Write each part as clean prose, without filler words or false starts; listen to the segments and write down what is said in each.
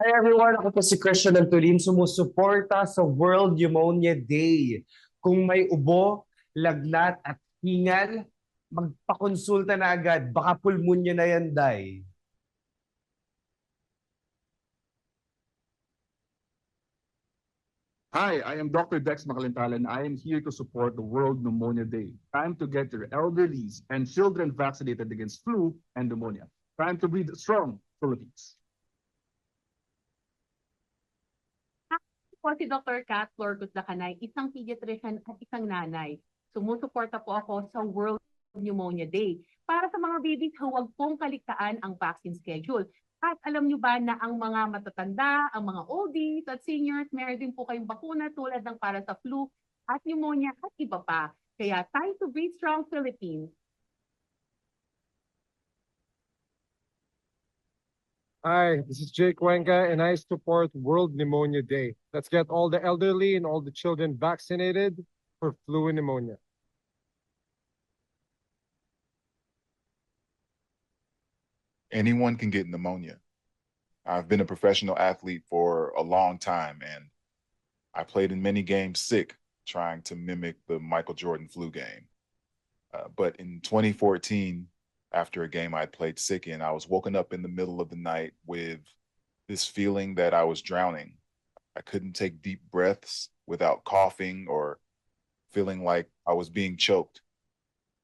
Hi everyone, ako po si Christian Antolin, sumusuporta sa World Pneumonia Day. Kung may ubo, lagnat at hingal, magpakonsulta na agad. Baka pulmonya na yan, Day. Hi, I am Dr. Dex Makalintalan. I am here to support the World Pneumonia Day. Time to get your elderlies and children vaccinated against flu and pneumonia. Time to breathe strong, Philippines. Ako po si Dr. Kat Lorgut Lacanay, isang pediatrician at isang nanay. Sumusuporta po ako sa World Pneumonia Day para sa mga babies huwag pong kaligtaan ang vaccine schedule. At alam nyo ba na ang mga matatanda, ang mga oldies at seniors, meron din po kayong bakuna tulad ng para sa flu at pneumonia at iba pa. Kaya time to breathe strong, Philippines. Hi, this is Jake Cuenca, and I support World Pneumonia Day. Let's get all the elderly and all the children vaccinated for flu and pneumonia. Anyone can get pneumonia. I've been a professional athlete for a long time, and I played in many games sick, trying to mimic the Michael Jordan flu game. But in 2014, after a game I played sick in, I was woken up in the middle of the night with this feeling that I was drowning. I couldn't take deep breaths without coughing or feeling like I was being choked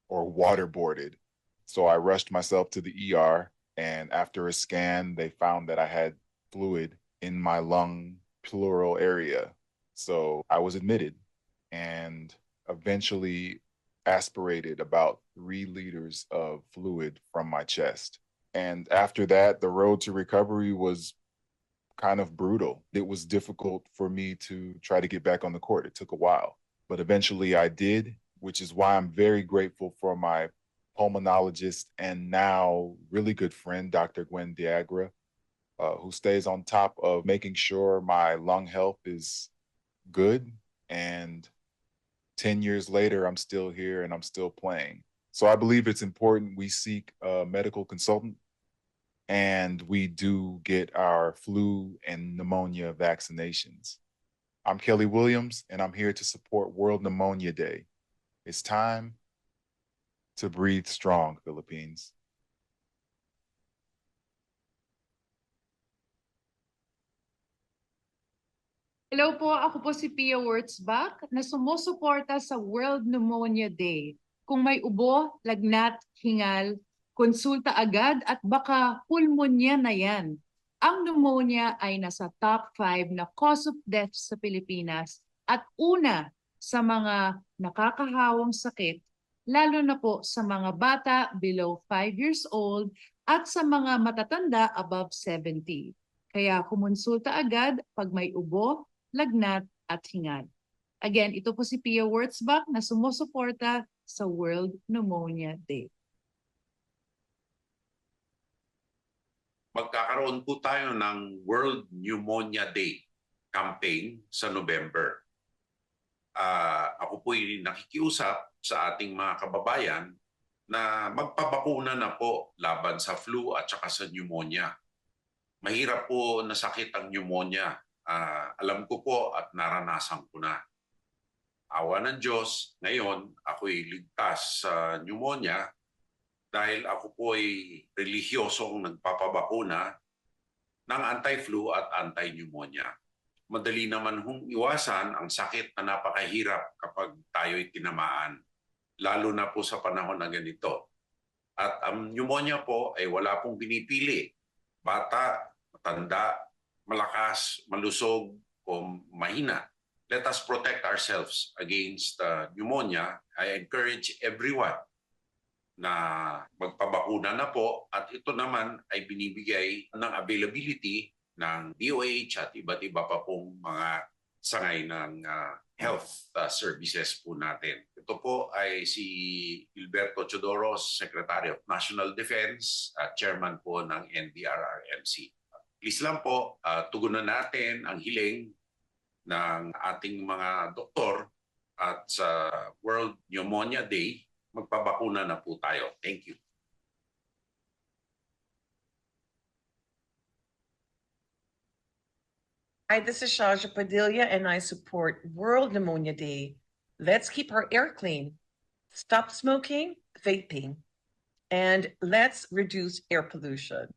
or waterboarded. So I rushed myself to the ER, and after a scan, they found that I had fluid in my lung pleural area. So I was admitted and eventually aspirated about 3 liters of fluid from my chest. And after that, the road to recovery was kind of brutal. It was difficult for me to try to get back on the court. It took a while, but eventually I did, which is why I'm very grateful for my pulmonologist and now really good friend, Dr. Gwen Diagra, who stays on top of making sure my lung health is good. And 10 years later, I'm still here and I'm still playing. So I believe it's important we seek a medical consultant and we do get our flu and pneumonia vaccinations. I'm Kelly Williams, and I'm here to support World Pneumonia Day. It's time to breathe strong, Philippines. Hello po, ako po si Pia Wurtzbach na sumusuporta sa World Pneumonia Day. Kung may ubo, lagnat, hingal, konsulta agad at baka pulmonya na yan. Ang pneumonia ay nasa top 5 na cause of death sa Pilipinas at una sa mga nakakahawang sakit, lalo na po sa mga bata below 5 years old at sa mga matatanda above 70. Kaya kumonsulta agad pag may ubo, lagnat at hingal. Again, ito po si Pia Wurtzbach na sumusuporta sa World Pneumonia Day. Magkakaroon po tayo ng World Pneumonia Day campaign sa November. Ako po'y nakikiusap sa ating mga kababayan na magpabakuna na po laban sa flu at saka sa pneumonia. Mahirap po nasakit ang pneumonia. Alam ko po at naranasan ko na. Awa ng Diyos, ngayon ako'y ligtas sa pneumonia dahil ako po ay relihiyosong nagpapabakuna ng anti-flu at anti-pneumonia. Madali naman hong iwasan ang sakit na napakahirap kapag tayo'y tinamaan, lalo na po sa panahon na ganito. At ang pneumonia po ay wala pong pinipili. Bata, matanda, malakas, malusog o mahina. Let us protect ourselves against pneumonia. I encourage everyone na magpabakuna na po at ito naman ay binibigay ng availability ng DOH at iba't iba pa pong mga sangay ng health services po natin. Ito po ay si Gilberto Chodoros, Secretary of National Defense at Chairman po ng NDRRMC. Please lang po, tugunan natin ang hiling ng ating mga doktor at sa World Pneumonia Day, magpabakuna na po tayo. Thank you. Hi, this is Shaja Padilla, and I support World Pneumonia Day. Let's keep our air clean, stop smoking, vaping, and let's reduce air pollution.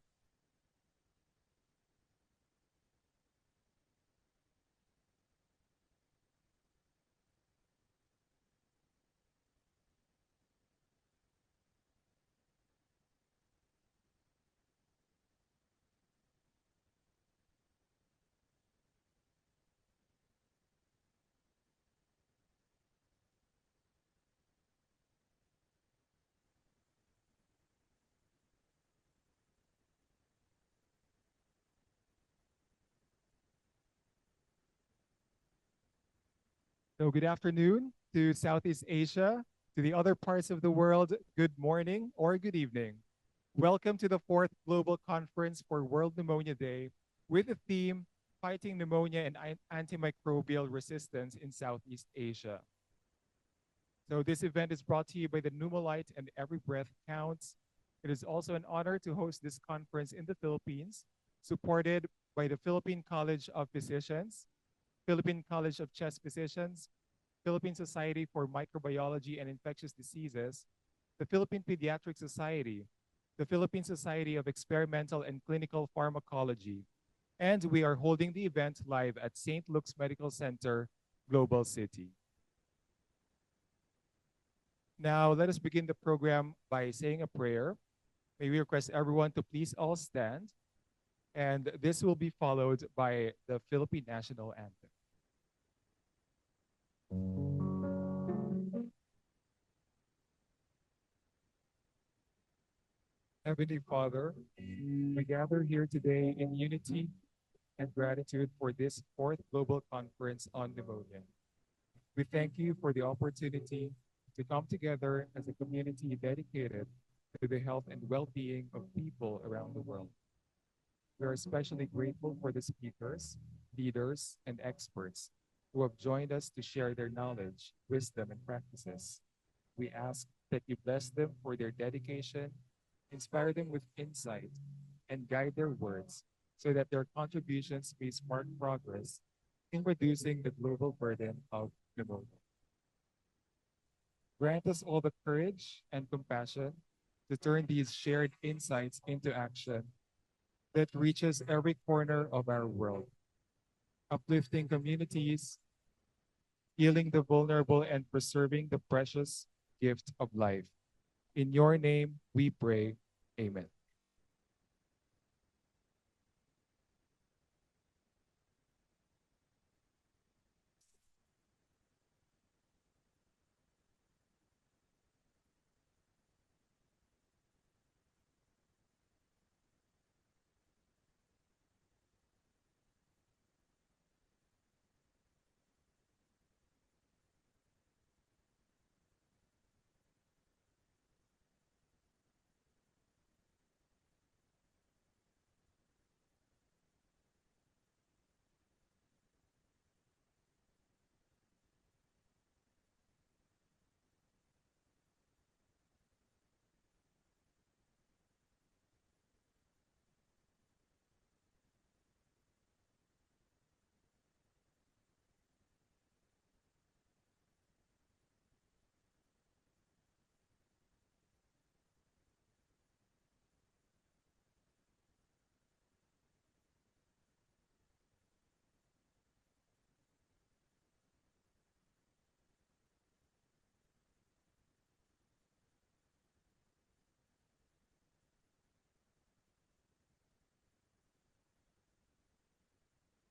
So good afternoon to Southeast Asia, to the other parts of the world, good morning or good evening. Welcome to the fourth Global Conference for World Pneumonia Day with the theme Fighting Pneumonia and Antimicrobial Resistance in Southeast Asia. So this event is brought to you by the Pneumolight and Every Breath Counts. It is also an honor to host this conference in the Philippines, supported by the Philippine College of Physicians, Philippine College of Chest Physicians, Philippine Society for Microbiology and Infectious Diseases, the Philippine Pediatric Society, the Philippine Society of Experimental and Clinical Pharmacology, and we are holding the event live at St. Luke's Medical Center, Global City. Now, let us begin the program by saying a prayer. May we request everyone to please all stand, and this will be followed by the Philippine National Anthem. Heavenly Father, we gather here today in unity and gratitude for this fourth global conference on pneumonia. We thank you for the opportunity to come together as a community dedicated to the health and well-being of people around the world. We are especially grateful for the speakers, leaders, and experts who have joined us to share their knowledge, wisdom, and practices. We ask that you bless them for their dedication, inspire them with insight, and guide their words so that their contributions may spark progress in reducing the global burden of pneumonia. Grant us all the courage and compassion to turn these shared insights into action that reaches every corner of our world, uplifting communities, healing the vulnerable, and preserving the precious gift of life. In your name we pray. Amen.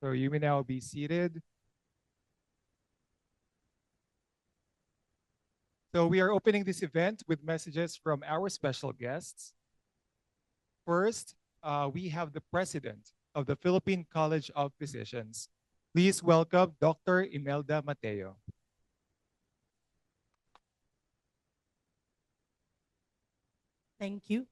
So you may now be seated. So we are opening this event with messages from our special guests. First, we have the president of the Philippine College of Physicians. Please welcome Dr. Imelda Mateo. Thank you.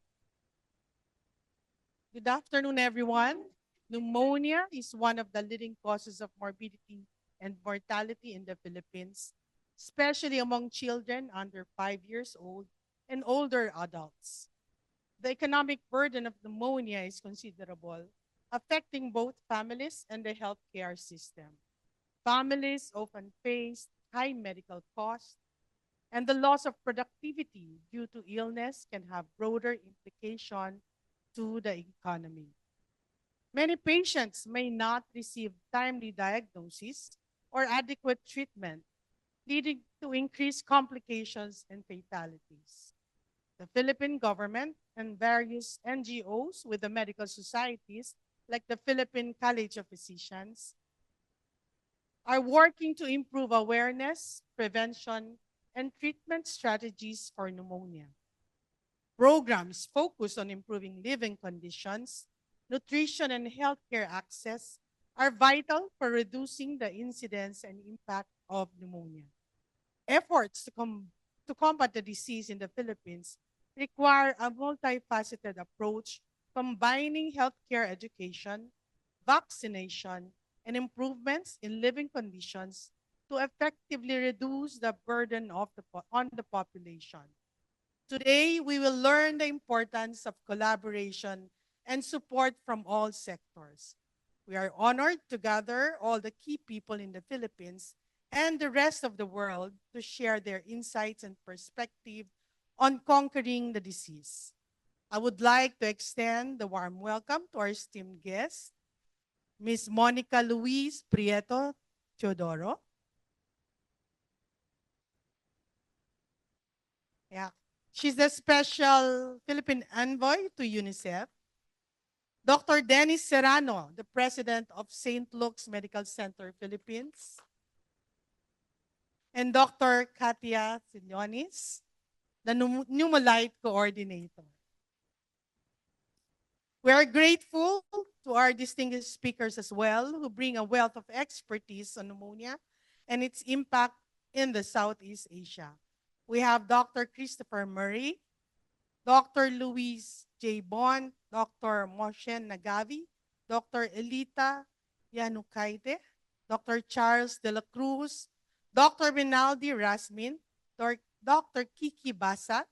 Good afternoon, everyone. Pneumonia is one of the leading causes of morbidity and mortality in the Philippines, especially among children under 5 years old and older adults. The economic burden of pneumonia is considerable, affecting both families and the healthcare system. Families often face high medical costs, and the loss of productivity due to illness can have broader implications to the economy. Many patients may not receive timely diagnosis or adequate treatment, leading to increased complications and fatalities. The Philippine government and various NGOs with the medical societies, like the Philippine College of Physicians, are working to improve awareness, prevention, and treatment strategies for pneumonia. Programs focused on improving living conditions, nutrition, and healthcare access are vital for reducing the incidence and impact of pneumonia. Efforts to combat the disease in the Philippines require a multifaceted approach combining healthcare education, vaccination, and improvements in living conditions to effectively reduce the burden on the population. Today, we will learn the importance of collaboration and support from all sectors. We are honored to gather all the key people in the Philippines and the rest of the world to share their insights and perspective on conquering the disease. I would like to extend the warm welcome to our esteemed guest, Ms. Monica Luis Prieto Teodoro. Yeah. She's the special Philippine envoy to UNICEF. Dr. Dennis Serrano, the president of St. Luke's Medical Center, Philippines. And Dr. Katia Sillonis, the Pneumolight coordinator. We are grateful to our distinguished speakers as well, who bring a wealth of expertise on pneumonia and its impact in the Southeast Asia. We have Dr. Christopher Murray, Dr. Luis J. Bond, Dr. Moshen Nagavi, Dr. Elita Yanukaite, Dr. Charles De La Cruz, Dr. Rinaldi Rasmin, Dr. Kiki Basa,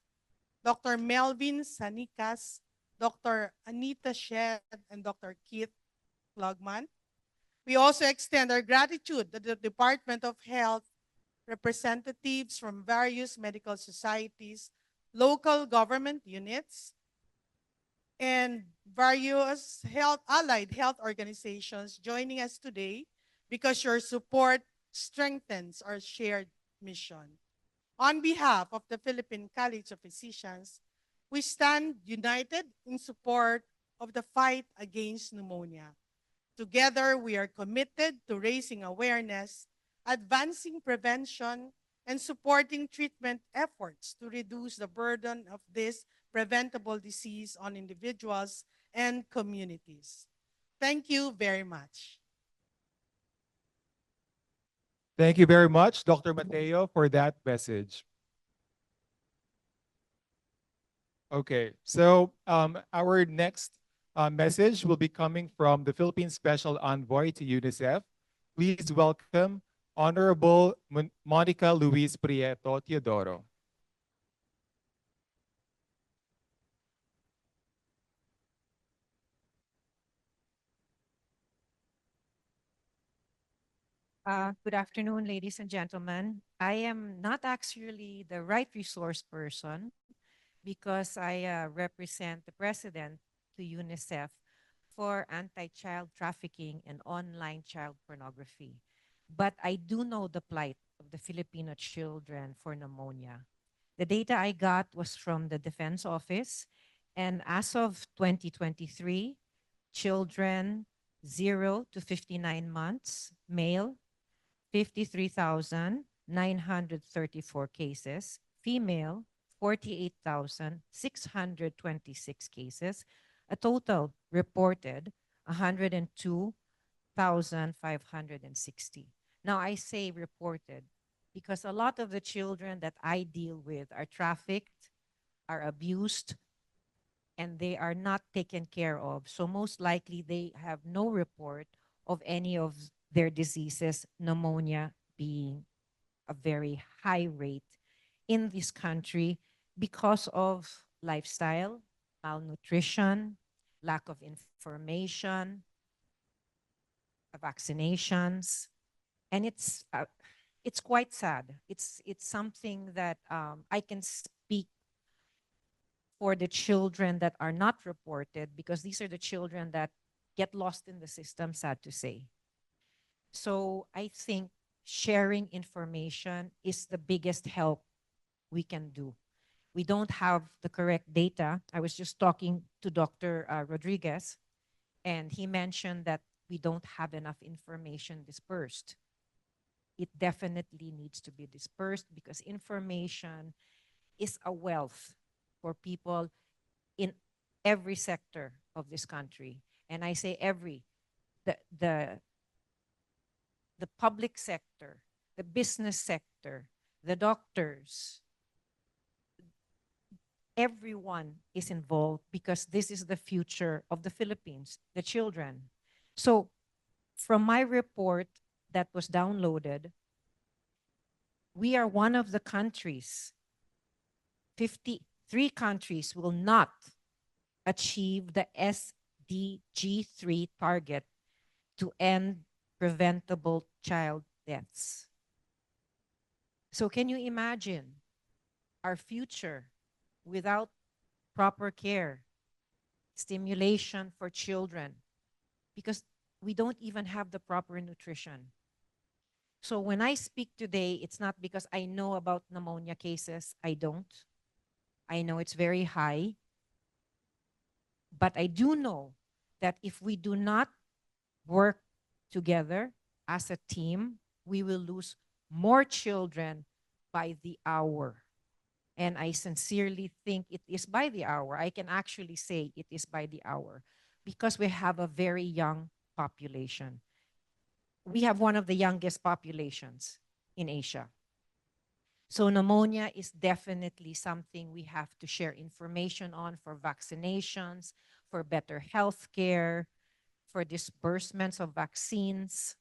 Dr. Melvin Sanikas, Dr. Anita Shed, and Dr. Keith Klugman. We also extend our gratitude to the Department of Health representatives from various medical societies, local government units, and various allied health organizations joining us today because your support strengthens our shared mission. On behalf of the Philippine College of Physicians, we stand united in support of the fight against pneumonia. Together, we are committed to raising awareness, advancing prevention, and supporting treatment efforts to reduce the burden of this preventable disease on individuals and communities. Thank you very much. Thank you very much, Dr. Mateo, for that message. Okay, so our next message will be coming from the Philippine Special Envoy to UNICEF. Please welcome Honorable Monica Luis Prieto Teodoro. Good afternoon, ladies and gentlemen. I am not actually the right resource person because I represent the president to UNICEF for anti-child trafficking and online child pornography. But I do know the plight of the Filipino children for pneumonia. The data I got was from the Defense Office, and as of 2023, children 0 to 59 months, male, 53,934 cases, female, 48,626 cases, a total reported 102,560. Now I say reported because a lot of the children that I deal with are trafficked, are abused, and they are not taken care of. So most likely they have no report of any of their diseases, pneumonia being a very high rate in this country because of lifestyle, malnutrition, lack of information, vaccinations, and it's quite sad. It's something that I can speak for the children that are not reported, because these are the children that get lost in the system, sad to say. So I think sharing information is the biggest help we can do. We don't have the correct data. I was just talking to Dr. Rodriguez, and he mentioned that we don't have enough information dispersed. It definitely needs to be dispersed, because information is a wealth for people in every sector of this country. And I say every, the, the, the public sector, the business sector, the doctors, everyone is involved, because this is the future of the Philippines, the children. So from my report that was downloaded, we are one of the countries, 53 countries will not achieve the SDG 3 target to end preventable child deaths. So can you imagine our future without proper care, stimulation for children, because we don't even have the proper nutrition. So when I speak today, it's not because I know about pneumonia cases. I don't. I know it's very high. But I do know that if we do not work together as a team, we will lose more children by the hour. And I sincerely think it is by the hour. I can actually say it is by the hour, because we have a very young population. We have one of the youngest populations in Asia. So pneumonia is definitely something we have to share information on, for vaccinations, for better health care, for disbursements of vaccines,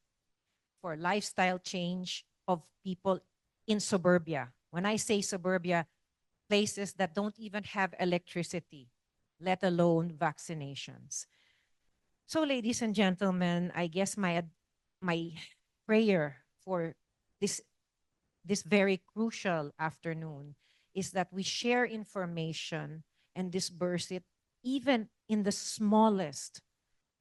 for lifestyle change of people in suburbia. When I say suburbia, places that don't even have electricity, let alone vaccinations. So ladies and gentlemen, I guess my prayer for this very crucial afternoon is that we share information and disperse it, even in the smallest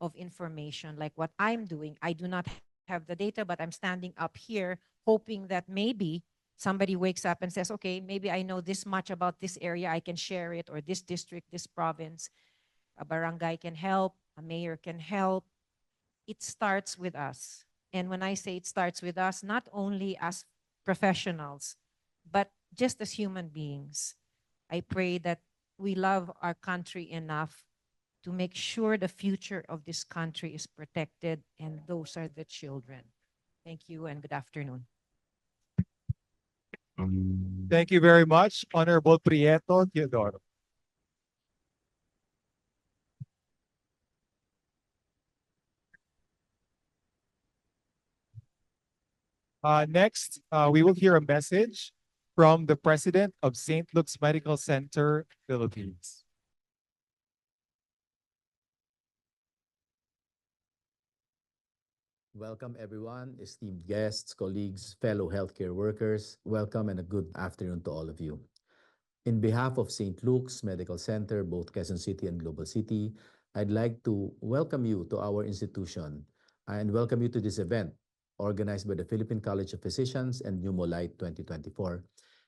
of information, like what I'm doing. I do not have the data, but I'm standing up here hoping that maybe somebody wakes up and says, okay, maybe I know this much about this area, I can share it, or this district, this province. A barangay can help, a mayor can help. It starts with us. And when I say it starts with us, not only as professionals, but just as human beings. I pray that we love our country enough to make sure the future of this country is protected, and those are the children. Thank you and good afternoon. Thank you very much, Honorable Prieto Teodoro. Next, we will hear a message from the President of St. Luke's Medical Center, Philippines. Welcome, everyone, esteemed guests, colleagues, fellow healthcare workers. Welcome and a good afternoon to all of you. In behalf of St. Luke's Medical Center, both Quezon City and Global City, I'd like to welcome you to our institution and welcome you to this event organized by the Philippine College of Physicians and Pneumolight 2024.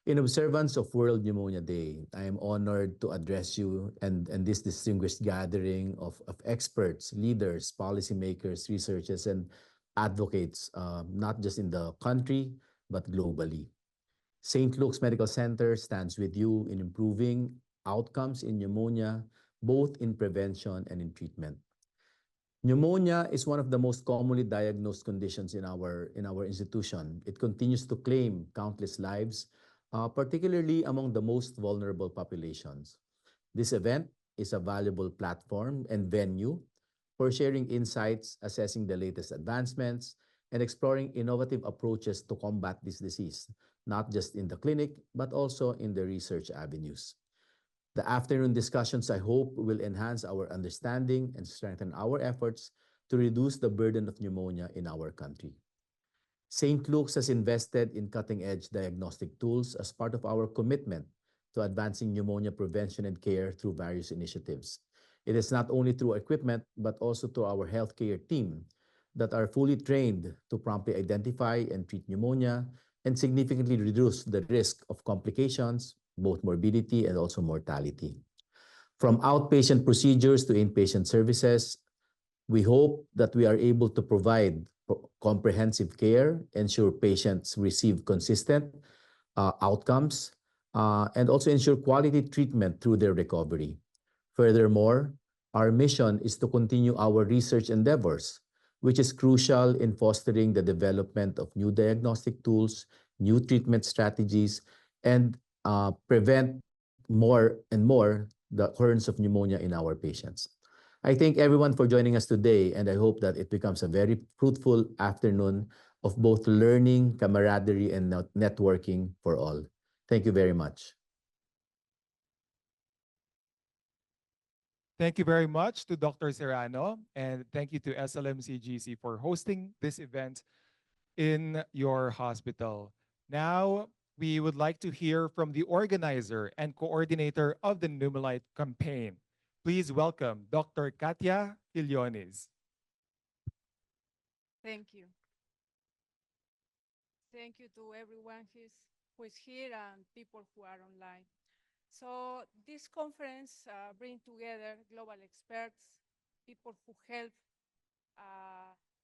In observance of World Pneumonia Day, I am honored to address you and this distinguished gathering of experts, leaders, policymakers, researchers, and advocates, not just in the country, but globally. St. Luke's Medical Center stands with you in improving outcomes in pneumonia, both in prevention and in treatment. Pneumonia is one of the most commonly diagnosed conditions in our institution. It continues to claim countless lives, particularly among the most vulnerable populations. This event is a valuable platform and venue for sharing insights, assessing the latest advancements, and exploring innovative approaches to combat this disease, not just in the clinic, but also in the research avenues. The afternoon discussions, I hope, will enhance our understanding and strengthen our efforts to reduce the burden of pneumonia in our country. St. Luke's has invested in cutting-edge diagnostic tools as part of our commitment to advancing pneumonia prevention and care through various initiatives. It is not only through equipment, but also through our healthcare team that are fully trained to promptly identify and treat pneumonia and significantly reduce the risk of complications, both morbidity and also mortality. From outpatient procedures to inpatient services, we hope that we are able to provide comprehensive care, ensure patients receive consistent outcomes, and also ensure quality treatment through their recovery. Furthermore, our mission is to continue our research endeavors, which is crucial in fostering the development of new diagnostic tools, new treatment strategies, and prevent more and more the occurrence of pneumonia in our patients. I thank everyone for joining us today, and I hope that it becomes a very fruitful afternoon of both learning, camaraderie, and networking for all. Thank you very much. Thank you very much to Dr. Serrano, and thank you to SLMCGC for hosting this event in your hospital. Now, we would like to hear from the organizer and coordinator of the Pneumolight campaign. Please welcome Dr. Katia Quillones. Thank you. Thank you to everyone who is here and people who are online. So this conference brings together global experts, people who help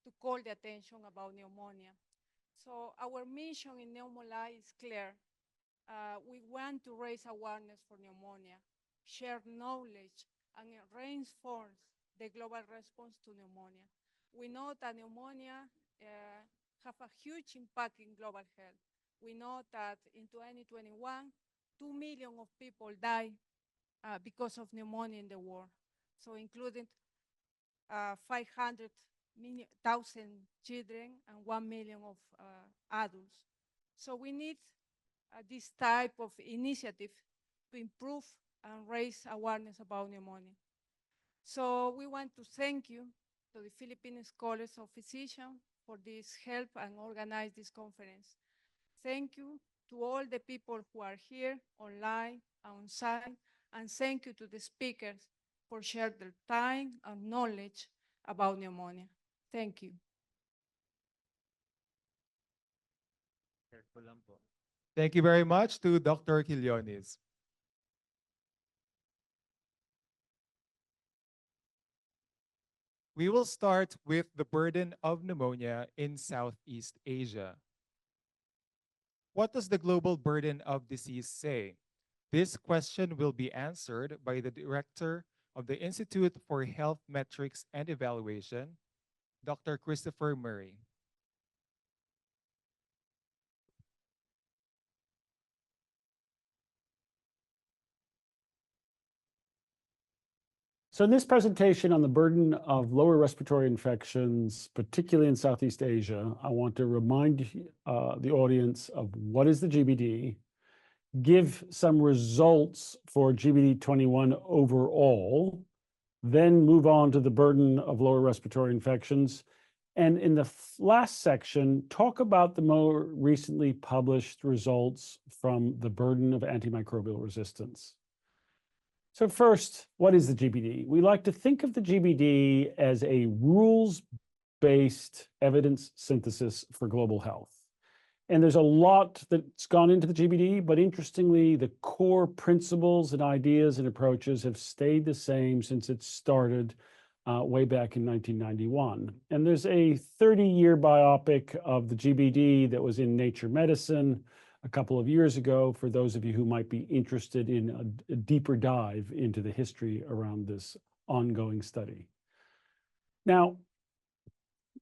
to call the attention about pneumonia. So our mission in Pneumolight is clear. We want to raise awareness for pneumonia, share knowledge, and reinforce the global response to pneumonia. We know that pneumonia have a huge impact in global health. We know that in 2021, 2 million of people die because of pneumonia in the world. So including 500,000 children and 1 million of adults. So we need this type of initiative to improve and raise awareness about pneumonia. So we want to thank you to the Philippine College of Physicians for this help and organize this conference. Thank you to all the people who are here online, on site, and thank you to the speakers for sharing their time and knowledge about pneumonia. Thank you. Thank you very much to Dr. Quillones. We will start with the burden of pneumonia in Southeast Asia. What does the global burden of disease say? This question will be answered by the Director of the Institute for Health Metrics and Evaluation, Dr. Christopher Murray. So in this presentation on the burden of lower respiratory infections, particularly in Southeast Asia, I want to remind the audience of what is the GBD, give some results for GBD21 overall, then move on to the burden of lower respiratory infections, and in the last section, talk about the more recently published results from the burden of antimicrobial resistance. So first, what is the GBD? We like to think of the GBD as a rules-based evidence synthesis for global health. And there's a lot that's gone into the GBD, but interestingly, the core principles and ideas and approaches have stayed the same since it started way back in 1991. And there's a 30-year biopic of the GBD that was in Nature Medicine a couple of years ago, for those of you who might be interested in a deeper dive into the history around this ongoing study. Now,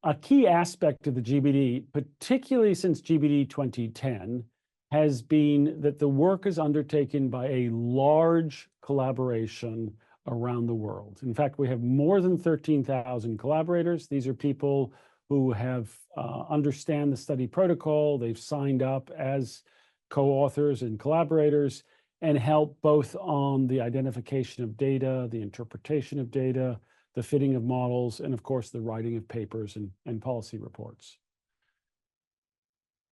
a key aspect of the GBD, particularly since GBD 2010, has been that the work is undertaken by a large collaboration around the world. In fact, we have more than 13,000 collaborators. These are people who have understand the study protocol. They've signed up as co-authors and collaborators and help both on the identification of data, the interpretation of data, the fitting of models, and of course, the writing of papers and policy reports.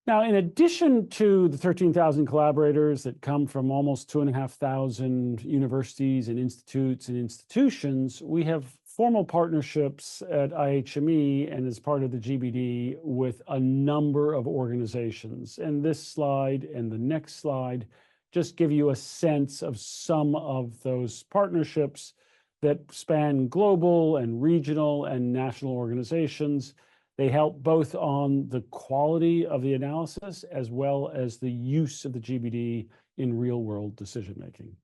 Now, in addition to the 13,000 collaborators that come from almost 2,500 universities and institutes and institutions, we have formal partnerships at IHME and as part of the GBD with a number of organizations. And this slide and the next slide just give you a sense of some of those partnerships that span global and regional and national organizations. They help both on the quality of the analysis as well as the use of the GBD in real-world decision-making.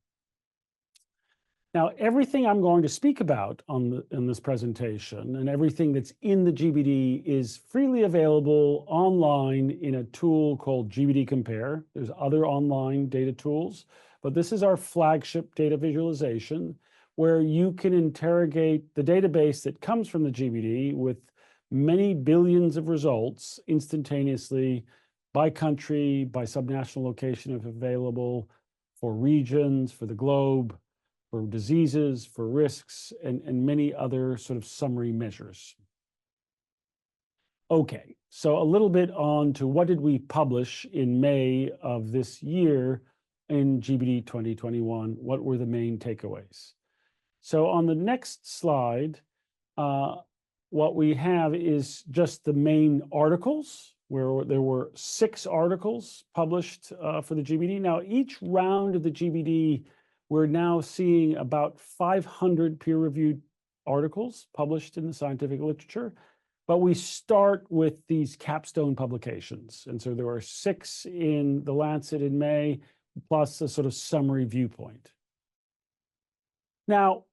Now, everything I'm going to speak about in this presentation and everything that's in the GBD is freely available online in a tool called GBD Compare. There's other online data tools, but this is our flagship data visualization where you can interrogate the database that comes from the GBD with many billions of results instantaneously by country, by subnational location if available, for regions, for the globe, for diseases, for risks, and many other sort of summary measures. Okay, so a little bit on to what did we publish in May of this year in GBD 2021? What were the main takeaways? So on the next slide, what we have is just the main articles, where there were 6 articles published for the GBD. Now, each round of the GBD, we're now seeing about 500 peer-reviewed articles published in the scientific literature, but we start with these capstone publications. And so there are 6 in the Lancet in May, plus a sort of summary viewpoint. Now,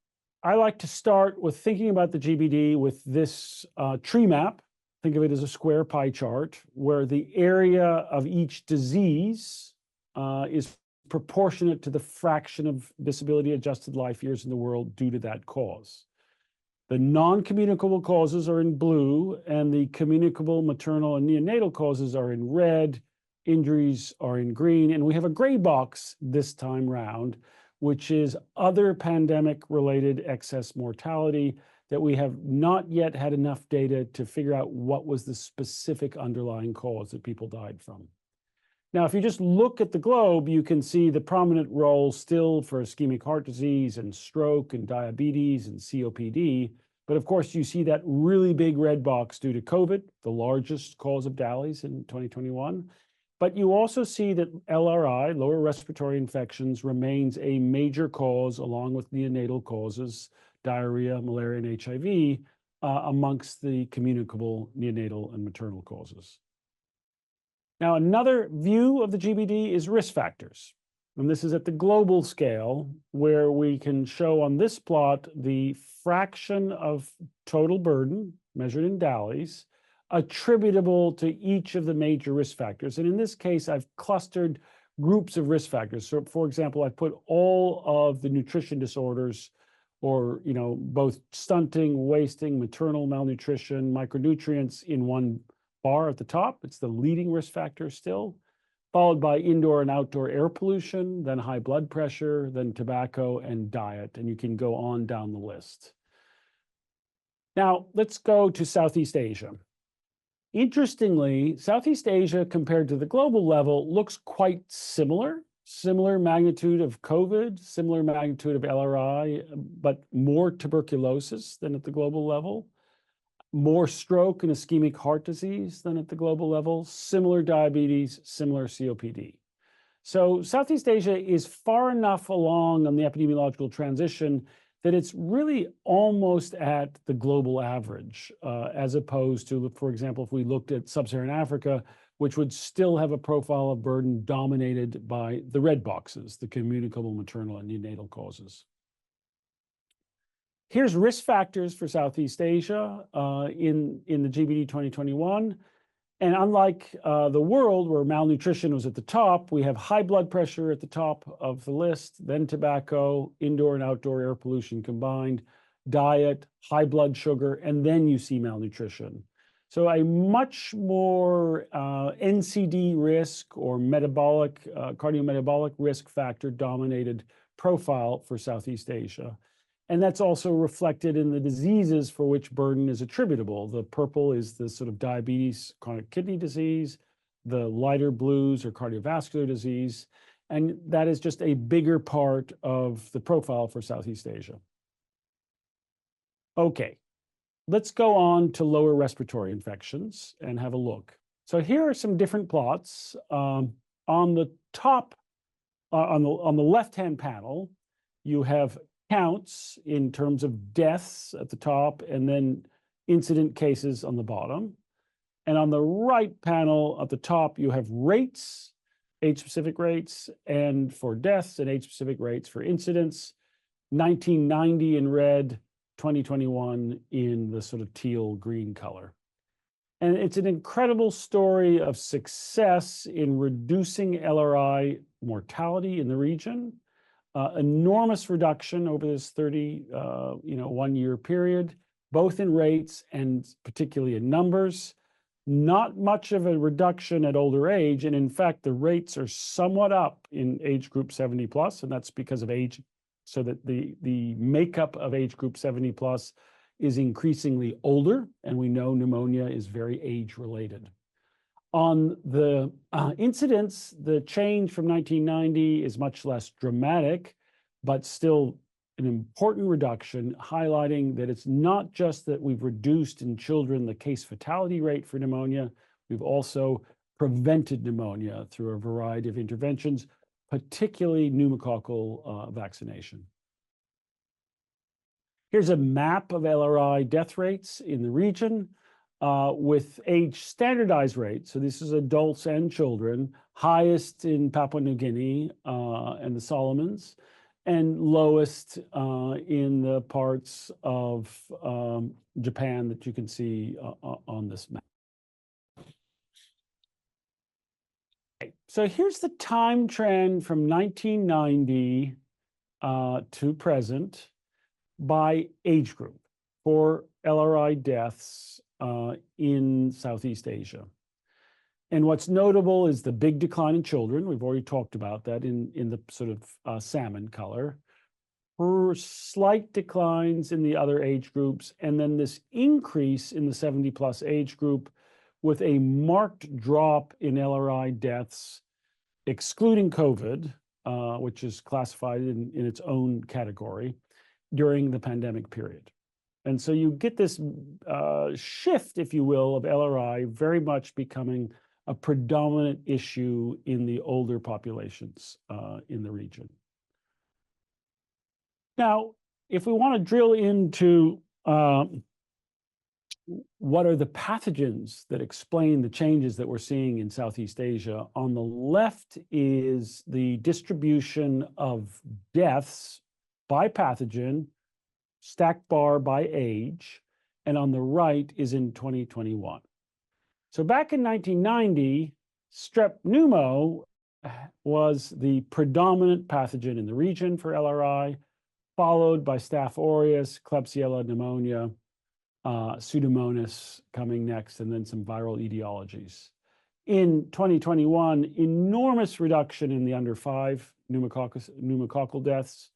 I like to start with thinking about the GBD with this tree map. Think of it as a square pie chart where the area of each disease is proportionate to the fraction of disability-adjusted life years in the world due to that cause. The non-communicable causes are in blue, and the communicable maternal and neonatal causes are in red. Injuries are in green, and we have a gray box this time round, which is other pandemic-related excess mortality that we have not yet had enough data to figure out what was the specific underlying cause that people died from. Now, if you just look at the globe, you can see the prominent role still for ischemic heart disease and stroke and diabetes and COPD. But of course, you see that really big red box due to COVID, the largest cause of DALYs in 2021. But you also see that LRI, lower respiratory infections, remains a major cause along with neonatal causes, diarrhea, malaria, and HIV, amongst the communicable neonatal and maternal causes. Now, another view of the GBD is risk factors. And this is at the global scale, where we can show on this plot the fraction of total burden measured in DALYs attributable to each of the major risk factors. And in this case, I've clustered groups of risk factors. So for example, I put all of the nutrition disorders or, both stunting, wasting, maternal malnutrition, micronutrients in one bar at the top. It's the leading risk factor still, followed by indoor and outdoor air pollution, then high blood pressure, then tobacco and diet. And you can go on down the list. Now, let's go to Southeast Asia. Interestingly, Southeast Asia compared to the global level looks quite similar magnitude of COVID, similar magnitude of LRI, but more tuberculosis than at the global level, more stroke and ischemic heart disease than at the global level, similar diabetes, similar COPD. So Southeast Asia is far enough along on the epidemiological transition that it's really almost at the global average, as opposed to, for example, if we looked at sub-Saharan Africa, which would still have a profile of burden dominated by the red boxes, the communicable maternal and neonatal causes. Here's risk factors for Southeast Asia in the GBD 2021. And unlike the world where malnutrition was at the top, we have high blood pressure at the top of the list, then tobacco, indoor and outdoor air pollution combined, diet, high blood sugar, and then you see malnutrition. So a much more NCD risk or metabolic, cardiometabolic risk factor dominated profile for Southeast Asia. And that's also reflected in the diseases for which burden is attributable. The purple is the sort of diabetes, chronic kidney disease. The lighter blues are cardiovascular disease. And that is just a bigger part of the profile for Southeast Asia. Okay, let's go on to lower respiratory infections and have a look. So here are some different plots. On the top, on the left-hand panel, you have counts in terms of deaths at the top and then incident cases on the bottom. And on the right panel at the top, you have rates, age-specific rates, and for deaths and age-specific rates for incidents, 1990 in red, 2021 in the sort of teal green color. And it's an incredible story of success in reducing LRI mortality in the region. Enormous reduction over this 1-year period, both in rates and particularly in numbers. Not much of a reduction at older age, and in fact, the rates are somewhat up in age group 70 plus, and that's because of age, so that the makeup of age group 70 plus is increasingly older, and we know pneumonia is very age-related. On the incidence, the change from 1990 is much less dramatic, but still an important reduction, highlighting that it's not just that we've reduced in children the case fatality rate for pneumonia, we've also prevented pneumonia through a variety of interventions, particularly pneumococcal vaccination. Here's a map of LRI death rates in the region with age standardized rates. So this is adults and children, highest in Papua New Guinea and the Solomons, and lowest in the parts of Japan that you can see on this map. Okay, so here's the time trend from 1990 to present by age group for LRI deaths in Southeast Asia. And what's notable is the big decline in children. We've already talked about that in the sort of salmon color. Slight declines in the other age groups, and then this increase in the 70 plus age group with a marked drop in LRI deaths, excluding COVID, which is classified in its own category during the pandemic period. And so you get this shift, if you will, of LRI very much becoming a predominant issue in the older populations in the region. Now, if we want to drill into what are the pathogens that explain the changes that we're seeing in Southeast Asia, on the left is the distribution of deaths by pathogen, stacked bar by age, and on the right is in 2021. So back in 1990, strep pneumo was the predominant pathogen in the region for LRI, followed by Staph aureus, Klebsiella pneumonia, Pseudomonas coming next, and then some viral etiologies. In 2021, enormous reduction in the under 5 pneumococcal deaths,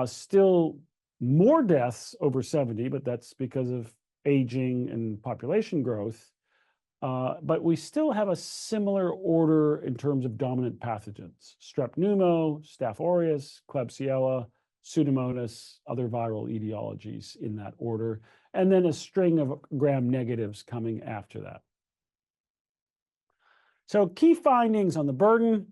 still more deaths over 70, but that's because of aging and population growth. But we still have a similar order in terms of dominant pathogens: strep pneumo, Staph aureus, Klebsiella, Pseudomonas, other viral etiologies in that order, and then a string of gram negatives coming after that. So key findings on the burden.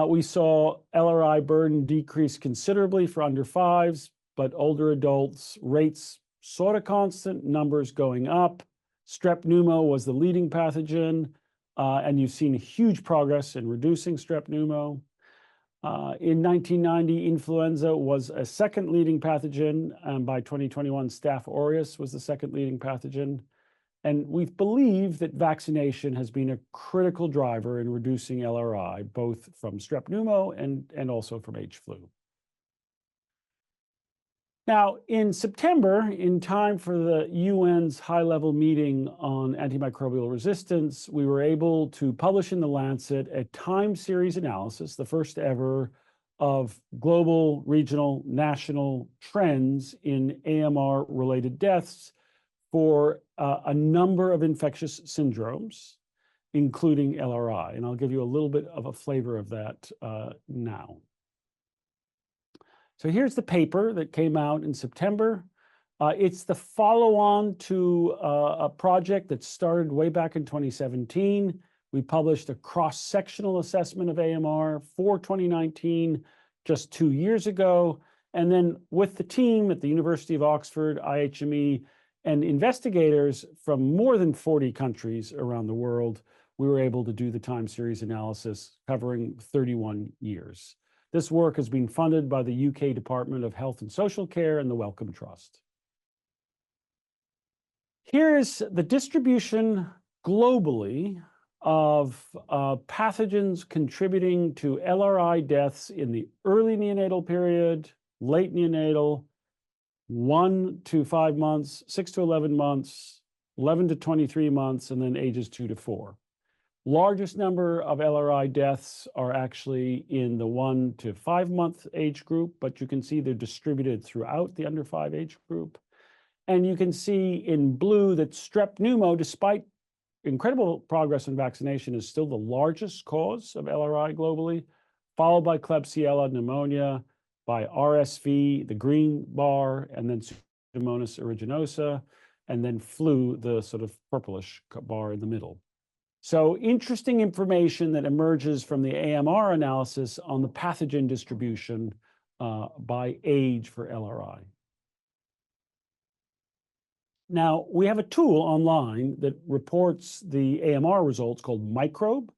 We saw LRI burden decrease considerably for under 5s, but older adults, rates sort of constant, numbers going up. Strep pneumo was the leading pathogen, and you've seen huge progress in reducing strep pneumo. In 1990, influenza was a second leading pathogen, and by 2021, Staph aureus was the second leading pathogen. And we believe that vaccination has been a critical driver in reducing LRI, both from strep pneumo and also from H flu. Now, in September, in time for the UN's high-level meeting on antimicrobial resistance, we were able to publish in The Lancet a time series analysis, the first ever, of global, regional, national trends in AMR-related deaths for a number of infectious syndromes, including LRI. And I'll give you a little bit of a flavor of that now. So here's the paper that came out in September. It's the follow-on to a project that started way back in 2017. We published a cross-sectional assessment of AMR for 2019, just 2 years ago. And then with the team at the University of Oxford, IHME, and investigators from more than 40 countries around the world, we were able to do the time series analysis covering 31 years. This work has been funded by the UK Department of Health and Social Care and the Wellcome Trust. Here is the distribution globally of pathogens contributing to LRI deaths in the early neonatal period, late neonatal, 1 to 5 months, 6 to 11 months, 11 to 23 months, and then ages 2 to 4. Largest number of LRI deaths are actually in the 1 to 5 month age group, but you can see they're distributed throughout the under 5 age group. And you can see in blue that strep pneumo, despite incredible progress in vaccination, is still the largest cause of LRI globally, followed by Klebsiella pneumonia, by RSV, the green bar, and then Pseudomonas aeruginosa, and then flu, the sort of purplish bar in the middle. So interesting information that emerges from the AMR analysis on the pathogen distribution by age for LRI. Now, we have a tool online that reports the AMR results called Microbe.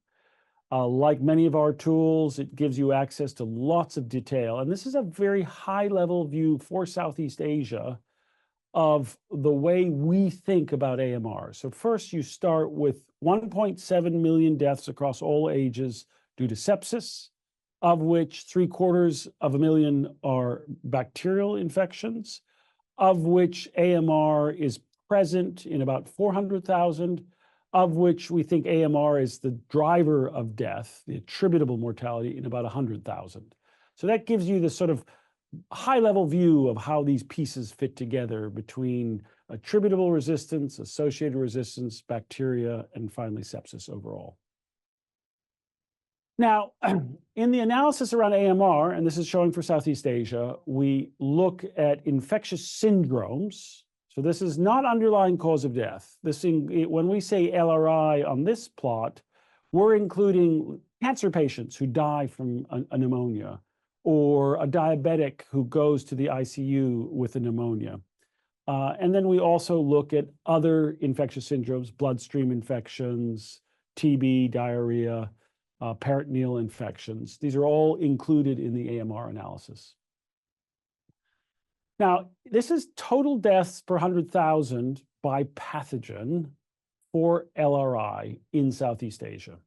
Like many of our tools, it gives you access to lots of detail. And this is a very high-level view for Southeast Asia of the way we think about AMR. So first, you start with 1.7 million deaths across all ages due to sepsis, of which 750,000 are bacterial infections, of which AMR is present in about 400,000, of which we think AMR is the driver of death, the attributable mortality, in about 100,000. So that gives you the sort of high-level view of how these pieces fit together between attributable resistance, associated resistance, bacteria, and finally sepsis overall. Now, in the analysis around AMR, and this is showing for Southeast Asia, we look at infectious syndromes. So this is not underlying cause of death. When we say LRI on this plot, we're including cancer patients who die from a pneumonia, or a diabetic who goes to the ICU with a pneumonia. And then we also look at other infectious syndromes, bloodstream infections, TB, diarrhea, peritoneal infections. These are all included in the AMR analysis. Now, this is total deaths per 100,000 by pathogen for LRI in Southeast Asia.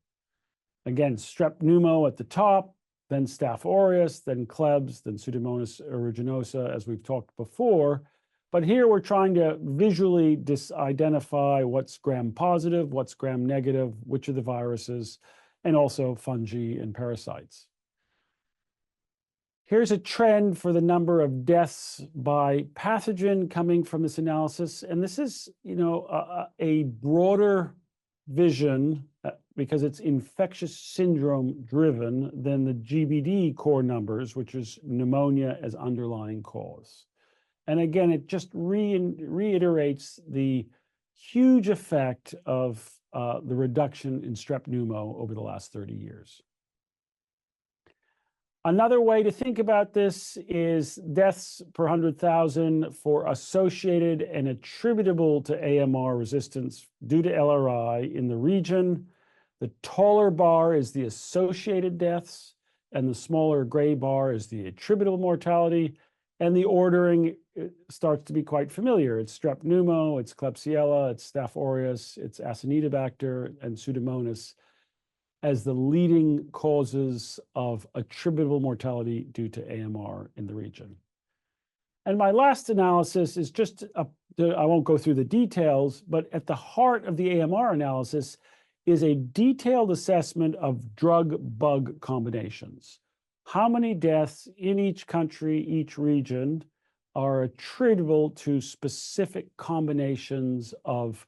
Again, strep pneumo at the top, then Staph aureus, then Klebs, then Pseudomonas aeruginosa, as we've talked before. But here we're trying to visually identify what's gram-positive, what's gram-negative, which are the viruses, and also fungi and parasites. Here's a trend for the number of deaths by pathogen coming from this analysis. And this is, a broader vision because it's infectious syndrome driven than the GBD core numbers, which is pneumonia as underlying cause. And again, it just reiterates the huge effect of the reduction in strep pneumo over the last 30 years. Another way to think about this is deaths per 100,000 for associated and attributable to AMR resistance due to LRI in the region. The taller bar is the associated deaths, and the smaller gray bar is the attributable mortality. And the ordering starts to be quite familiar. It's strep pneumo, it's Klebsiella, it's Staph aureus, it's Acinetobacter, and Pseudomonas as the leading causes of attributable mortality due to AMR in the region. And my last analysis is just, I won't go through the details, but at the heart of the AMR analysis is a detailed assessment of drug-bug combinations. how many deaths in each country, each region, are attributable to specific combinations of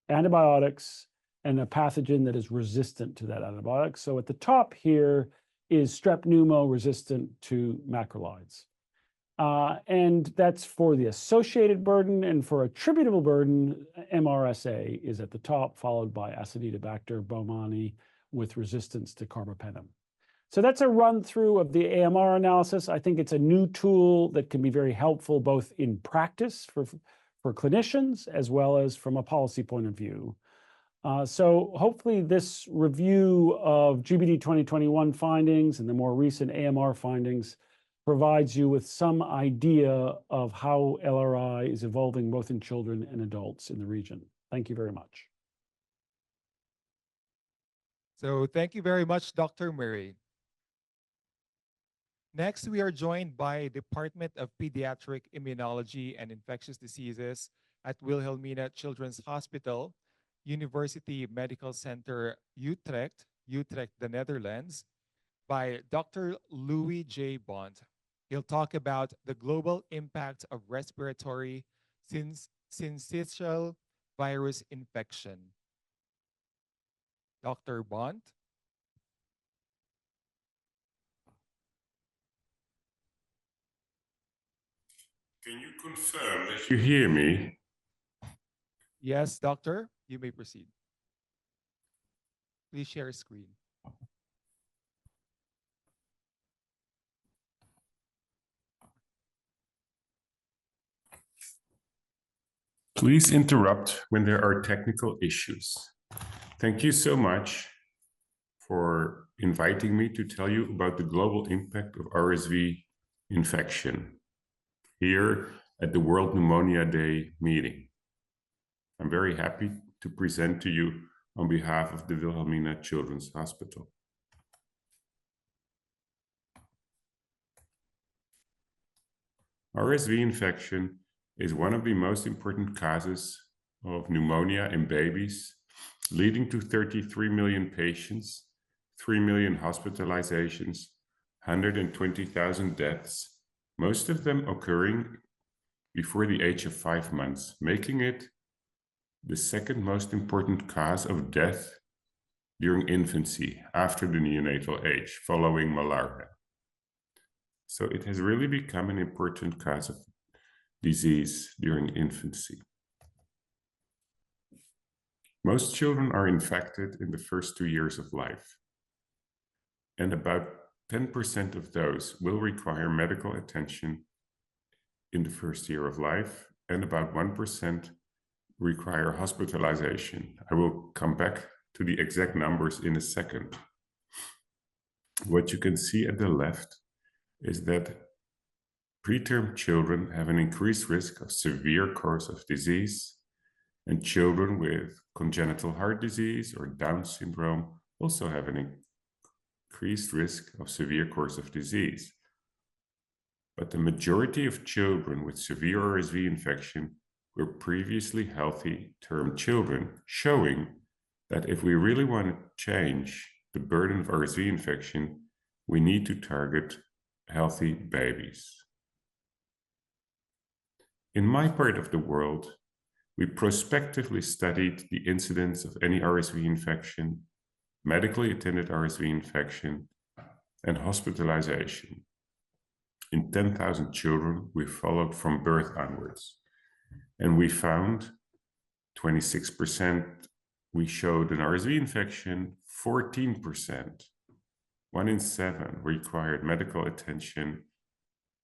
antibiotics and a pathogen that is resistant to that antibiotic. So at the top here is strep pneumo resistant to macrolides. And that's for the associated burden, and for attributable burden, MRSA is at the top, followed by Acinetobacter baumannii with resistance to carbapenem. So that's a run through of the AMR analysis. I think it's a new tool that can be very helpful both in practice for clinicians as well as from a policy point of view. So hopefully this review of GBD 2021 findings and the more recent AMR findings provides you with some idea of how LRI is evolving both in children and adults in the region. Thank you very much. So thank you very much, Dr. Murray. Next, we are joined by Department of Pediatric Immunology and Infectious Diseases at Wilhelmina Children's Hospital, University Medical Center Utrecht, the Netherlands, by Dr. Louis J. Bond. He'll talk about the global impact of respiratory syncytial virus infection. Dr. Bond. Can you confirm that you hear me? Yes, doctor, you may proceed. Please share a screen. Please interrupt when there are technical issues. Thank you so much for inviting me to tell you about the global impact of RSV infection here at the World Pneumonia Day meeting. I'm very happy to present to you on behalf of the Wilhelmina Children's Hospital. RSV infection is one of the most important causes of pneumonia in babies, leading to 33 million patients, 3 million hospitalizations, 120,000 deaths, most of them occurring before the age of 5 months, making it the second most important cause of death during infancy after the neonatal age, following malaria. So it has really become an important cause of disease during infancy. Most children are infected in the first 2 years of life, and about 10% of those will require medical attention in the first year of life, and about 1% require hospitalization. I will come back to the exact numbers in a second. What you can see at the left is that preterm children have an increased risk of severe course of disease, and children with congenital heart disease or Down syndrome also have an increased risk of severe course of disease. But the majority of children with severe RSV infection were previously healthy term children, showing that if we really want to change the burden of RSV infection, we need to target healthy babies. In my part of the world, we prospectively studied the incidence of any RSV infection, medically attended RSV infection, and hospitalization. In 10,000 children, we followed from birth onwards. And we found 26%, we showed an RSV infection, 14%, 1 in 7 required medical attention,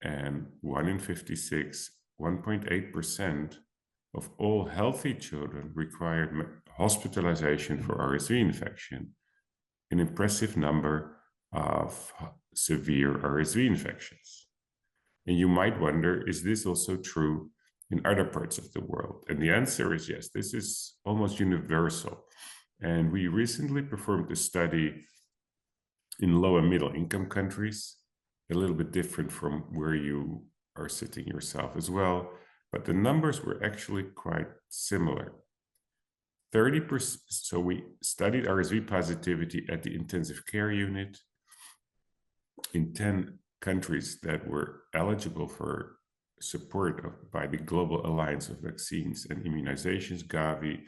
and 1 in 56, 1.8% of all healthy children required hospitalization for RSV infection, an impressive number of severe RSV infections. And you might wonder, is this also true in other parts of the world? And the answer is yes, this is almost universal. And we recently performed a study in low and middle income countries, a little bit different from where you are sitting yourself as well, but the numbers were actually quite similar. 30%, so we studied RSV positivity at the intensive care unit, in 10 countries that were eligible for support by the Global Alliance of Vaccines and Immunizations, Gavi,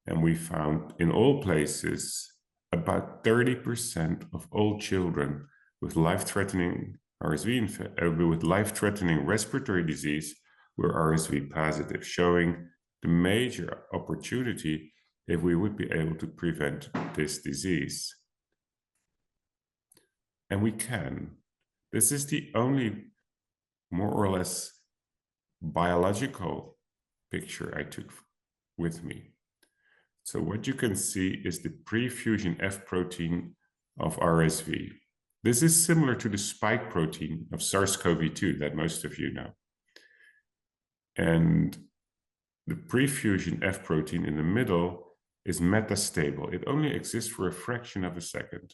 and we found in all places about 30% of all children with life-threatening with life-threatening respiratory disease were RSV positive, showing the major opportunity if we would be able to prevent this disease. And we can. This is the only more or less biological picture I took with me. So what you can see is the pre-fusion F protein of RSV. This is similar to the spike protein of SARS-CoV-2 that most of you know. And the pre-fusion F protein in the middle is metastable. It only exists for a fraction of a second.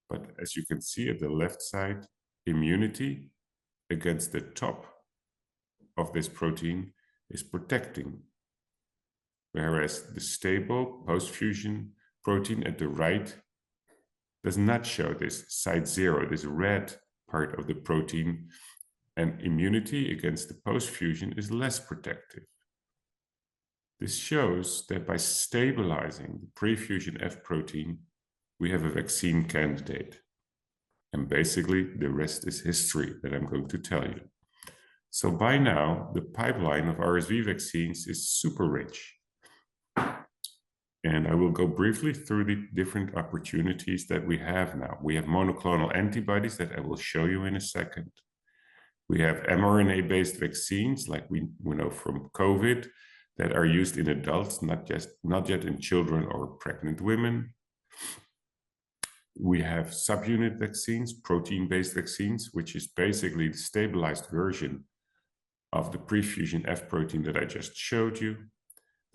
But as you can see at the left side, immunity against the top of this protein is protecting. Whereas the stable post-fusion protein at the right does not show this site 0, this red part of the protein, and immunity against the post-fusion is less protective. This shows that by stabilizing the pre-fusion F protein, we have a vaccine candidate. And basically, the rest is history that I'm going to tell you. So by now, the pipeline of RSV vaccines is super rich. And I will go briefly through the different opportunities that we have now. We have monoclonal antibodies that I will show you in a second. We have mRNA-based vaccines, like we know from COVID, that are used in adults, not yet in children or pregnant women. We have subunit vaccines, protein-based vaccines, which is basically the stabilized version of the pre-fusion F protein that I just showed you,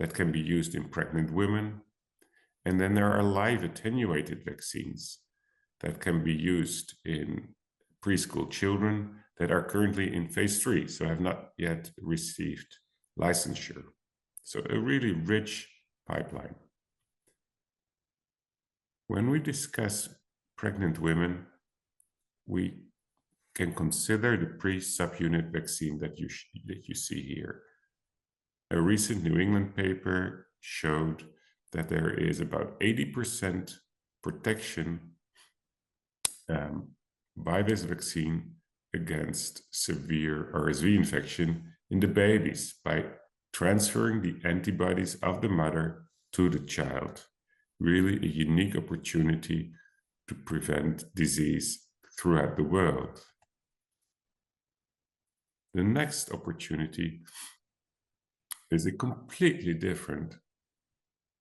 that can be used in pregnant women. And then there are live attenuated vaccines that can be used in preschool children that are currently in phase 3, so have not yet received licensure. So a really rich pipeline. When we discuss pregnant women, we can consider the pre-subunit vaccine that you see here. A recent New England paper showed that there is about 80% protection by this vaccine against severe RSV infection in the babies by transferring the antibodies of the mother to the child. Really a unique opportunity to prevent disease throughout the world. The next opportunity is a completely different,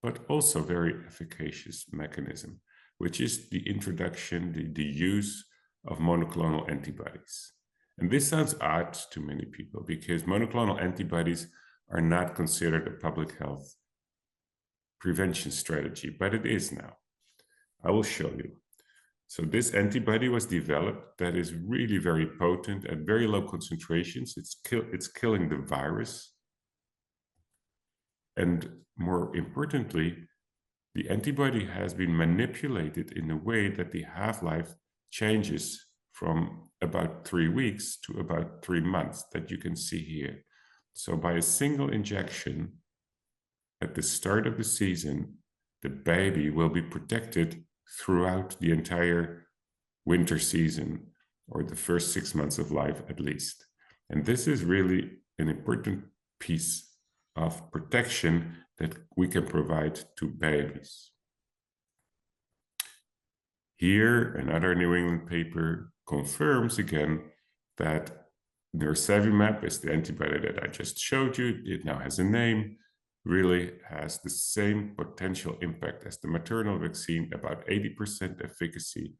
but also very efficacious mechanism, which is the introduction, the use of monoclonal antibodies. And this sounds odd to many people because monoclonal antibodies are not considered a public health prevention strategy, but it is now. I will show you. So this antibody was developed that is really very potent at very low concentrations. It's killing the virus. And more importantly, the antibody has been manipulated in a way that the half-life changes from about 3 weeks to about 3 months that you can see here. So by a single injection at the start of the season, the baby will be protected throughout the entire winter season, or the first 6 months of life at least. And this is really an important piece of protection that we can provide to babies. Here, another New England paper confirms again that nirsevimab is the antibody that I just showed you. It now has a name, really has the same potential impact as the maternal vaccine, about 80% efficacy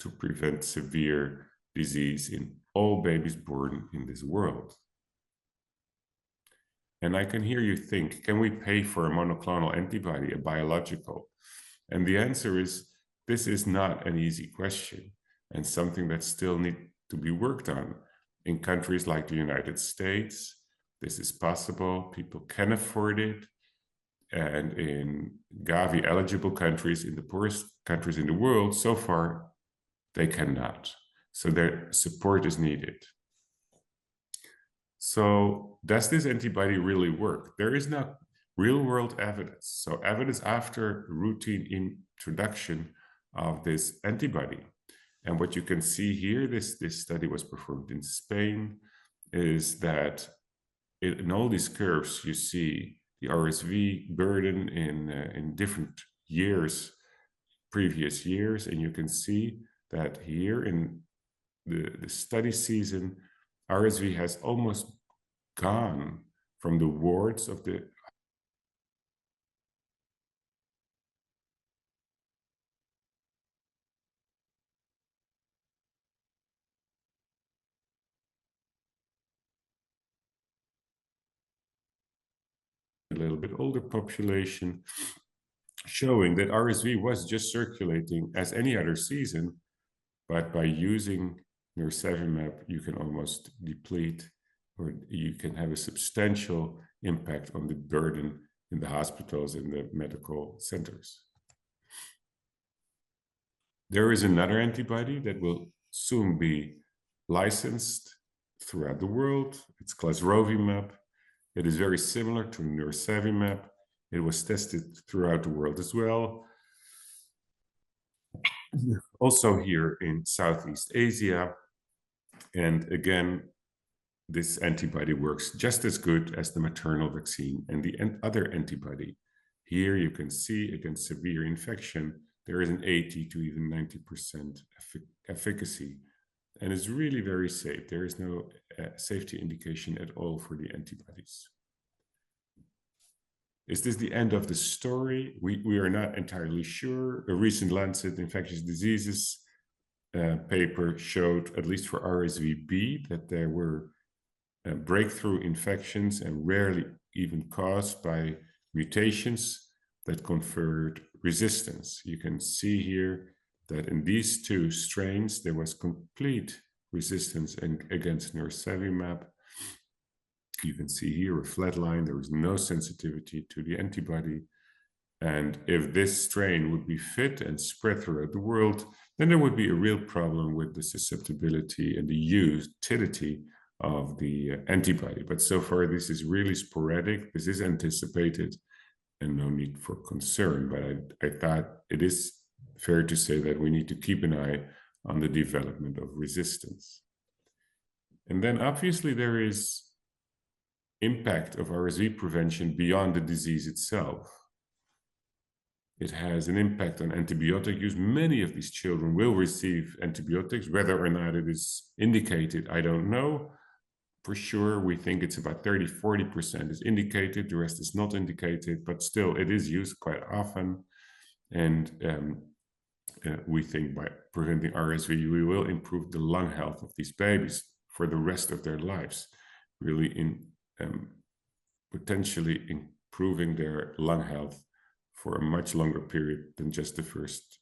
to prevent severe disease in all babies born in this world. And I can hear you think, can we pay for a monoclonal antibody, a biological? And the answer is, this is not an easy question and something that still needs to be worked on. In countries like the United States, this is possible, people can afford it. And in Gavi eligible countries, in the poorest countries in the world, so far, they cannot. So their support is needed. So does this antibody really work? There is no real-world evidence. So evidence after routine introduction of this antibody. And what you can see here, this study was performed in Spain, is that in all these curves, you see the RSV burden in different years, previous years, and you can see that here in the study season, RSV has almost gone from the wards of the a little bit older population, showing that RSV was just circulating as any other season, but by using nirsevimab, you can almost deplete, or you can have a substantial impact on the burden in the hospitals and the medical centers. There is another antibody that will soon be licensed throughout the world. It's clesrovimab. It is very similar to nirsevimab. It was tested throughout the world as well. Also here in Southeast Asia. And again, this antibody works just as good as the maternal vaccine and the other antibody. Here you can see against severe infection, there is an 80 to even 90% efficacy. And it's really very safe. There is no safety indication at all for the antibodies. Is this the end of the story? We are not entirely sure. A recent Lancet Infectious Diseases paper showed, at least for RSV-B, that there were breakthrough infections and rarely even caused by mutations that conferred resistance. You can see here that in these two strains, there was complete resistance against nirsevimab. You can see here a flat line. There was no sensitivity to the antibody. And if this strain would be fit and spread throughout the world, then there would be a real problem with the susceptibility and the utility of the antibody. But so far, this is really sporadic. This is anticipated and no need for concern. But I thought it is fair to say that we need to keep an eye on the development of resistance. And then obviously there is impact of RSV prevention beyond the disease itself. It has an impact on antibiotic use. Many of these children will receive antibiotics. Whether or not it is indicated, I don't know. For sure, we think it's about 30–40% is indicated. The rest is not indicated, but still it is used quite often. And we think by preventing RSV, we will improve the lung health of these babies for the rest of their lives, really potentially improving their lung health for a much longer period than just the first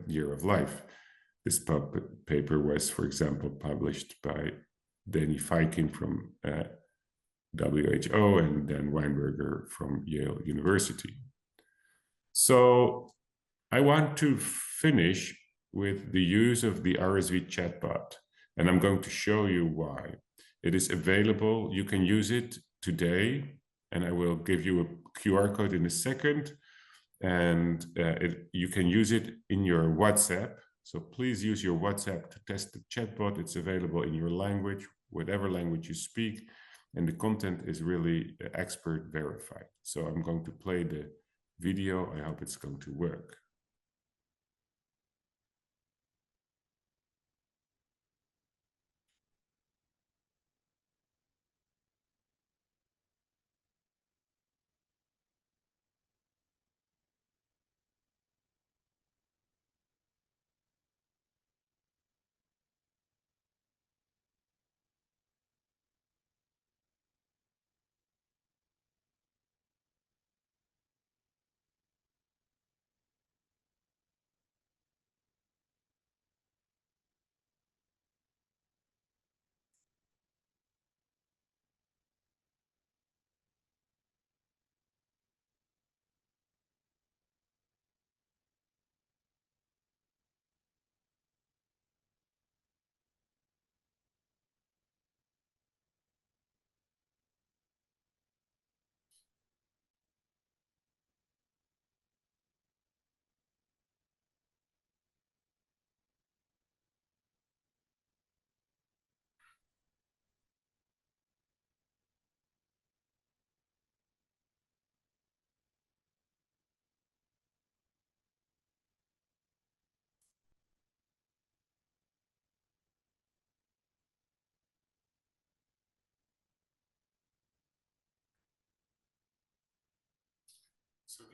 year of life. This paper was, for example, published by Danny Feikin from WHO and Dan Weinberger from Yale University. So I want to finish with the use of the RSV chatbot, and I'm going to show you why. It is available. You can use it today, and I will give you a QR code in a second. And you can use it in your WhatsApp. So please use your WhatsApp to test the chatbot. It's available in your language, whatever language you speak. And the content is really expert verified. So I'm going to play the video. I hope it's going to work. So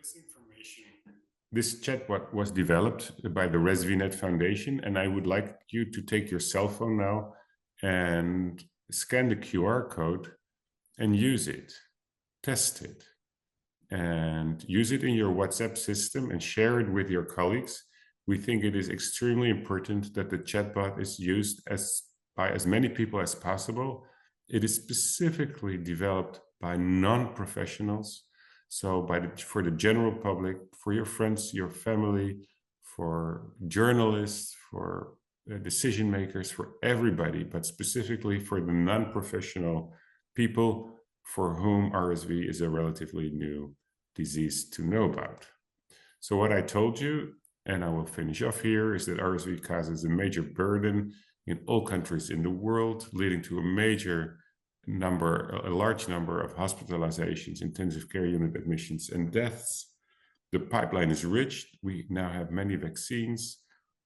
this chatbot was developed by the ResVNet Foundation, and I would like you to take your cell phone now and scan the QR code and use it, test it, and use it in your WhatsApp system and share it with your colleagues. We think it is extremely important that the chatbot is used by as many people as possible. It is specifically developed by non-professionals, so for the general public, for your friends, your family, for journalists, for decision makers, for everybody, but specifically for the non-professional people for whom RSV is a relatively new disease to know about. So what I told you, and I will finish off here, is that RSV causes a major burden in all countries in the world, leading to a large number of hospitalizations, intensive care unit admissions, and deaths. The pipeline is rich. We now have many vaccines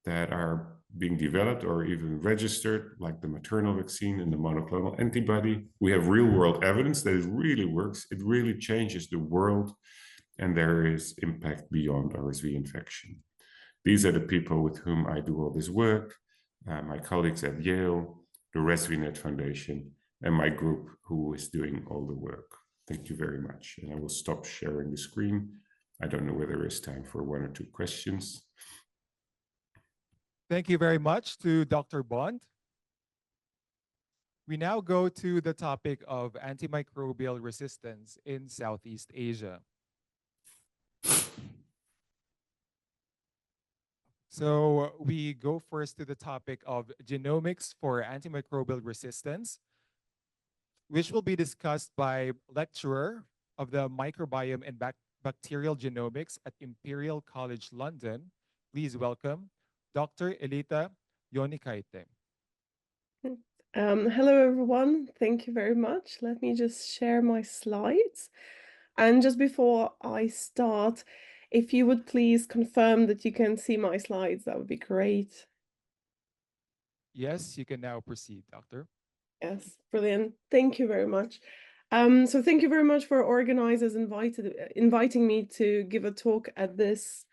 that are being developed or even registered, like the maternal vaccine and the monoclonal antibody. We have real-world evidence that it really works. It really changes the world, and there is impact beyond RSV infection. These are the people with whom I do all this work, my colleagues at Yale, the ResVNet Foundation, and my group who is doing all the work. Thank you very much. And I will stop sharing the screen. I don't know whether there is time for 1 or 2 questions. Thank you very much to Dr. Bond. We now go to the topic of antimicrobial resistance in Southeast Asia. So we go first to the topic of genomics for antimicrobial resistance, which will be discussed by lecturer of the microbiome and bacterial genomics at Imperial College London. Please welcome Dr. Elita Yonikaite. Hello, everyone. Thank you very much. Let me just share my slides. And just before I start, if you would please confirm that you can see my slides, that would be great. Yes, you can now proceed, Doctor. Yes, brilliant. Thank you very much. So thank you very much for organizers inviting me to give a talk at this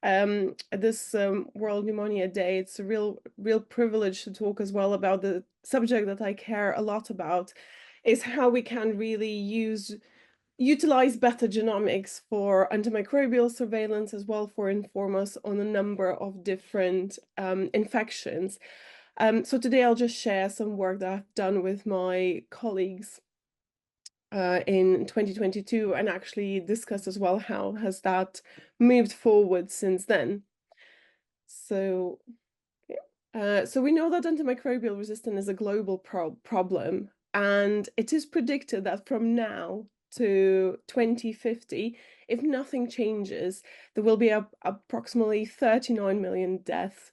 World Pneumonia Day. It's a real privilege to talk as well about the subject that I care a lot about, is how we can really utilize better genomics for antimicrobial surveillance as well, for inform us on a number of different infections. So today I'll just share some work that I've done with my colleagues in 2022, and actually discuss as well how has that moved forward since then. So, so we know that antimicrobial resistance is a global problem, and it is predicted that from now to 2050, if nothing changes, there will be approximately 39 million deaths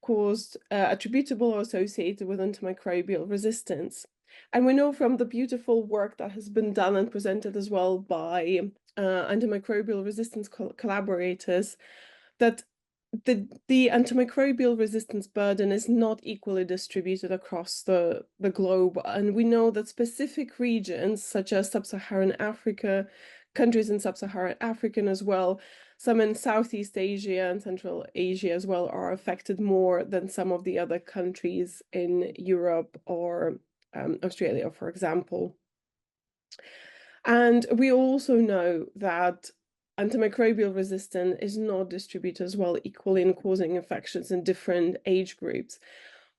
caused attributable or associated with antimicrobial resistance. And we know from the beautiful work that has been done and presented as well by antimicrobial resistance collaborators that the antimicrobial resistance burden is not equally distributed across the globe. And we know that specific regions such as Sub-Saharan Africa, countries in Sub-Saharan Africa as well, some in Southeast Asia and Central Asia as well, are affected more than some of the other countries in Europe or Australia, for example. And we also know that antimicrobial resistance is not distributed as well equally in causing infections in different age groups.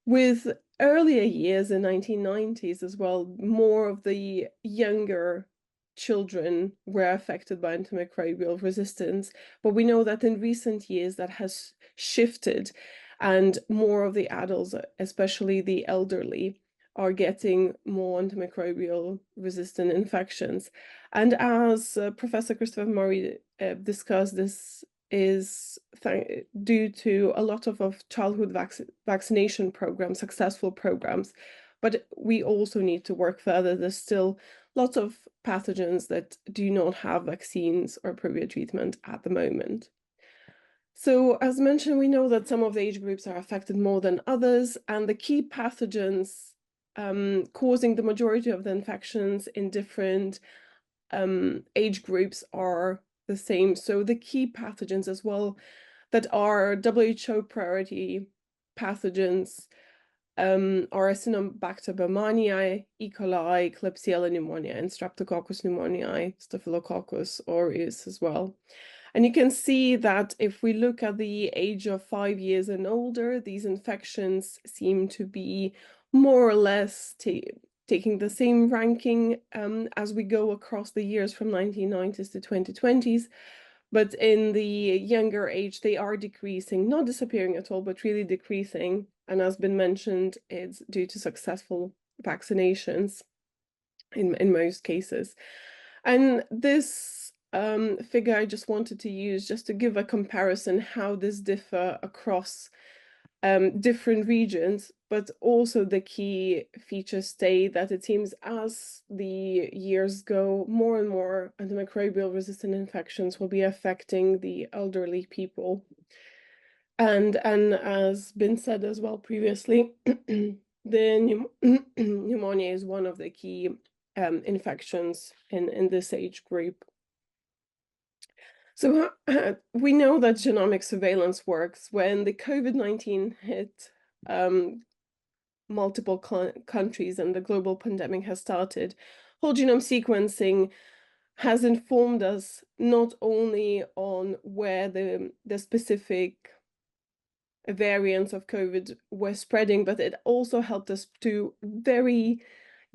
With earlier years, in 1990s as well, more of the younger children were affected by antimicrobial resistance, but we know that in recent years that has shifted, and more of the adults, especially the elderly, are getting more antimicrobial resistant infections. And as Professor Christopher Murray discussed, this is due to a lot of childhood vaccination programs, successful programs, but we also need to work further. There's still lots of pathogens that do not have vaccines or appropriate treatment at the moment. So as mentioned, we know that some of the age groups are affected more than others, and the key pathogens causing the majority of the infections in different age groups are the same. So the key pathogens as well that are WHO priority pathogens are Acinetobacter baumannii, E. coli, Klebsiella pneumonia, and Streptococcus pneumoniae, Staphylococcus aureus as well. And you can see that if we look at the age of 5 years and older, these infections seem to be more or less taking the same ranking as we go across the years from 1990s to 2020s. But in the younger age, they are decreasing, not disappearing at all, but really decreasing. And as been mentioned, it's due to successful vaccinations in most cases. And this figure I just wanted to use just to give a comparison how this differ across different regions, but also the key features stay that it seems as the years go, more and more antimicrobial resistant infections will be affecting the elderly people. And as been said as well previously, the pneumonia is one of the key infections in this age group. So we know that genomic surveillance works. When the COVID-19 hit multiple countries and the global pandemic has started, whole genome sequencing has informed us not only on where the specific variants of COVID were spreading, but it also helped us to very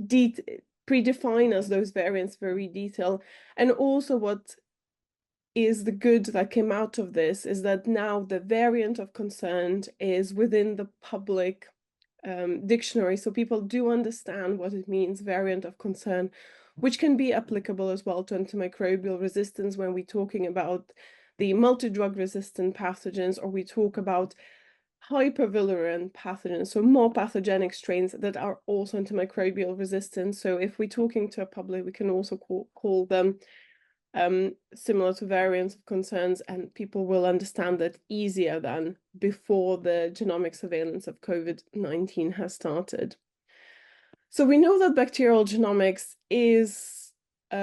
predefine as those variants very detailed. And also what is the good that came out of this is that now the variant of concern is within the public dictionary, so people do understand what it means, variant of concern, which can be applicable as well to antimicrobial resistance when we're talking about the multi-drug resistant pathogens, or we talk about hypervirulent pathogens, so more pathogenic strains that are also antimicrobial resistant. So if we're talking to a public, we can also call them similar to variants of concerns, and people will understand that easier than before the genomic surveillance of COVID-19 has started. So we know that bacterial genomics is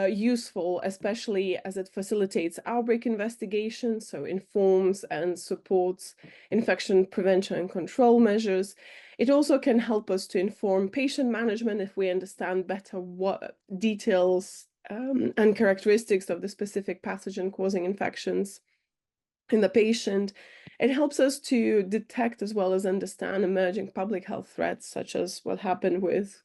useful, especially as it facilitates outbreak investigation, so informs and supports infection prevention and control measures. It also can help us to inform patient management if we understand better what details and characteristics of the specific pathogen causing infections in the patient. It helps us to detect as well as understand emerging public health threats, such as what happened with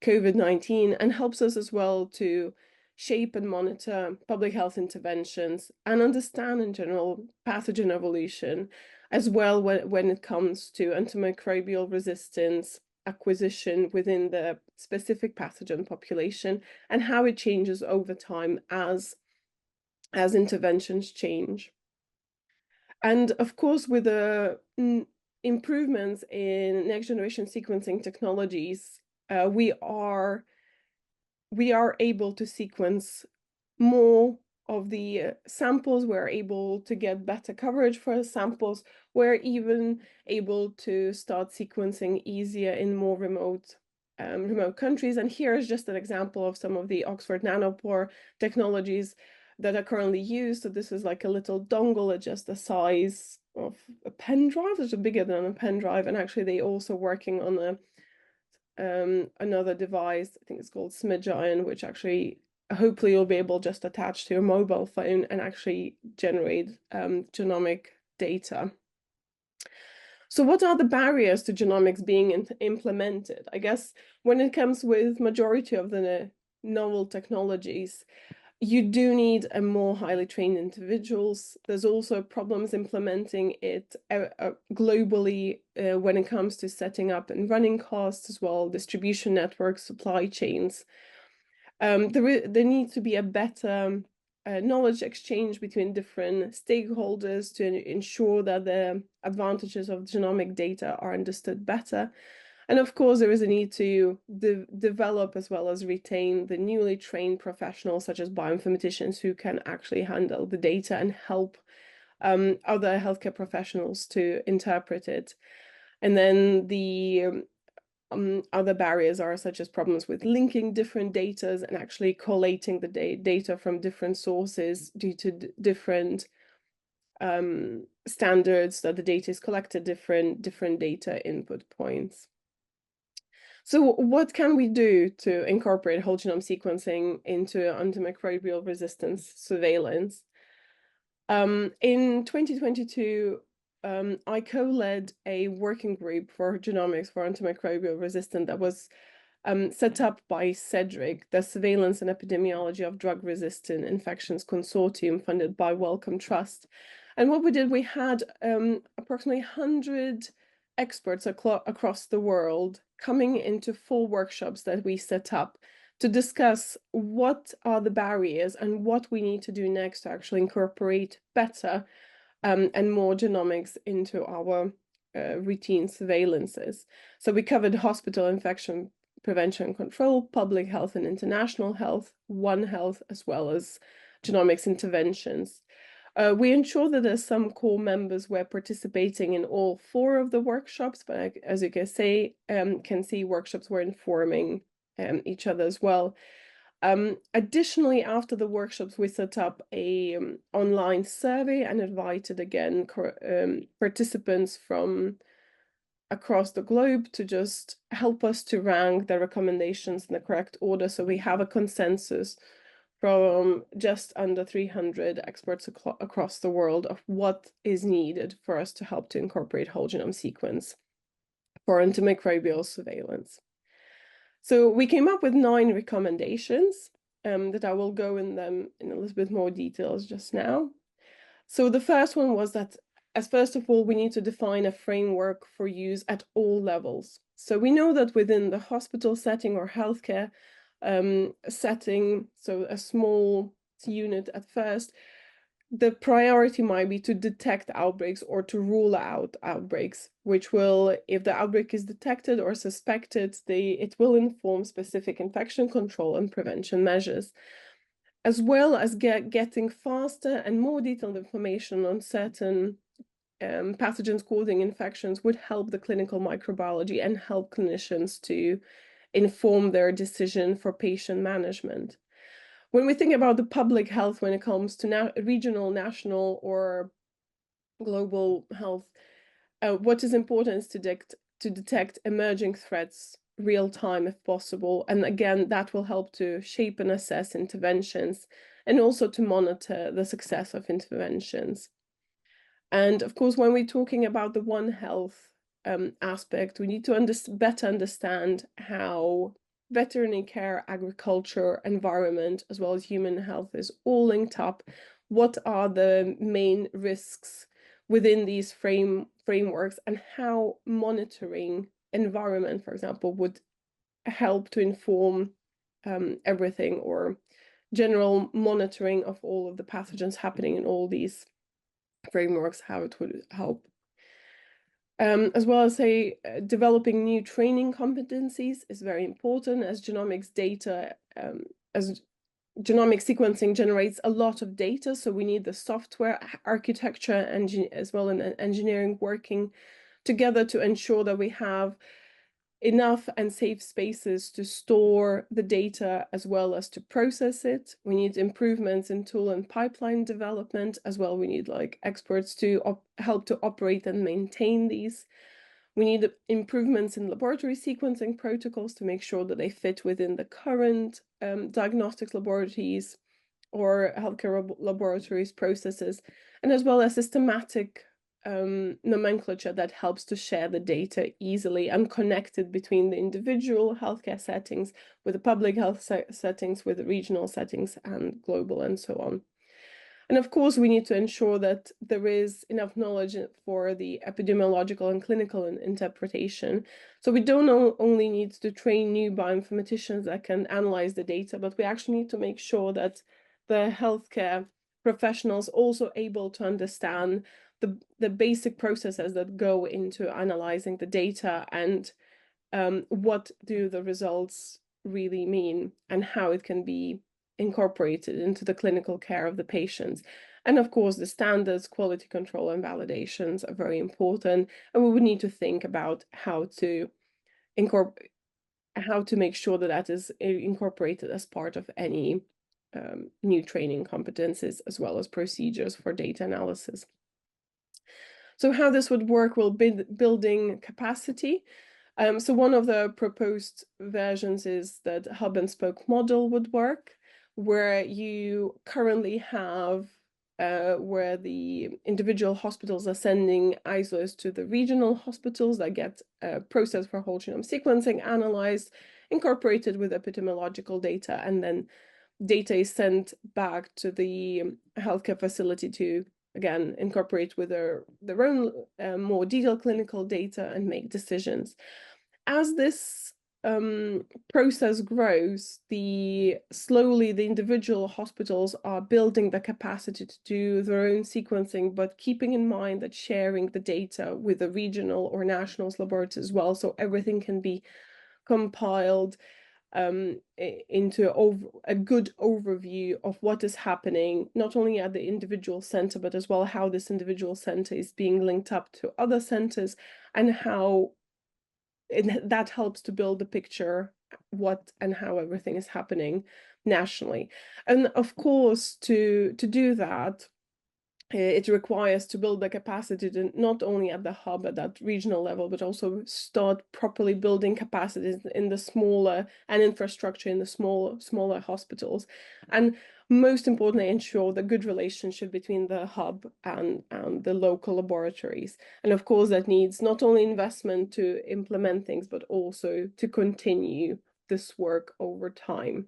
COVID-19, and helps us as well to shape and monitor public health interventions and understand in general pathogen evolution, as well when it comes to antimicrobial resistance acquisition within the specific pathogen population and how it changes over time as interventions change. And of course, with the improvements in next generation sequencing technologies, we are able to sequence more of the samples. We're able to get better coverage for samples. We're even able to start sequencing easier in more remote countries. And here is just an example of some of the Oxford nanopore technologies that are currently used. So this is like a little dongle at just the size of a pen drive, which is bigger than a pen drive. And actually they're also working on another device, I think it's called Smidgion, which actually hopefully you'll be able just attach to your mobile phone and actually generate genomic data. So what are the barriers to genomics being implemented? I guess when it comes with majority of the novel technologies, you do need a more highly trained individuals. There's also problems implementing it globally when it comes to setting up and running costs as well, distribution networks, supply chains. There needs to be a better knowledge exchange between different stakeholders to ensure that the advantages of genomic data are understood better. And of course, there is a need to develop as well as retain the newly trained professionals, such as bioinformaticians, who can actually handle the data and help other healthcare professionals to interpret it. And then the other barriers are such as problems with linking different data and actually collating the data from different sources due to different standards that the data is collected, different data input points. So what can we do to incorporate whole genome sequencing into antimicrobial resistance surveillance? In 2022, I co-led a working group for genomics for antimicrobial resistance that was set up by CEDRIC, the Surveillance and Epidemiology of Drug-Resistant Infections Consortium, funded by Wellcome Trust. And what we did, we had approximately 100 experts across the world coming into 4 workshops that we set up to discuss what are the barriers and what we need to do next to actually incorporate better and more genomics into our routine surveillances. So we covered hospital infection prevention and control, public health and international health, One Health, as well as genomics interventions. We ensure that there's some core members were participating in all 4 of the workshops, but as you can see, workshops were informing each other as well. Additionally, after the workshops, we set up a online survey and invited again participants from across the globe to just help us to rank the recommendations in the correct order. So we have a consensus from just under 300 experts across the world of what is needed for us to help to incorporate whole genome sequence for antimicrobial surveillance. So we came up with 9 recommendations that I will go in them in a little bit more details just now. So the first one was that, as first of all, we need to define a framework for use at all levels. So we know that within the hospital setting or healthcare setting, so a small unit at first, the priority might be to detect outbreaks or to rule out outbreaks, which will, if the outbreak is detected or suspected, it will inform specific infection control and prevention measures, as well as getting faster and more detailed information on certain pathogens causing infections would help the clinical microbiology and help clinicians to inform their decision for patient management. When we think about the public health, when it comes to regional, national, or global health, what is important is to detect emerging threats real time if possible. And again, that will help to shape and assess interventions and also to monitor the success of interventions. And of course, when we're talking about the One Health aspect, we need to better understand how veterinary care, agriculture, environment, as well as human health is all linked up. What are the main risks within these frameworks, and how monitoring environment, for example, would help to inform everything, or general monitoring of all of the pathogens happening in all these frameworks, how it would help. As well as developing new training competencies is very important, as genomics data, as genomic sequencing generates a lot of data, so we need the software architecture as well as engineering working together to ensure that we have enough and safe spaces to store the data as well as to process it. We need improvements in tool and pipeline development as well. We need experts to help to operate and maintain these. We need improvements in laboratory sequencing protocols to make sure that they fit within the current diagnostics laboratories or healthcare laboratories processes, and as well as systematic nomenclature that helps to share the data easily and connected between the individual healthcare settings, with the public health settings, with the regional settings, and global, and so on. And of course, we need to ensure that there is enough knowledge for the epidemiological and clinical interpretation. So we don't only need to train new bioinformaticians that can analyze the data, but we actually need to make sure that the healthcare professionals also able to understand the basic processes that go into analyzing the data, and what do the results really mean, and how it can be incorporated into the clinical care of the patients. And of course, the standards, quality control, and validations are very important. And we would need to think about how to how to make sure that that is incorporated as part of any new training competencies as well as procedures for data analysis. So how this would work will be building capacity. So one of the proposed versions is that hub and spoke model would work, where you currently have where the individual hospitals are sending isols to the regional hospitals that get processed for whole genome sequencing, analyzed, incorporated with epidemiological data, and then data is sent back to the healthcare facility to, again, incorporate with their own more detailed clinical data and make decisions. As this process grows, slowly the individual hospitals are building the capacity to do their own sequencing, but keeping in mind that sharing the data with the regional or national laboratories as well, so everything can be compiled into a good overview of what is happening, not only at the individual center, but as well how this individual center is being linked up to other centers, and how that helps to build the picture what and how everything is happening nationally. And of course, to do that, it requires to build the capacity to not only at the hub at that regional level, but also start properly building capacities in the smaller and infrastructure in the smaller hospitals. And most importantly, ensure the good relationship between the hub and the local laboratories. And of course, that needs not only investment to implement things, but also to continue this work over time.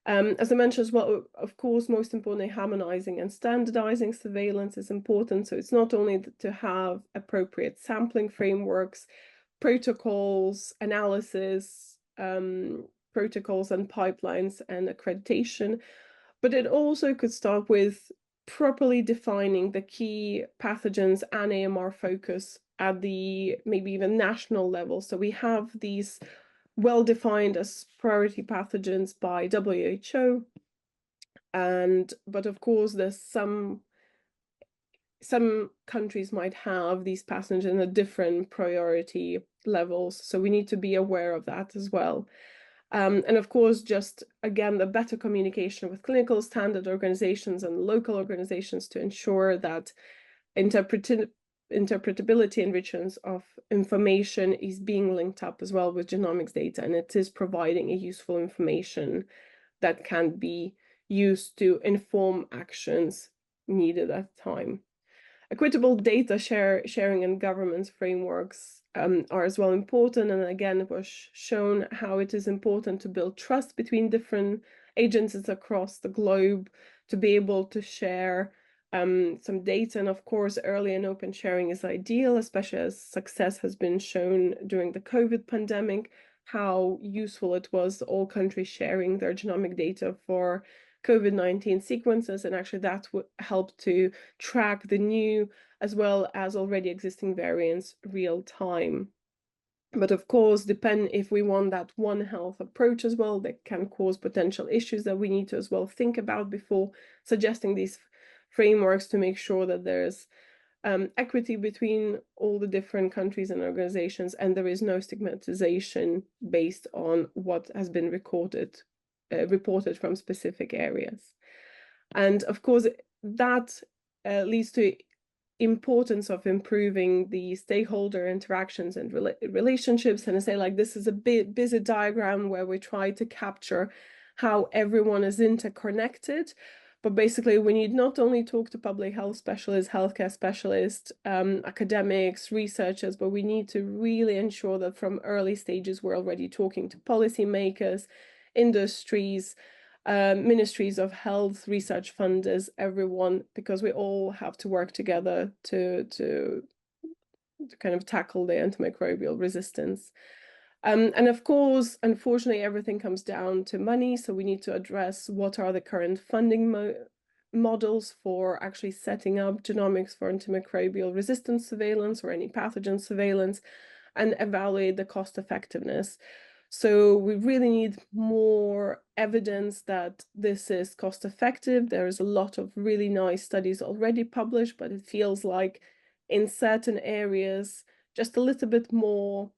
As I mentioned as well, of course, most importantly, harmonizing and standardizing surveillance is important. So it's not only to have appropriate sampling frameworks, protocols, analysis, protocols and pipelines and accreditation, but it also could start with properly defining the key pathogens and AMR focus at the maybe even national level. So we have these well defined as priority pathogens by WHO, but of course there's some countries might have these pathogens at different priority levels, so we need to be aware of that as well. And of course, just again, the better communication with clinical standard organizations and local organizations to ensure that interpretability and richness of information is being linked up as well with genomics data, and it is providing a useful information that can be used to inform actions needed at the time. Equitable data sharing and governance frameworks are as well important, and again, it was shown how it is important to build trust between different agencies across the globe to be able to share some data. And of course, early and open sharing is ideal, especially as success has been shown during the COVID pandemic, how useful it was, all countries sharing their genomic data for COVID-19 sequences, and actually that would help to track the new as well as already existing variants real time. But of course, if we want that One Health approach as well, that can cause potential issues that we need to as well think about before suggesting these frameworks to make sure that there's equity between all the different countries and organizations, and there is no stigmatization based on what has been reported from specific areas. And of course, that leads to importance of improving the stakeholder interactions and relationships. And I say, like, this is a bit busy diagram where we try to capture how everyone is interconnected. But basically, we need not only talk to public health specialists, healthcare specialists, academics, researchers, but we need to really ensure that from early stages, we're already talking to policymakers, industries, ministries of health, research funders, everyone, because we all have to work together to kind of tackle the antimicrobial resistance. And of course, unfortunately, everything comes down to money. So we need to address what are the current funding models for actually setting up genomics for antimicrobial resistance surveillance or any pathogen surveillance, and evaluate the cost effectiveness. So we really need more evidence that this is cost effective. There is a lot of really nice studies already published, but it feels like in certain areas, just a little bit more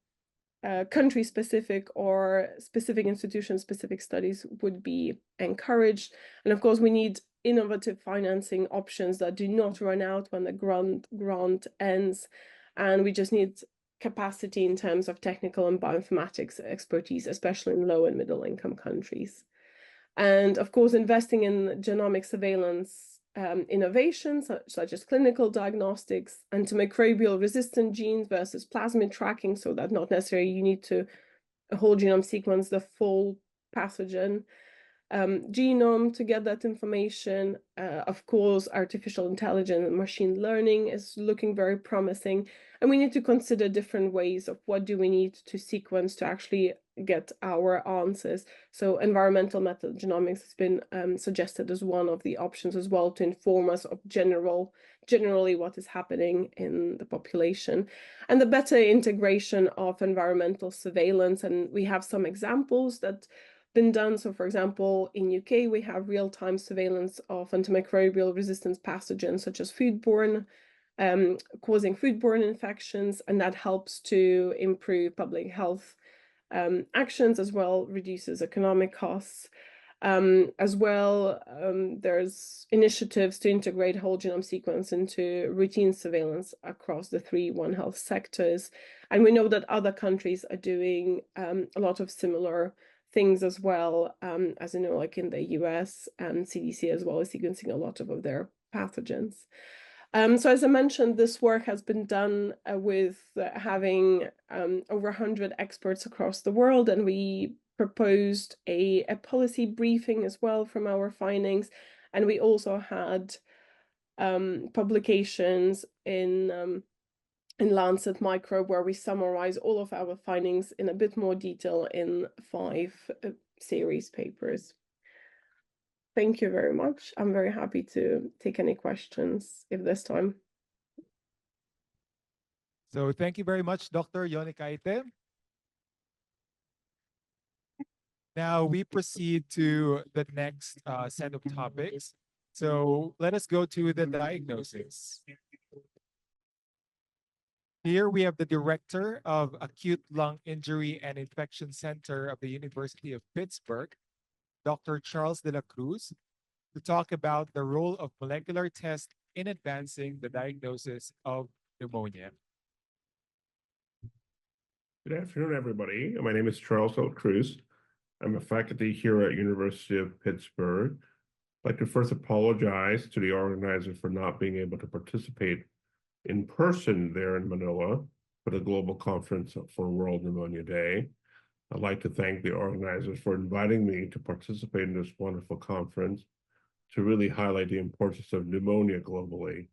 country-specific or specific institution-specific studies would be encouraged. And of course, we need innovative financing options that do not run out when the grant ends. And we just need capacity in terms of technical and bioinformatics expertise, especially in low and middle income countries. And of course, investing in genomic surveillance innovations such as clinical diagnostics, antimicrobial resistant genes versus plasmid tracking, so that not necessarily you need to whole genome sequence the full pathogen genome to get that information. Of course, artificial intelligence and machine learning is looking very promising. And we need to consider different ways of what do we need to sequence to actually get our answers. So environmental metagenomics has been suggested as one of the options as well to inform us of generally what is happening in the population. And the better integration of environmental surveillance. And we have some examples that been done. So for example, in UK, we have real-time surveillance of antimicrobial resistance pathogens such as foodborne, causing foodborne infections, and that helps to improve public health actions as well, reduces economic costs. As well, there's initiatives to integrate whole genome sequence into routine surveillance across the 3 One Health sectors. And we know that other countries are doing a lot of similar things as well, as you know, like in the US and CDC as well is sequencing a lot of their pathogens. So as I mentioned, this work has been done with having over 100 experts across the world, and we proposed a policy briefing as well from our findings. And we also had publications in Lancet Microbe, where we summarize all of our findings in a bit more detail in 5 series papers. Thank you very much. I'm very happy to take any questions if there's time. So thank you very much, Dr. Yonikaite. Now we proceed to the next set of topics. So let us go to the diagnosis. Here we have the Director of Acute Lung Injury and Infection Center of the University of Pittsburgh, Dr. Charles de la Cruz, to talk about the role of molecular tests in advancing the diagnosis of pneumonia. Good afternoon, everybody. My name is Charles de la Cruz. I'm a faculty here at University of Pittsburgh. I'd like to first apologize to the organizers for not being able to participate in person there in Manila for the Global Conference for World Pneumonia Day. I'd like to thank the organizers for inviting me to participate in this wonderful conference to really highlight the importance of pneumonia globally.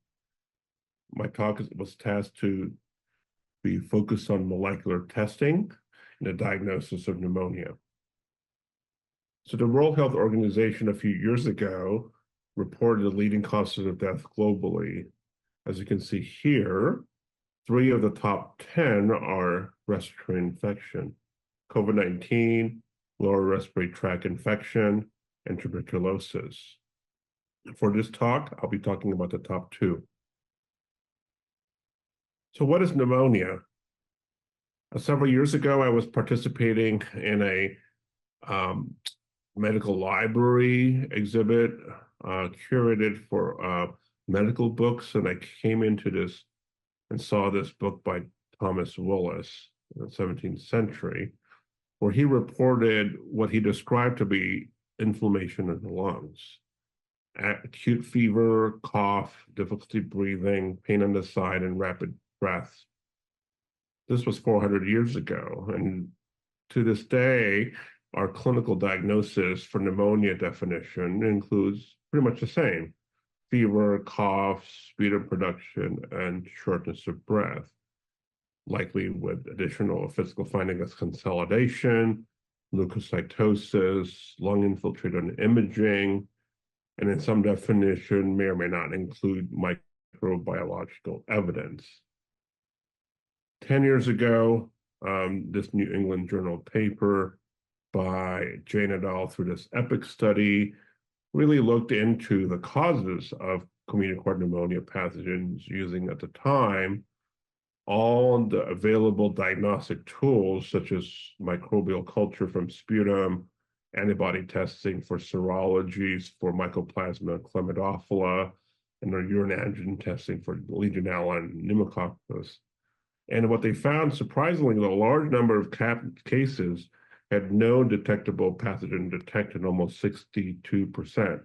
My talk was tasked to be focused on molecular testing in the diagnosis of pneumonia. So the World Health Organization a few years ago reported the leading causes of death globally. As you can see here, 3 of the top 10 are respiratory infection: COVID-19, lower respiratory tract infection, and tuberculosis. For this talk, I'll be talking about the top 2. So what is pneumonia? Several years ago, I was participating in a medical library exhibit curated for medical books, and I came into this and saw this book by Thomas Willis in the 17th century, where he reported what he described to be inflammation in the lungs. Acute fever, cough, difficulty breathing, pain on the side, and rapid breaths. This was 400 years ago, and to this day, our clinical diagnosis for pneumonia definition includes pretty much the same: fever, cough, speed of production, and shortness of breath, likely with additional physical findings as consolidation, leukocytosis, lung infiltrated imaging, and in some definition may or may not include microbiological evidence. 10 years ago, this New England Journal paper by Jane et al. Through this EPIC study really looked into the causes of community-acquired pneumonia pathogens using, at the time, all the available diagnostic tools, such as microbial culture from sputum, antibody testing for serologies for Mycoplasma chlamydophila, and their urine antigen testing for Legionella and pneumococcus. And what they found, surprisingly, a large number of cases had no detectable pathogen detected, almost 62%.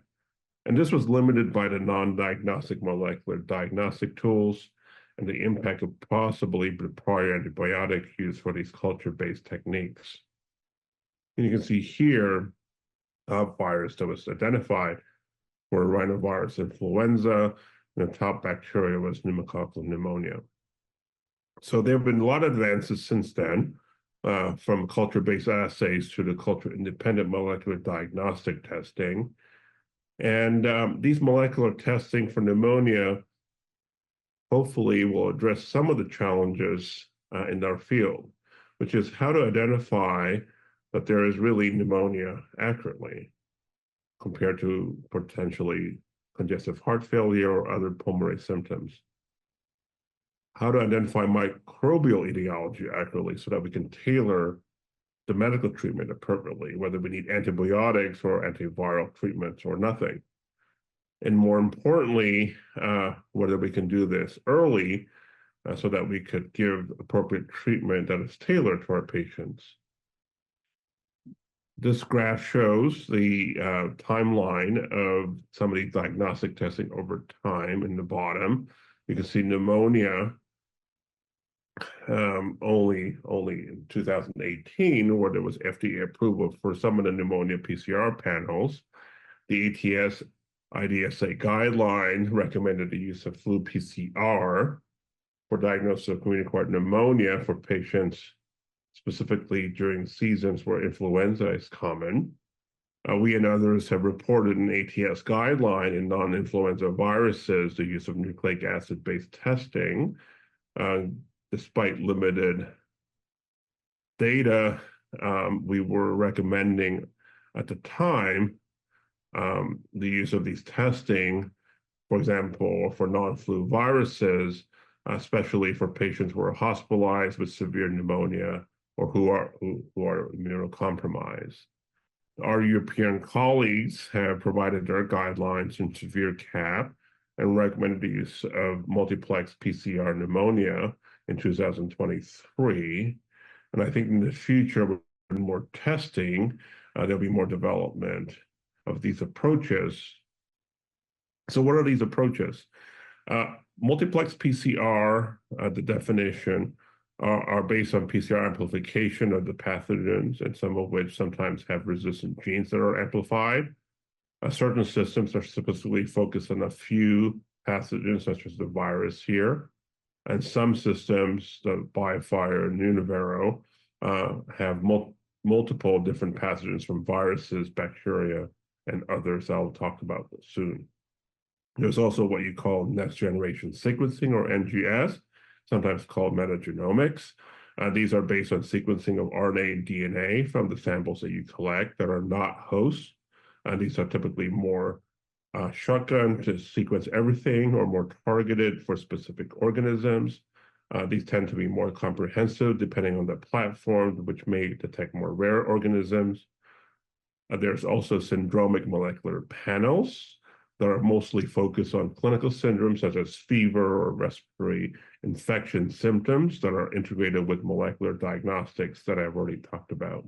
And this was limited by the non-diagnostic molecular diagnostic tools and the impact of possibly the prior antibiotic use for these culture-based techniques. And you can see here a virus that was identified for rhinovirus influenza, and the top bacteria was pneumococcal pneumonia. So there have been a lot of advances since then, from culture-based assays to the culture-independent molecular diagnostic testing. And these molecular testing for pneumonia hopefully will address some of the challenges in our field, which is how to identify that there is really pneumonia accurately compared to potentially congestive heart failure or other pulmonary symptoms. How to identify microbial etiology accurately so that we can tailor the medical treatment appropriately, whether we need antibiotics or antiviral treatments or nothing. And more importantly, whether we can do this early so that we could give appropriate treatment that is tailored to our patients. This graph shows the timeline of some of the diagnostic testing over time in the bottom. You can see pneumonia only in 2018, where there was FDA approval for some of the pneumonia PCR panels. The ATS IDSA guideline recommended the use of flu PCR for diagnosis of community-acquired pneumonia for patients specifically during seasons where influenza is common. We and others have reported an ATS guideline in non-influenza viruses the use of nucleic acid-based testing. Despite limited data, we were recommending at the time the use of these testing, for example, for non-flu viruses, especially for patients who are hospitalized with severe pneumonia or who are immunocompromised. Our European colleagues have provided their guidelines in severe CAP and recommended the use of multiplex PCR pneumonia in 2023. And I think in the future, with more testing, there'll be more development of these approaches. So what are these approaches? Multiplex PCR, the definition, are based on PCR amplification of the pathogens, and some of which sometimes have resistant genes that are amplified. Certain systems are specifically focused on a few pathogens, such as the virus here. And some systems, the BioFire and Univero, have multiple different pathogens from viruses, bacteria, and others I'll talk about soon. There's also what you call next generation sequencing, or NGS, sometimes called metagenomics. These are based on sequencing of RNA and DNA from the samples that you collect that are not hosts. These are typically more shotgun to sequence everything, or more targeted for specific organisms. These tend to be more comprehensive depending on the platform, which may detect more rare organisms. There's also syndromic molecular panels that are mostly focused on clinical syndromes such as fever or respiratory infection symptoms that are integrated with molecular diagnostics that I've already talked about.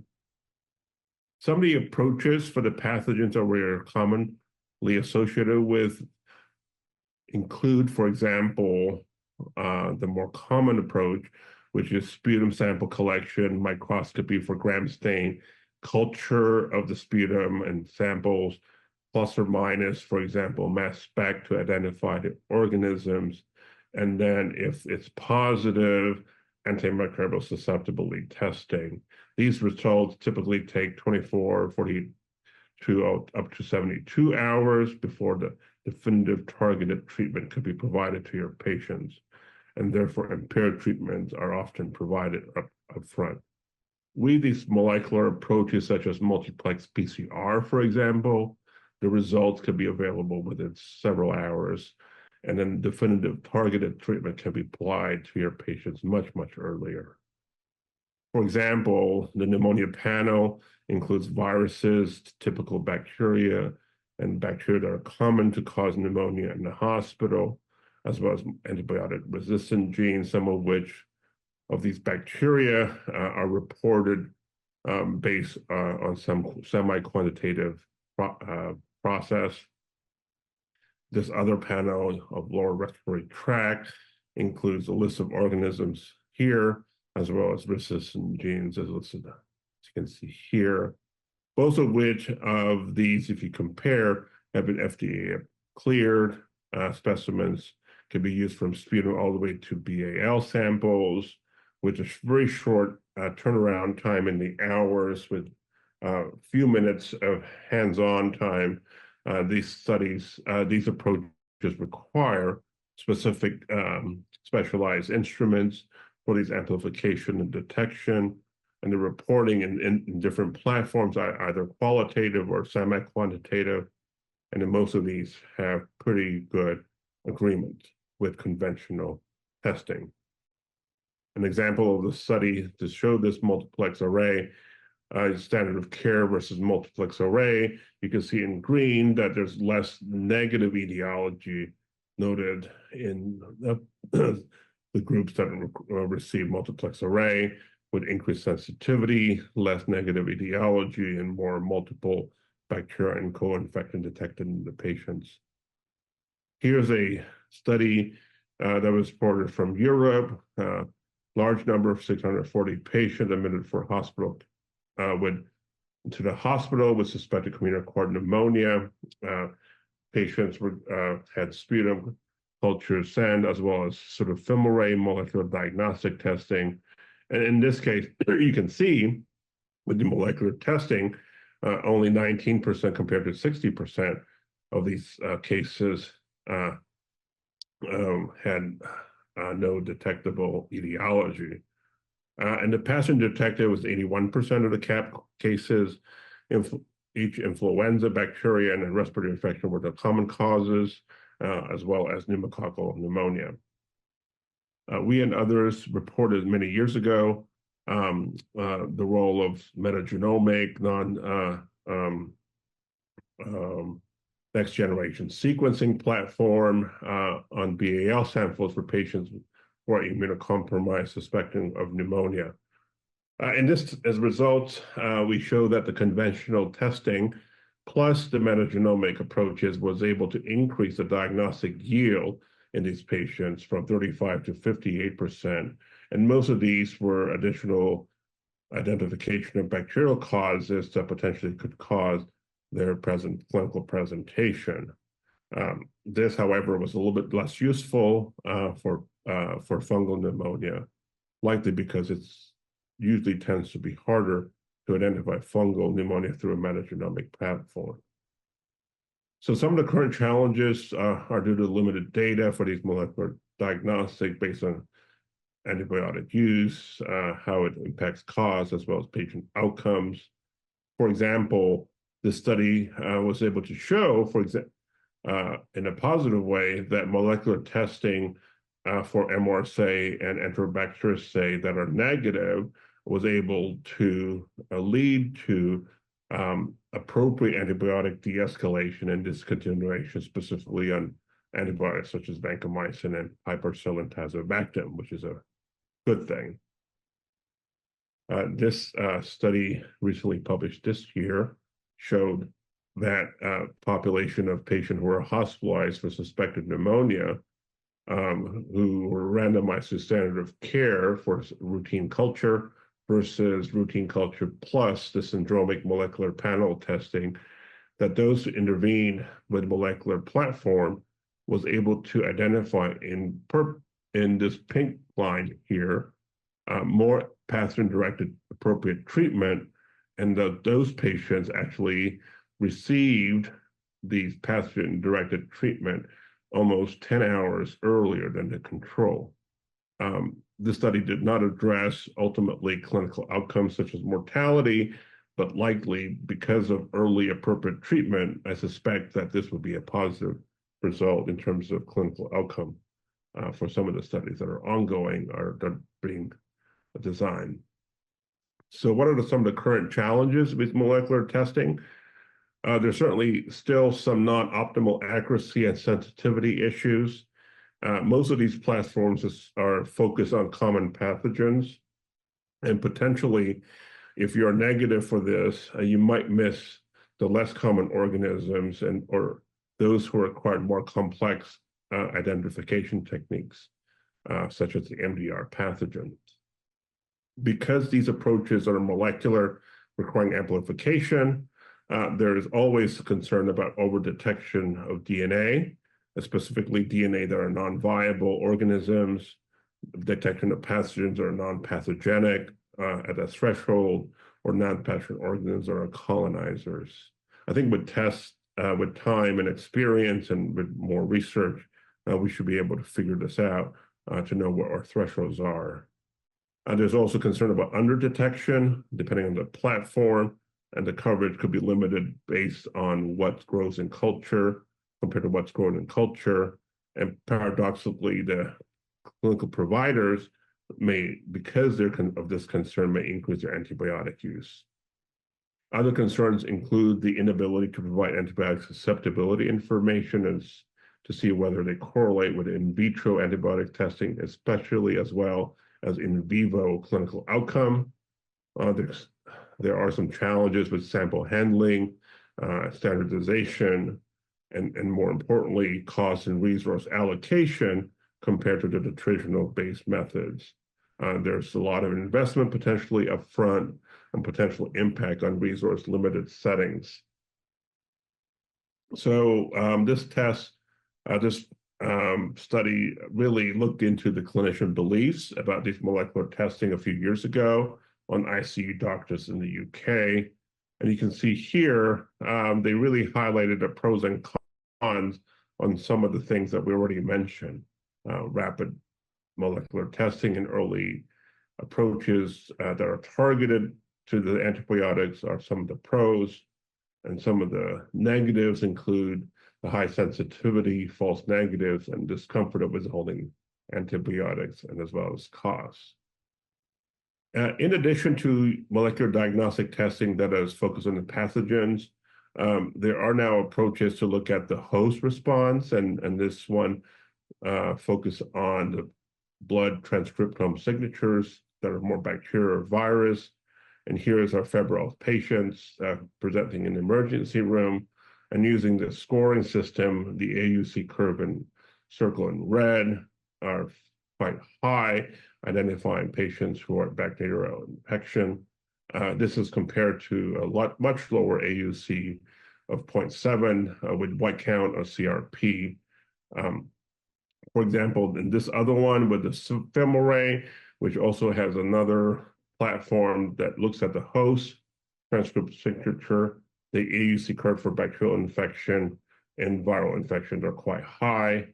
Some of the approaches for the pathogens that we're commonly associated with include, for example, the more common approach, which is sputum sample collection, microscopy for gram stain, culture of the sputum and samples, plus or minus, for example, mass spec to identify the organisms. And then if it's positive, antimicrobial susceptibility testing. These results typically take 24, 42, up to 72 hours before the definitive targeted treatment could be provided to your patients. And therefore, empiric treatments are often provided up front. With these molecular approaches, such as multiplex PCR, for example, the results could be available within several hours. and then definitive targeted treatment can be applied to your patients much, much earlier. For example, the pneumonia panel includes viruses, typical bacteria, and bacteria that are common to cause pneumonia in the hospital, as well as antibiotic-resistant genes, some of which of these bacteria are reported based on some semi-quantitative process. This other panel of lower respiratory tract includes a list of organisms here, as well as resistant genes as listed, as you can see here. Both of which of these, if you compare, have been FDA cleared. Specimens can be used from sputum all the way to BAL samples, with a very short turnaround time in the hours, with a few minutes of hands-on time. These studies, these approaches require specific specialized instruments for these amplification and detection, and the reporting in different platforms, either qualitative or semi-quantitative, and then most of these have pretty good agreement with conventional testing. An example of the study to show this multiplex array, standard of care versus multiplex array, you can see in green that there's less negative etiology noted in the groups that receive multiplex array, with increased sensitivity, less negative etiology, and more multiple bacteria and co-infection detected in the patients. Here's a study that was reported from Europe. Large number of 640 patients admitted to the hospital with suspected community-acquired pneumonia. Patients had sputum culture send, as well as sort of film array molecular diagnostic testing. And in this case, you can see with the molecular testing, only 19% compared to 60% of these cases had no detectable etiology. And the pathogen detected was 81% of the CAP cases. Each influenza, bacteria, and respiratory infection were the common causes, as well as pneumococcal pneumonia. We and others reported many years ago the role of metagenomic, next generation sequencing platform on BAL samples for patients who are immunocompromised suspecting of pneumonia. And this, as a result, we show that the conventional testing plus the metagenomic approaches was able to increase the diagnostic yield in these patients from 35 to 58%. And most of these were additional identification of bacterial causes that potentially could cause their clinical presentation. This, however, was a little bit less useful for fungal pneumonia, likely because it usually tends to be harder to identify fungal pneumonia through a metagenomic platform. So some of the current challenges are due to limited data for these molecular diagnostics based on antibiotic use, how it impacts cause, as well as patient outcomes. For example, this study was able to show, in a positive way, that molecular testing for MRSA and Enterobacteriaceae that are negative was able to lead to appropriate antibiotic de-escalation and discontinuation, specifically on antibiotics such as vancomycin and piperacillin tazobactam, which is a good thing. This study recently published this year showed that population of patients who were hospitalized for suspected pneumonia, who were randomized to standard of care for routine culture versus routine culture plus the syndromic molecular panel testing, that those who intervened with molecular platform was able to identify in this pink line here, more pathogen-directed appropriate treatment, and those patients actually received these pathogen-directed treatment almost 10 hours earlier than the control. This study did not address ultimately clinical outcomes such as mortality, but likely because of early appropriate treatment, I suspect that this would be a positive result in terms of clinical outcome for some of the studies that are ongoing or that are being designed. So what are some of the current challenges with molecular testing? There's certainly still some non-optimal accuracy and sensitivity issues. Most of these platforms are focused on common pathogens, and potentially, if you're negative for this, you might miss the less common organisms or those who require more complex identification techniques, such as the MDR pathogens. Because these approaches are molecular, requiring amplification, there is always a concern about over-detection of DNA, specifically DNA that are non-viable organisms, detection of pathogens that are non-pathogenic at a threshold, or non-pathogen organisms that are colonizers. I think with tests, with time and experience and with more research, we should be able to figure this out to know what our thresholds are. There's also concern about under-detection, depending on the platform, and the coverage could be limited based on what grows in culture compared to what's grown in culture. And paradoxically, the clinical providers may, because of this concern, may increase their antibiotic use. Other concerns include the inability to provide antibiotic susceptibility information as to see whether they correlate with in vitro antibiotic testing, especially as well as in vivo clinical outcome. There are some challenges with sample handling, standardization, and more importantly, cost and resource allocation compared to the traditional based methods. There's a lot of investment potentially upfront and potential impact on resource limited settings. So this study really looked into the clinician beliefs about these molecular testing a few years ago on ICU doctors in the UK. And you can see here, they really highlighted the pros and cons on some of the things that we already mentioned. Rapid molecular testing and early approaches that are targeted to the antibiotics are some of the pros, and some of the negatives include the high sensitivity, false negatives, and discomfort of withholding antibiotics, and as well as costs. In addition to molecular diagnostic testing that is focused on the pathogens, there are now approaches to look at the host response, and this one focus on the blood transcriptome signatures that are more bacteria or virus. And here is our febrile patients presenting in the emergency room, and using the scoring system, the AUC curve and circle in red are quite high, identifying patients who are bacterial infection. This is compared to a much lower AUC of 0.7 with white count or CRP. For example, in this other one with the film array, which also has another platform that looks at the host transcript signature, the AUC curve for bacterial infection and viral infection are quite high,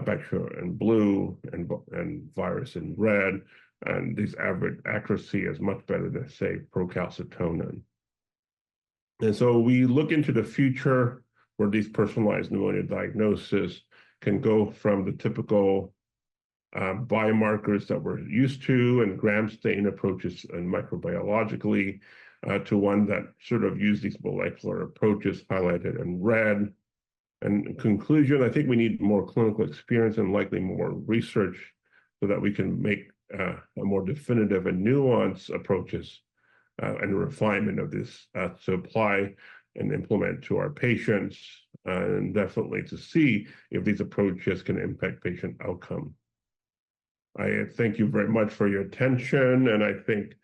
bacteria in blue and virus in red, and this average accuracy is much better than, say, procalcitonin. And so we look into the future where these personalized pneumonia diagnosis can go from the typical biomarkers that we're used to and gram stain approaches and microbiologically to one that sort of use these molecular approaches highlighted in red. And in conclusion, I think we need more clinical experience and likely more research so that we can make a more definitive and nuanced approaches and a refinement of this to apply and implement to our patients, and definitely to see if these approaches can impact patient outcome. I thank you very much for your attention, and I think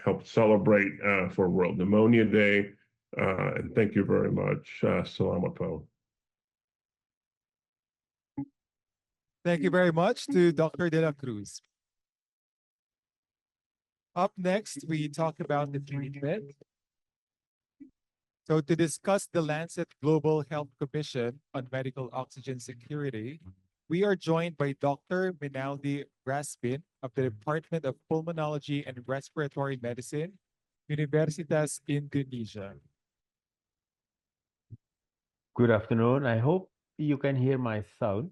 help celebrate for World Pneumonia Day. And thank you very much. Salamat. Thank you very much to Dr. De La Cruz. Up next, we talk about the treatment. So to discuss the Lancet Global Health Commission on Medical Oxygen Security, we are joined by Dr. Minaldi Raspin of the Department of Pulmonology and Respiratory Medicine, Universitas Indonesia. Good afternoon. I hope you can hear my sound.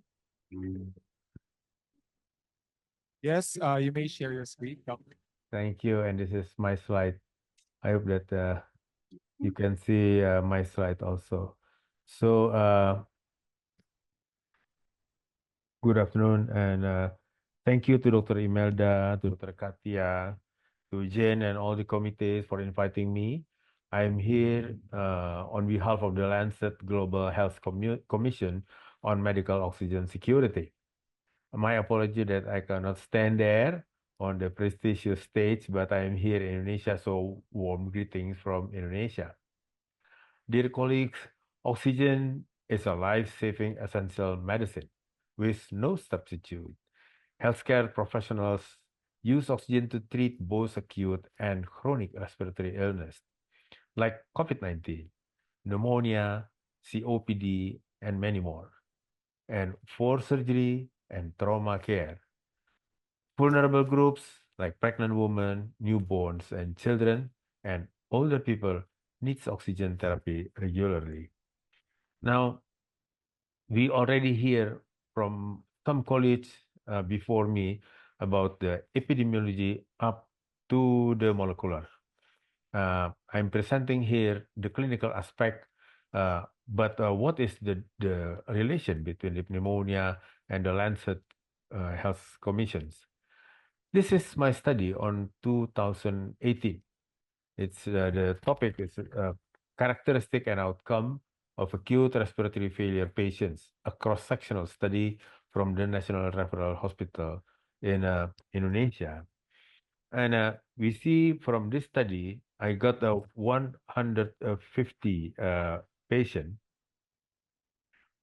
Yes, you may share your screen, Doctor. Thank you. And this is my slide. I hope that you can see my slide also. So good afternoon, and thank you to Dr. Imelda, to Dr. Katia, to Jen, and all the committees for inviting me. I'm here on behalf of the Lancet Global Health Commission on Medical Oxygen Security. My apology that I cannot stand there on the prestigious stage, but I am here in Indonesia, so warm greetings from Indonesia. Dear colleagues, oxygen is a life-saving essential medicine with no substitute. Healthcare professionals use oxygen to treat both acute and chronic respiratory illness, like COVID-19, pneumonia, COPD, and many more, and for surgery and trauma care. Vulnerable groups like pregnant women, newborns, and children, and older people needs oxygen therapy regularly. Now, we already hear from some colleagues before me about the epidemiology up to the molecular. I'm presenting here the clinical aspect, but what is the relation between the pneumonia and the Lancet Health Commissions? This is my study on 2018. It's the topic is characteristic and outcome of acute respiratory failure patients, a cross-sectional study from the National Referral Hospital in Indonesia. And we see from this study, I got a 150 patient,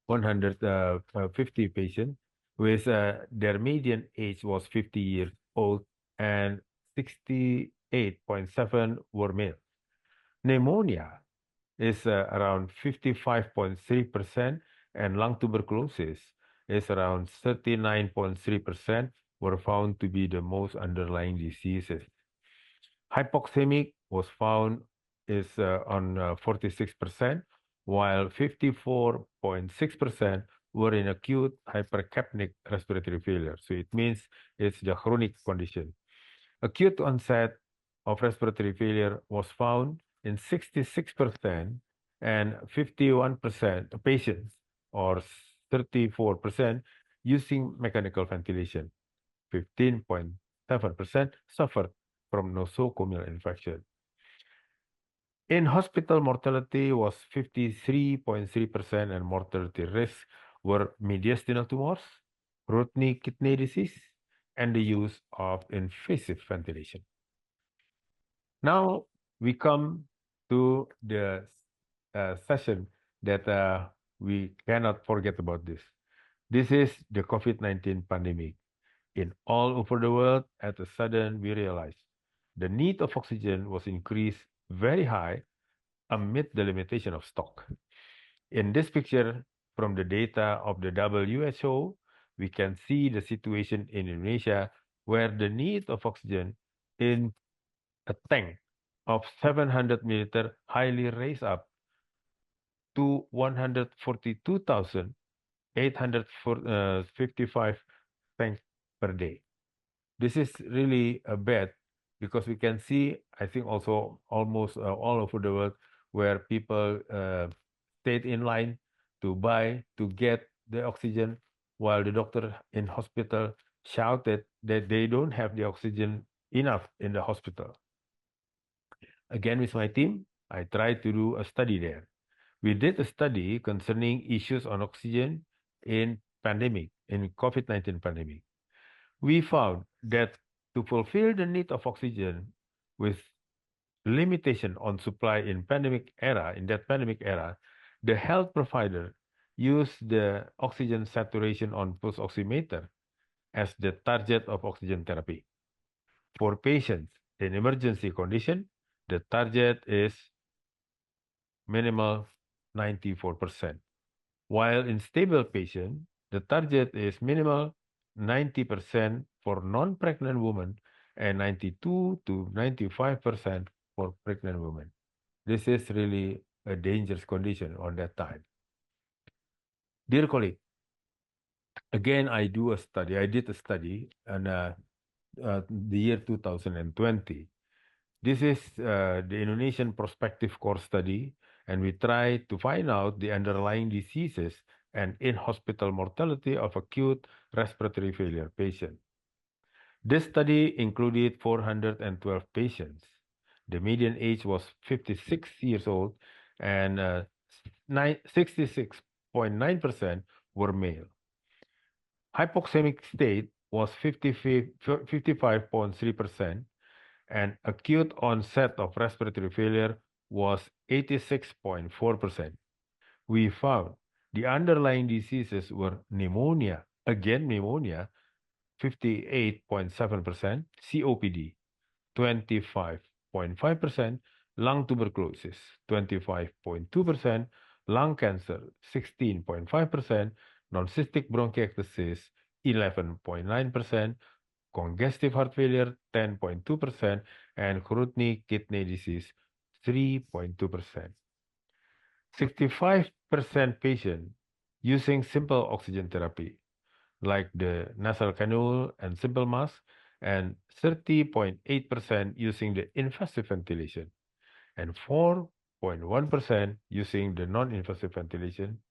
150 patient with their median age was 50 years old and 68.7 were male. Pneumonia is around 55.3%, and lung tuberculosis is around 39.3% were found to be the most underlying diseases. Hypoxemic was found is on 46%, while 54.6% were in acute hypercapnic respiratory failure. So it means it's the chronic condition. Acute onset of respiratory failure was found in 66% and 51% of patients, or 34%, using mechanical ventilation. 15.7% suffered from nosocomial infection. In hospital, mortality was 53.3%, and mortality risks were mediastinal tumors, routine kidney disease, and the use of invasive ventilation. Now we come to the session that we cannot forget about this. This is the COVID-19 pandemic. In all over the world, at a sudden, we realized the need of oxygen was increased very high amid the limitation of stock. In this picture, from the data of the WHO, we can see the situation in Indonesia where the need of oxygen in a tank of 700 milliliter highly raised up to 142,855 tanks per day. This is really a bad because we can see, I think also almost all over the world where people stayed in line to buy, to get the oxygen, while the doctor in hospital shouted that they don't have the oxygen enough in the hospital. Again, with my team, I tried to do a study there. We did a study concerning issues on oxygen in pandemic, in COVID-19 pandemic. We found that to fulfill the need of oxygen with limitation on supply in pandemic era, the health provider used the oxygen saturation on pulse oximeter as the target of oxygen therapy. For patients in emergency condition, the target is minimal 94%, while in stable patient, the target is minimal 90% for non-pregnant women and 92 to 95% for pregnant women. This is really a dangerous condition on that time. Dear colleague, again, I did a study in the year 2020. This is the Indonesian prospective core study, and we tried to find out the underlying diseases and in-hospital mortality of acute respiratory failure patients. This study included 412 patients. The median age was 56 years old, and 66.9% were male. Hypoxemic state was 55.3%, and acute onset of respiratory failure was 86.4%. We found the underlying diseases were pneumonia, again pneumonia, 58.7%, COPD, 25.5%, lung tuberculosis, 25.2%, lung cancer, 16.5%, non-cystic bronchiectasis, 11.9%, congestive heart failure, 10.2%, and chronic kidney disease, 3.2%. 65% patient using simple oxygen therapy, like the nasal cannula and simple mask, and 30.8% using the invasive ventilation, and 4.1% using the non-invasive ventilation,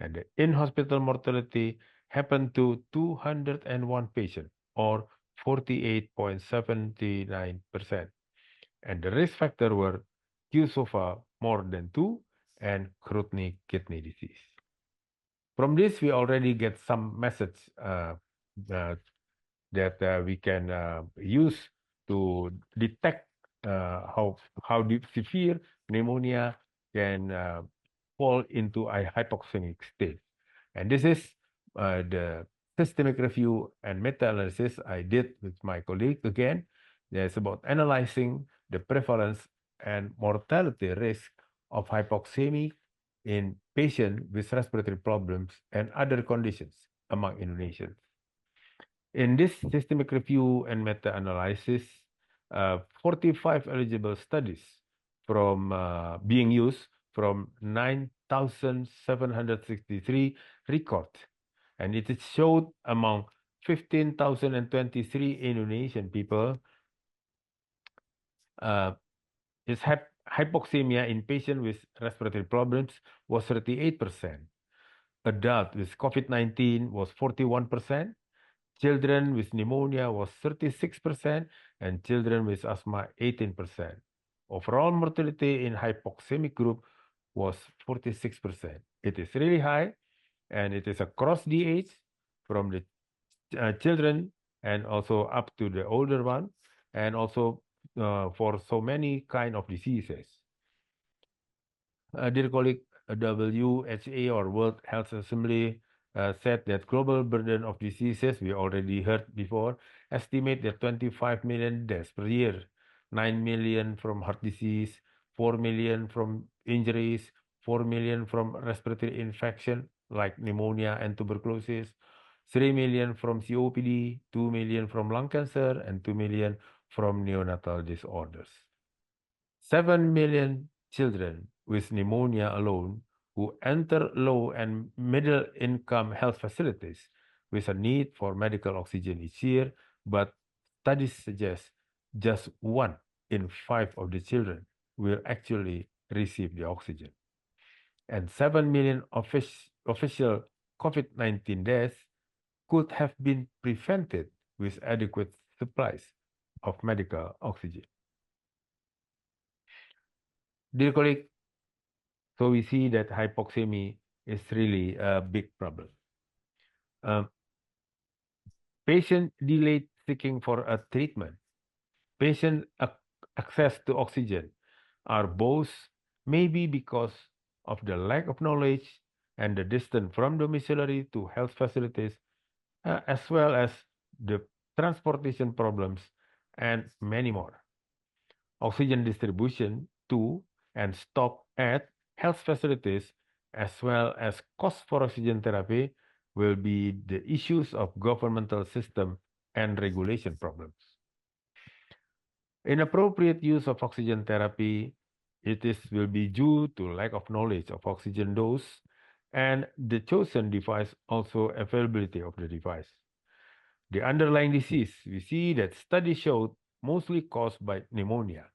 and the in-hospital mortality happened to 201 patients, or 48.79%. And the risk factor were QSOFA more than 2 and chronic kidney disease. From this, we already get some message that we can use to detect how severe pneumonia can fall into a hypoxemic state. And this is the systemic review and meta-analysis I did with my colleague again. It's about analyzing the prevalence and mortality risk of hypoxemia in patients with respiratory problems and other conditions among Indonesians. In this systemic review and meta-analysis, 45 eligible studies from being used from 9,763 records, and it is showed among 15,023 Indonesian people is hypoxemia in patients with respiratory problems was 38%. Adult with COVID-19 was 41%. Children with pneumonia was 36%, and children with asthma 18%. Overall mortality in hypoxemic group was 46%. It is really high, and it is across the age from the children and also up to the older one, and also for so many kind of diseases. Dear colleague, WHA or World Health Assembly said that global burden of diseases, we already heard before, estimate that 25 million deaths per year, 9 million from heart disease, 4 million from injuries, 4 million from respiratory infection like pneumonia and tuberculosis, 3 million from COPD, 2 million from lung cancer, and 2 million from neonatal disorders. 7 million children with pneumonia alone who enter low and middle income health facilities with a need for medical oxygen each year, but studies suggest just 1 in 5 of the children will actually receive the oxygen. And 7 million official COVID-19 deaths could have been prevented with adequate supplies of medical oxygen. Dear colleague, so we see that hypoxemia is really a big problem. Patient delayed seeking for a treatment. Patient access to oxygen are both maybe because of the lack of knowledge and the distance from domiciliary to health facilities, as well as the transportation problems and many more. Oxygen distribution to and stop at health facilities, as well as cost for oxygen therapy, will be the issues of governmental system and regulation problems. Inappropriate use of oxygen therapy, will be due to lack of knowledge of oxygen dose and the chosen device, also availability of the device. The underlying disease, we see that studies showed mostly caused by pneumonia,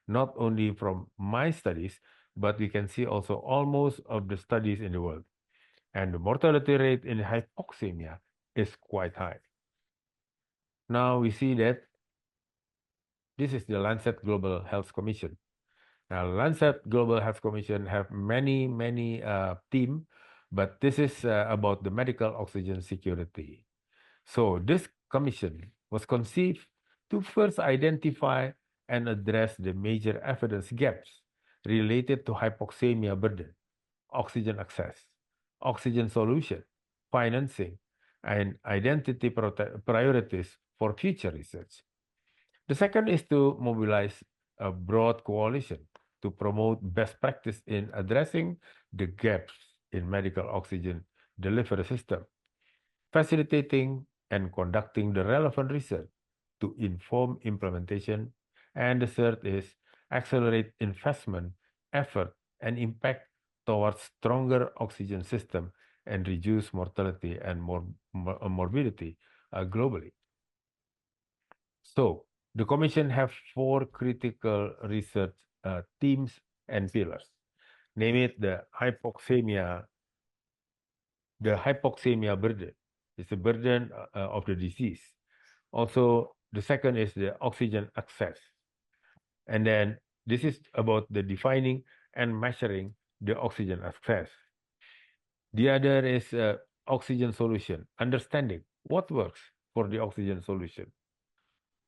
not only from my studies, but we can see also almost of the studies in the world. And the mortality rate in hypoxemia is quite high. Now we see that this is the Lancet Global Health Commission. Now, Lancet Global Health Commission have many team, but this is about the medical oxygen security. So this commission was conceived to first identify and address the major evidence gaps related to hypoxemia burden, oxygen access, oxygen solution, financing, and identity priorities for future research. The second is to mobilize a broad coalition to promote best practice in addressing the gaps in medical oxygen delivery system, facilitating and conducting the relevant research to inform implementation. And the third is accelerate investment, effort, and impact towards stronger oxygen system and reduce mortality and morbidity globally. So the Commission have 4 critical research themes and pillars. Name it the hypoxemia burden. It's the burden of the disease. Also, the second is the oxygen access. And then this is about the defining and measuring the oxygen access. The other is oxygen solution, understanding what works for the oxygen solution.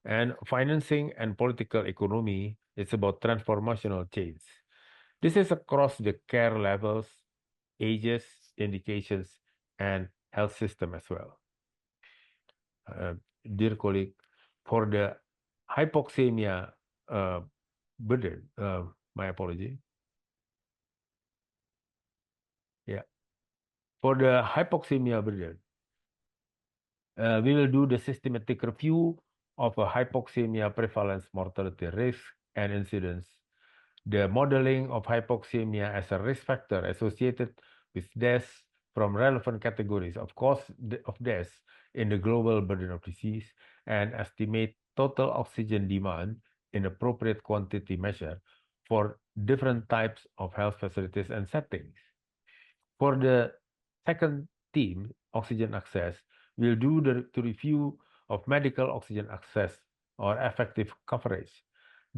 And financing and political economy, it's about transformational change. This is across the care levels, ages, indications, and health system as well. Dear colleague, for the hypoxemia burden, my apology. Yeah. For the hypoxemia burden, we will do the systematic review of a hypoxemia prevalence, mortality risk, and incidence, the modeling of hypoxemia as a risk factor associated with deaths from relevant categories of cause of death in the global burden of disease, and estimate total oxygen demand in appropriate quantity measure for different types of health facilities and settings. For the second theme, oxygen access, we'll do the review of medical oxygen access or effective coverage,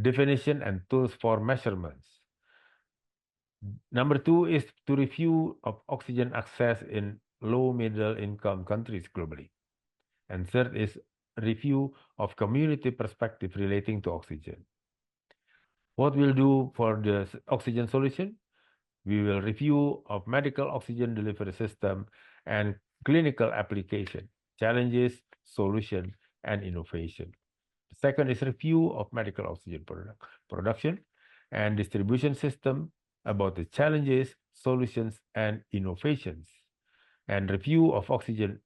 definition and tools for measurements. Number 2 is to review of oxygen access in low middle income countries globally. And third is review of community perspective relating to oxygen. What we'll do for the oxygen solution? We will review of medical oxygen delivery system and clinical application, challenges, solution, and innovation. The second is review of medical oxygen production and distribution system about the challenges, solutions, and innovations, and review of oxygen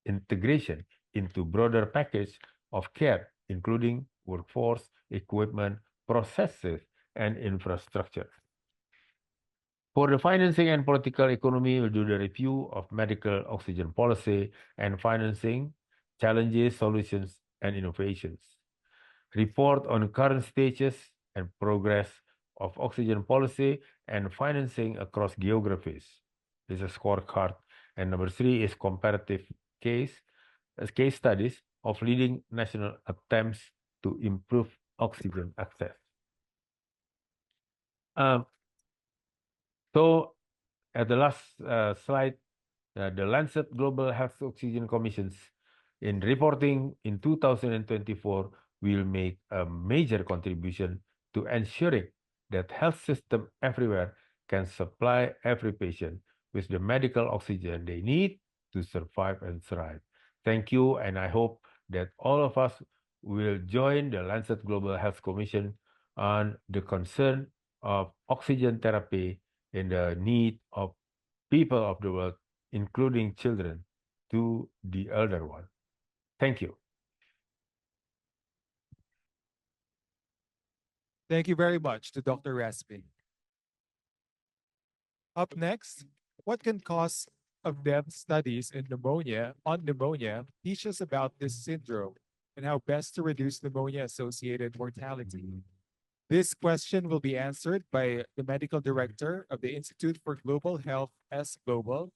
integration into broader package of care, including workforce, equipment, processes, and infrastructure. For the financing and political economy, we'll do the review of medical oxygen policy and financing, challenges, solutions, and innovations. Report on current stages and progress of oxygen policy and financing across geographies. This is a scorecard. And number 3 is comparative case studies of leading national attempts to improve oxygen access. So at the last slide, the Lancet Global Health Oxygen Commissions in reporting in 2024 will make a major contribution to ensuring that health system everywhere can supply every patient with the medical oxygen they need to survive and thrive. Thank you, and I hope that all of us will join the Lancet Global Health Commission on the concern of oxygen therapy in the need of people of the world, including children, to the elder one. Thank you. Thank you very much to Dr. Rasping. Up next, what can cause of death studies in pneumonia teach us about this syndrome and how best to reduce pneumonia-associated mortality? This question will be answered by the Medical Director of the Institute for Global Health, S Global,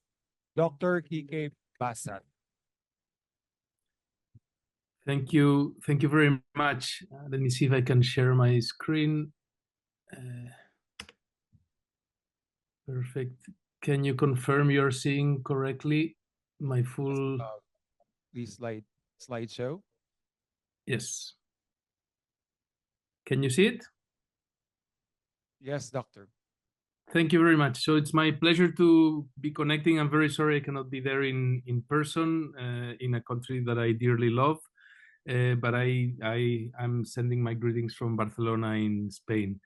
Dr. Kike Basat. Thank you. Thank you very much. Let me see if I can share my screen. Perfect. Can you confirm you're seeing correctly my full? The slideshow. Yes. Can you see it? Yes, doctor. Thank you very much. So it's my pleasure to be connecting. I'm very sorry I cannot be there in person in a country that I dearly love. But I'm sending my greetings from Barcelona in Spain.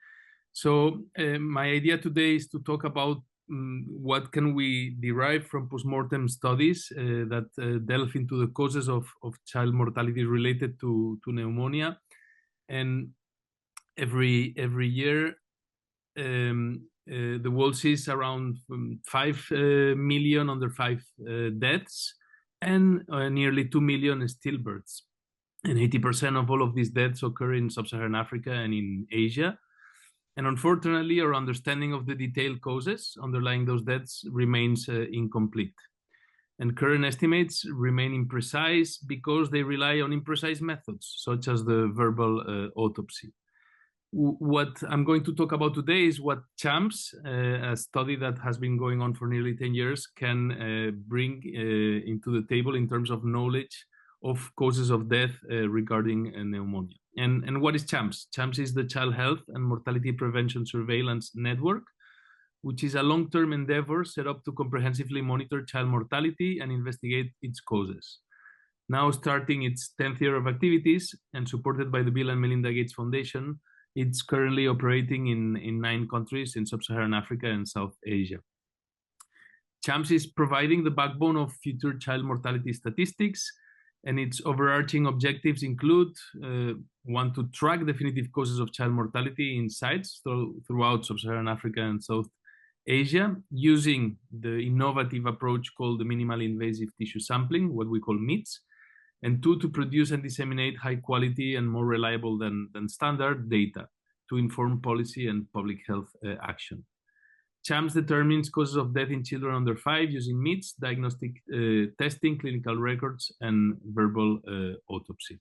So my idea today is to talk about what can we derive from postmortem studies that delve into the causes of child mortality related to pneumonia. And every year, the world sees around 5 million under 5 deaths and nearly 2 million stillbirths. And 80% of all of these deaths occur in sub-Saharan Africa and in Asia. And unfortunately, our understanding of the detailed causes underlying those deaths remains incomplete. And current estimates remain imprecise because they rely on imprecise methods, such as the verbal autopsy. What I'm going to talk about today is what CHAMPS, a study that has been going on for nearly 10 years, can bring into the table in terms of knowledge of causes of death regarding pneumonia. And what is CHAMPS? CHAMPS is the Child Health and Mortality Prevention Surveillance Network, which is a long-term endeavor set up to comprehensively monitor child mortality and investigate its causes. Now starting its 10th year of activities and supported by the Bill and Melinda Gates Foundation, it's currently operating in 9 countries in sub-Saharan Africa and South Asia. CHAMPS is providing the backbone of future child mortality statistics, and its overarching objectives include one, to track definitive causes of child mortality in sites throughout sub-Saharan Africa and South Asia, using the innovative approach called the minimally invasive tissue sampling, what we call MITS, and 2, to produce and disseminate high quality and more reliable than standard data to inform policy and public health action. CHAMPS determines causes of death in children under 5 using MITS, diagnostic testing, clinical records, and verbal autopsy.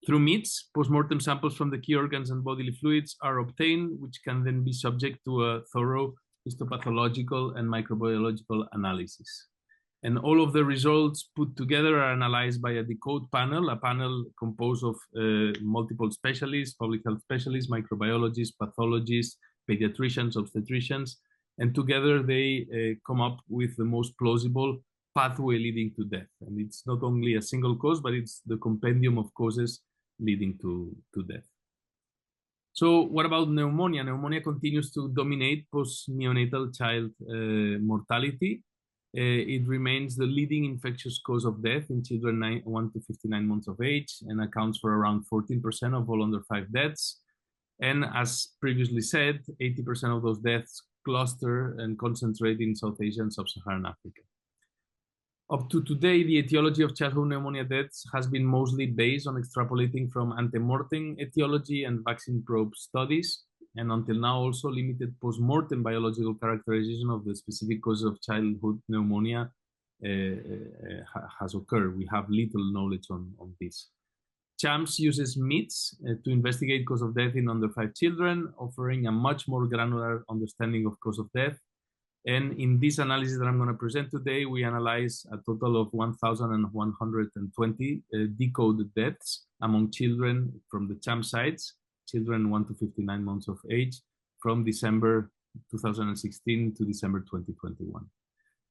Through MITS, postmortem samples from the key organs and bodily fluids are obtained, which can then be subject to a thorough histopathological and microbiological analysis. And all of the results put together are analyzed by a decode panel, a panel composed of multiple specialists, public health specialists, microbiologists, pathologists, pediatricians, obstetricians, and together they come up with the most plausible pathway leading to death. And it's not only a single cause, but it's the compendium of causes leading to death. So what about pneumonia? Pneumonia continues to dominate post-neonatal child mortality. It remains the leading infectious cause of death in children 1 to 59 months of age and accounts for around 14% of all under 5 deaths. And as previously said, 80% of those deaths cluster and concentrate in South Asia and Sub-Saharan Africa. Up to today, the etiology of childhood pneumonia deaths has been mostly based on extrapolating from ante-mortem etiology and vaccine probe studies, and until now also limited post-mortem biological characterization of the specific causes of childhood pneumonia has occurred. We have little knowledge on this. CHAMPS uses MITS to investigate cause of death in under 5 children, offering a much more granular understanding of cause of death. And in this analysis that I'm going to present today, we analyze a total of 1,120 decoded deaths among children from the CHAMPS sites, children 1 to 59 months of age, from December 2016 to December 2021.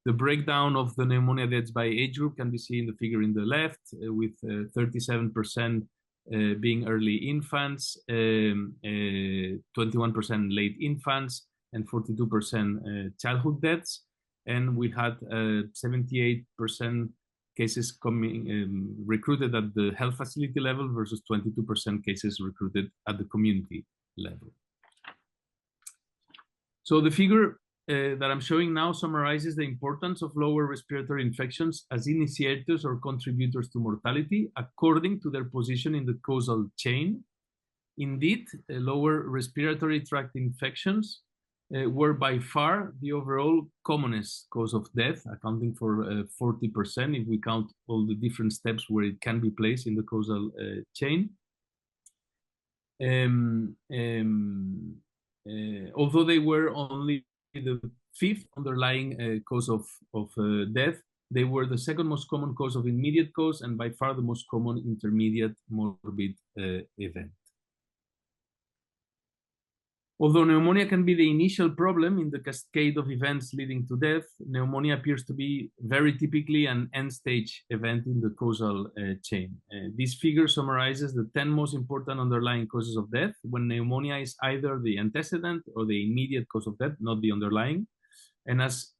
The breakdown of the pneumonia deaths by age group can be seen in the figure in the left, with 37% being early infants, 21% late infants, and 42% childhood deaths. And we had 78% cases coming recruited at the health facility level versus 22% cases recruited at the community level. So the figure that I'm showing now summarizes the importance of lower respiratory infections as initiators or contributors to mortality according to their position in the causal chain. Indeed, lower respiratory tract infections were by far the overall commonest cause of death, accounting for 40% if we count all the different steps where it can be placed in the causal chain. Although they were only the fifth underlying cause of death, they were the second most common cause of immediate cause and by far the most common intermediate morbid event. Although pneumonia can be the initial problem in the cascade of events leading to death, pneumonia appears to be very typically an end-stage event in the causal chain. This figure summarizes the 10 most important underlying causes of death when pneumonia is either the antecedent or the immediate cause of death, not the underlying. And as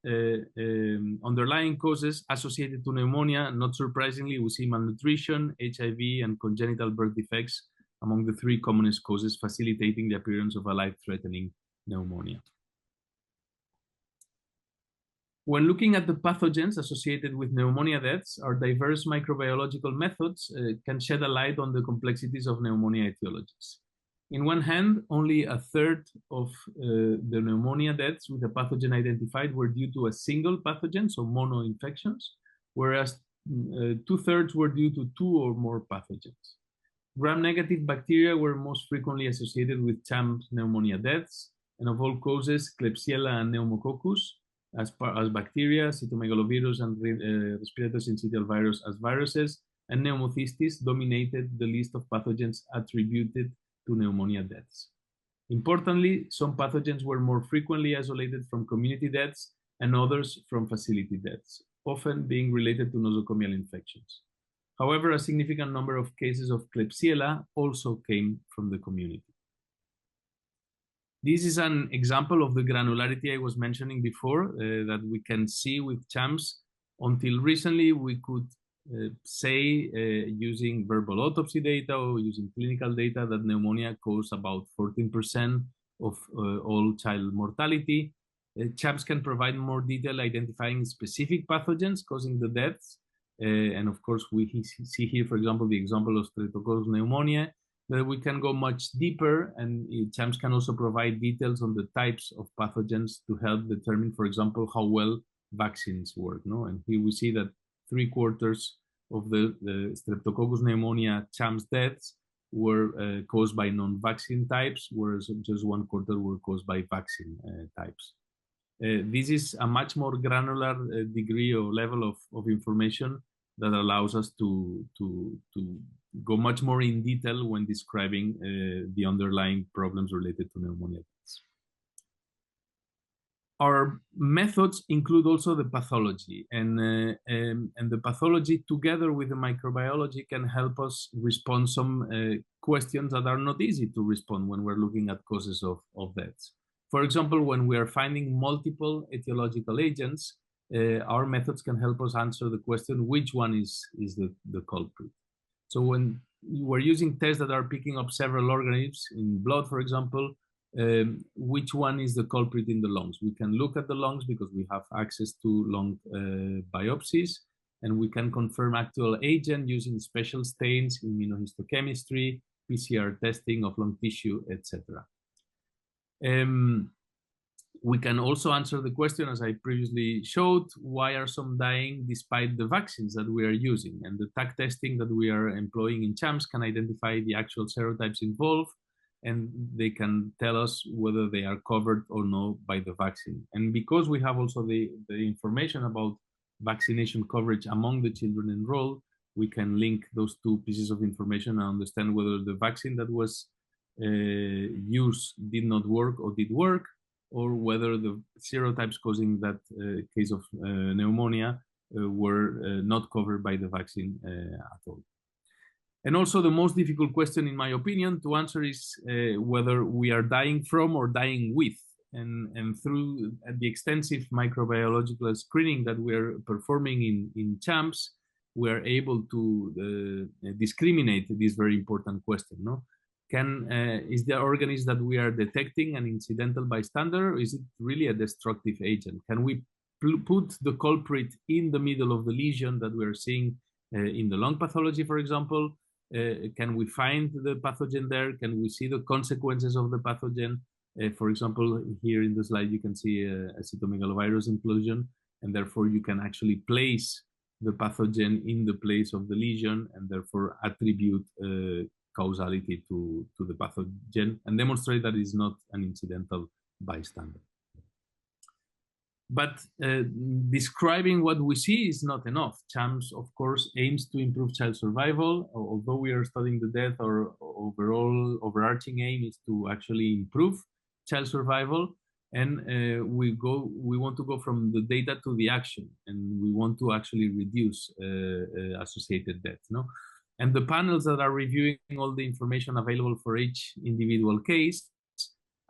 underlying causes associated to pneumonia, not surprisingly, we see malnutrition, HIV, and congenital birth defects among the three commonest causes facilitating the appearance of a life-threatening pneumonia. When looking at the pathogens associated with pneumonia deaths, our diverse microbiological methods can shed a light on the complexities of pneumonia etiologies. In one hand, only a third of the pneumonia deaths with a pathogen identified were due to a single pathogen, so mono-infections, whereas 2/3 were due to two or more pathogens. Gram-negative bacteria were most frequently associated with CHAMS pneumonia deaths, and of all causes, Klebsiella and Pneumococcus as bacteria, cytomegalovirus and respiratory syncytial virus as viruses, and pneumocystis dominated the list of pathogens attributed to pneumonia deaths. Importantly, some pathogens were more frequently isolated from community deaths and others from facility deaths, often being related to nosocomial infections. However, a significant number of cases of Klebsiella also came from the community. This is an example of the granularity I was mentioning before that we can see with CHAMS. Until recently, we could say using verbal autopsy data or using clinical data that pneumonia caused about 14% of all child mortality. CHAMS can provide more detail identifying specific pathogens causing the deaths. And of course, we see here, for example, the example of Streptococcus pneumoniae, that we can go much deeper, and CHAMS can also provide details on the types of pathogens to help determine, for example, how well vaccines work. No? And here we see that 3/4 of the Streptococcus pneumonia CHAMS deaths were caused by non-vaccine types, whereas just 1/4 were caused by vaccine types. This is a much more granular degree or level of information that allows us to go much more in detail when describing the underlying problems related to pneumonia. Our methods include also the pathology, and the pathology together with the microbiology can help us respond some questions that are not easy to respond when we're looking at causes of deaths. For example, when we are finding multiple etiological agents, our methods can help us answer the question, which one is the culprit? So when we're using tests that are picking up several organisms in blood, for example, which one is the culprit in the lungs? We can look at the lungs because we have access to lung biopsies, and we can confirm actual agent using special stains, immunohistochemistry, PCR testing of lung tissue, etc. We can also answer the question, as I previously showed, why are some dying despite the vaccines that we are using? And the tag testing that we are employing in CHAMS can identify the actual serotypes involved, and they can tell us whether they are covered or not by the vaccine. And because we have also the information about vaccination coverage among the children enrolled, we can link those two pieces of information and understand whether the vaccine that was used did not work or did work, or whether the serotypes causing that case of pneumonia were not covered by the vaccine at all. And also the most difficult question, in my opinion, to answer is whether we are dying from or dying with. And through the extensive microbiological screening that we're performing in CHAMPS, we are able to discriminate this very important question. No? Is the organism that we are detecting an incidental bystander, or is it really a destructive agent? Can we put the culprit in the middle of the lesion that we're seeing in the lung pathology, for example? Can we find the pathogen there? Can we see the consequences of the pathogen? For example, here in the slide, you can see a cytomegalovirus inclusion, and therefore you can actually place the pathogen in the place of the lesion and therefore attribute causality to the pathogen and demonstrate that it's not an incidental bystander. But describing what we see is not enough. CHAMPS, of course, aims to improve child survival. Although we are studying the death, our overall overarching aim is to actually improve child survival. And we want to go from the data to the action, and we want to actually reduce associated deaths. No? And the panels that are reviewing all the information available for each individual case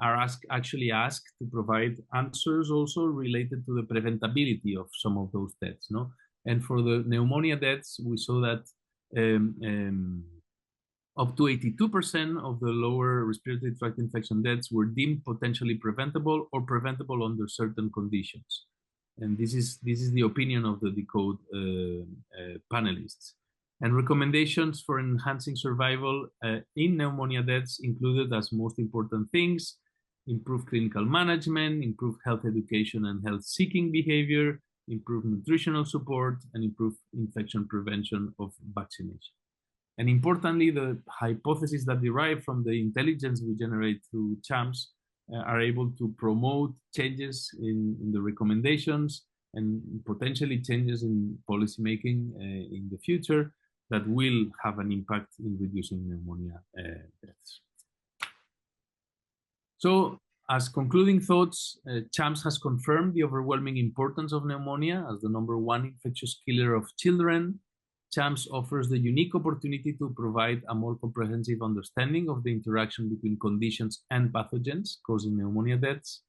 are actually asked to provide answers also related to the preventability of some of those deaths. No? And for the pneumonia deaths, we saw that up to 82% of the lower respiratory tract infection deaths were deemed potentially preventable or preventable under certain conditions. And this is the opinion of the DECODE panelists. And recommendations for enhancing survival in pneumonia deaths included as most important things: improve clinical management, improve health education and health-seeking behavior, improve nutritional support, and improve infection prevention of vaccination. And importantly, the hypotheses that derive from the intelligence we generate through CHAMPS are able to promote changes in the recommendations and potentially changes in policymaking in the future that will have an impact in reducing pneumonia deaths. So, as concluding thoughts, CHAMPS has confirmed the overwhelming importance of pneumonia as the #1 infectious killer of children. CHAMPS offers the unique opportunity to provide a more comprehensive understanding of the interaction between conditions and pathogens causing pneumonia deaths.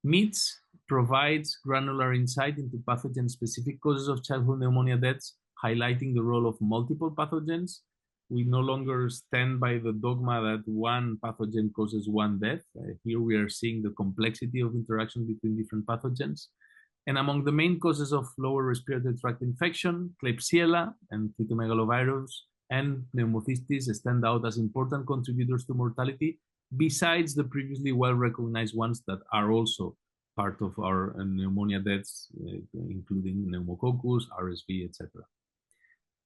MITS provides granular insight into pathogen-specific causes of childhood pneumonia deaths, highlighting the role of multiple pathogens. We no longer stand by the dogma that one pathogen causes one death. Here we are seeing the complexity of interaction between different pathogens. And among the main causes of lower respiratory tract infection, Klebsiella and cytomegalovirus and pneumocystis stand out as important contributors to mortality, besides the previously well-recognized ones that are also part of our pneumonia deaths, including pneumococcus, RSV, etc.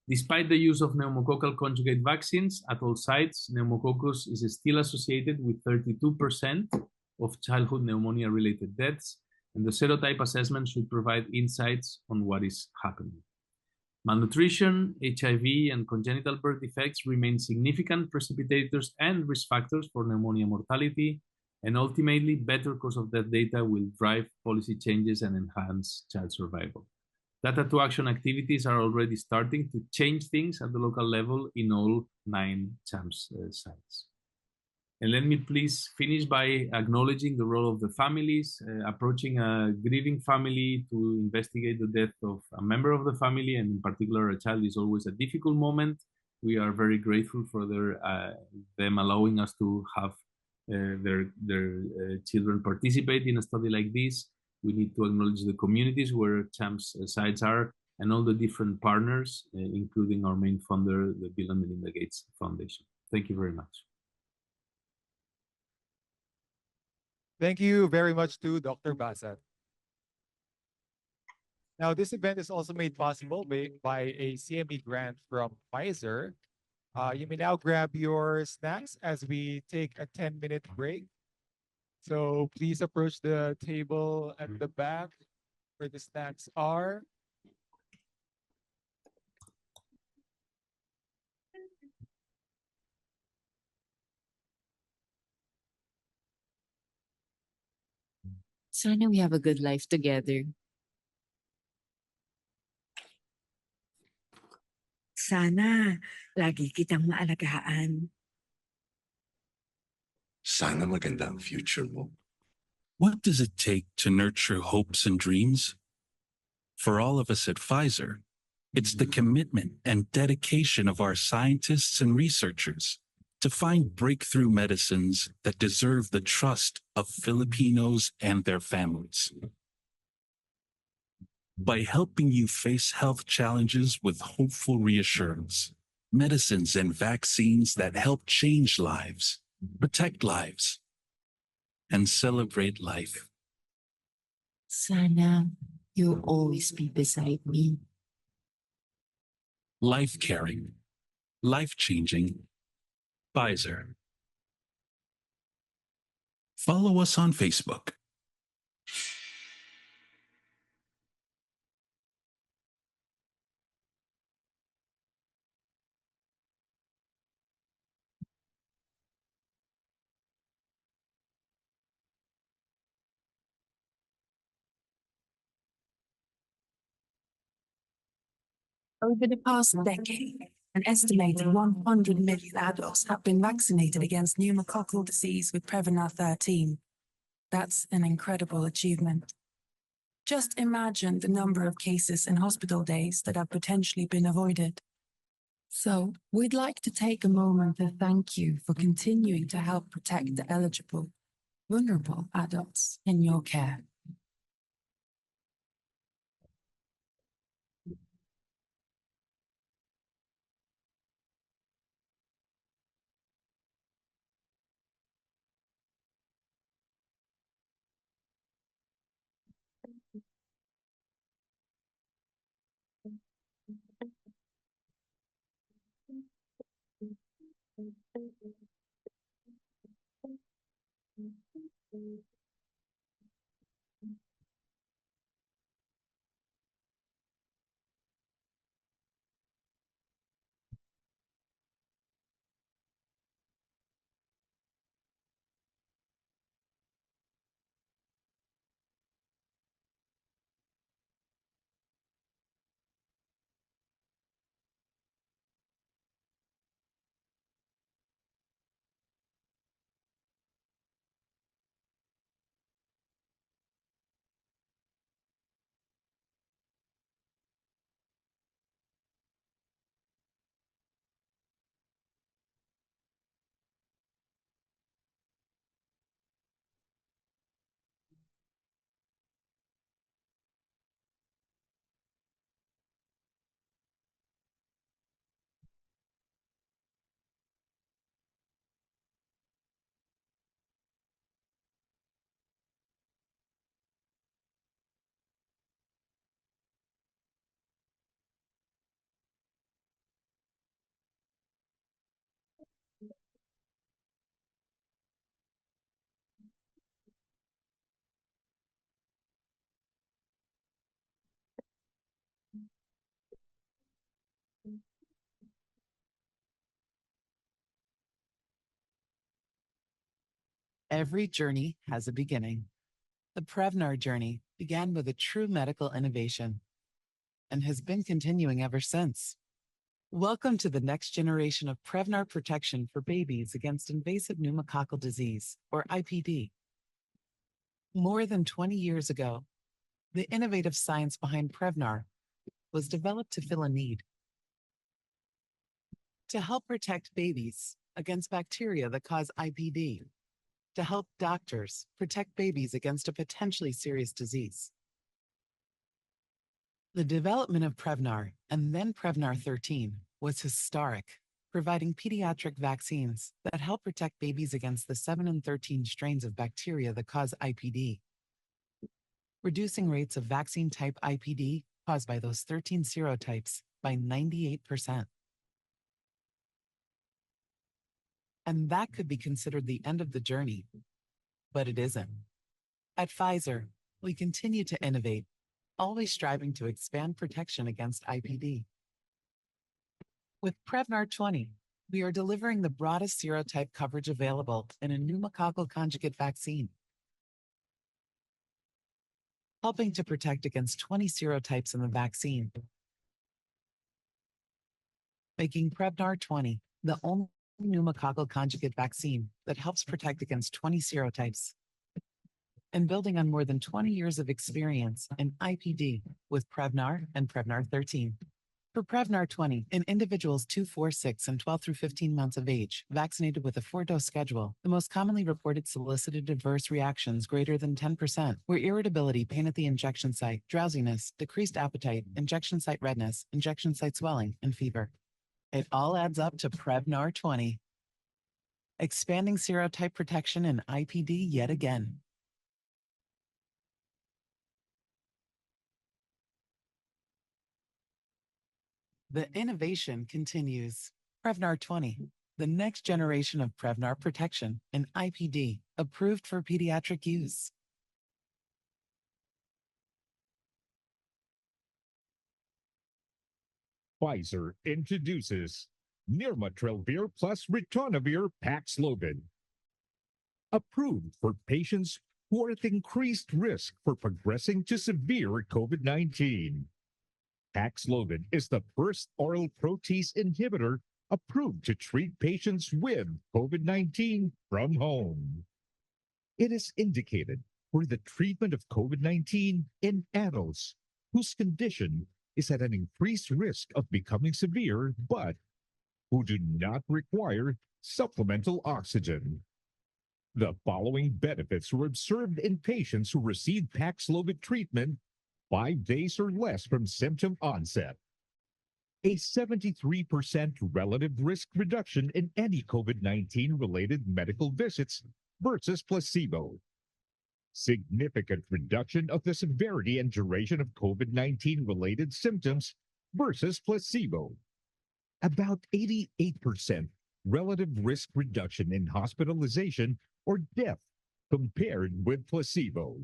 Despite the use of pneumococcal conjugate vaccines at all sites, pneumococcus is still associated with 32% of childhood pneumonia-related deaths, and the serotype assessment should provide insights on what is happening. Malnutrition, HIV, and congenital birth defects remain significant precipitators and risk factors for pneumonia mortality, and ultimately, better cause of death data will drive policy changes and enhance child survival. Data to action activities are already starting to change things at the local level in all 9 CHAMPS sites. And let me please finish by acknowledging the role of the families. Approaching a grieving family to investigate the death of a member of the family, and in particular a child, is always a difficult moment. We are very grateful for them allowing us to have their children participate in a study like this. We need to acknowledge the communities where CHAMPS sites are and all the different partners, including our main funder, the Bill and Melinda Gates Foundation. Thank you very much. Thank you very much to Dr. Basat. Now, this event is also made possible by a CME grant from Pfizer. You may now grab your snacks as we take a 10-minute break. So please approach the table at the back where the snacks are. Sana we have a good life together. Sana lagi kitang maalagaan. Sana maganda ang future mo. What does it take to nurture hopes and dreams? For all of us at Pfizer, it's the commitment and dedication of our scientists and researchers to find breakthrough medicines that deserve the trust of Filipinos and their families. By helping you face health challenges with hopeful reassurance, medicines and vaccines that help change lives, protect lives, and celebrate life. Sana, you'll always be beside me. Life-caring, life-changing, Pfizer. Follow us on Facebook. Over the past decade, an estimated 100 million adults have been vaccinated against pneumococcal disease with Prevnar 13. That's an incredible achievement. Just imagine the number of cases and hospital days that have potentially been avoided. So, we'd like to take a moment to thank you for continuing to help protect the eligible, vulnerable adults in your care. Every journey has a beginning. The Prevnar journey began with a true medical innovation and has been continuing ever since. Welcome to the next generation of Prevnar protection for babies against invasive pneumococcal disease, or IPD. More than 20 years ago, the innovative science behind Prevnar was developed to fill a need. To help protect babies against bacteria that cause IPD. To help doctors protect babies against a potentially serious disease. The development of Prevnar and then Prevnar 13 was historic, providing pediatric vaccines that help protect babies against the 7 and 13 strains of bacteria that cause IPD, reducing rates of vaccine-type IPD caused by those 13 serotypes by 98%. And that could be considered the end of the journey, but it isn't. At Pfizer, we continue to innovate, always striving to expand protection against IPD. With Prevnar 20, we are delivering the broadest serotype coverage available in a pneumococcal conjugate vaccine, helping to protect against 20 serotypes in the vaccine, making Prevnar 20 the only pneumococcal conjugate vaccine that helps protect against 20 serotypes, and building on more than 20 years of experience in IPD with Prevnar and Prevnar 13. For Prevnar 20, in individuals 2, 4, 6, and 12 through 15 months of age, vaccinated with a 4-dose schedule, the most commonly reported solicited adverse reactions greater than 10% were irritability, pain at the injection site, drowsiness, decreased appetite, injection site redness, injection site swelling, and fever. It all adds up to Prevnar 20. Expanding serotype protection in IPD yet again. The innovation continues. Prevnar 20, the next generation of Prevnar protection in IPD, approved for pediatric use. Pfizer introduces Nirmatrelvir plus Ritonavir Paxlovid. Approved for patients who are at increased risk for progressing to severe COVID-19. Paxlovid is the first oral protease inhibitor approved to treat patients with COVID-19 from home. It is indicated for the treatment of COVID-19 in adults whose condition is at an increased risk of becoming severe, but who do not require supplemental oxygen. The following benefits were observed in patients who received Paxlovid treatment 5 days or less from symptom onset. A 73% relative risk reduction in any COVID-19 related medical visits versus placebo. Significant reduction of the severity and duration of COVID-19 related symptoms versus placebo. About 88% relative risk reduction in hospitalization or death compared with placebo.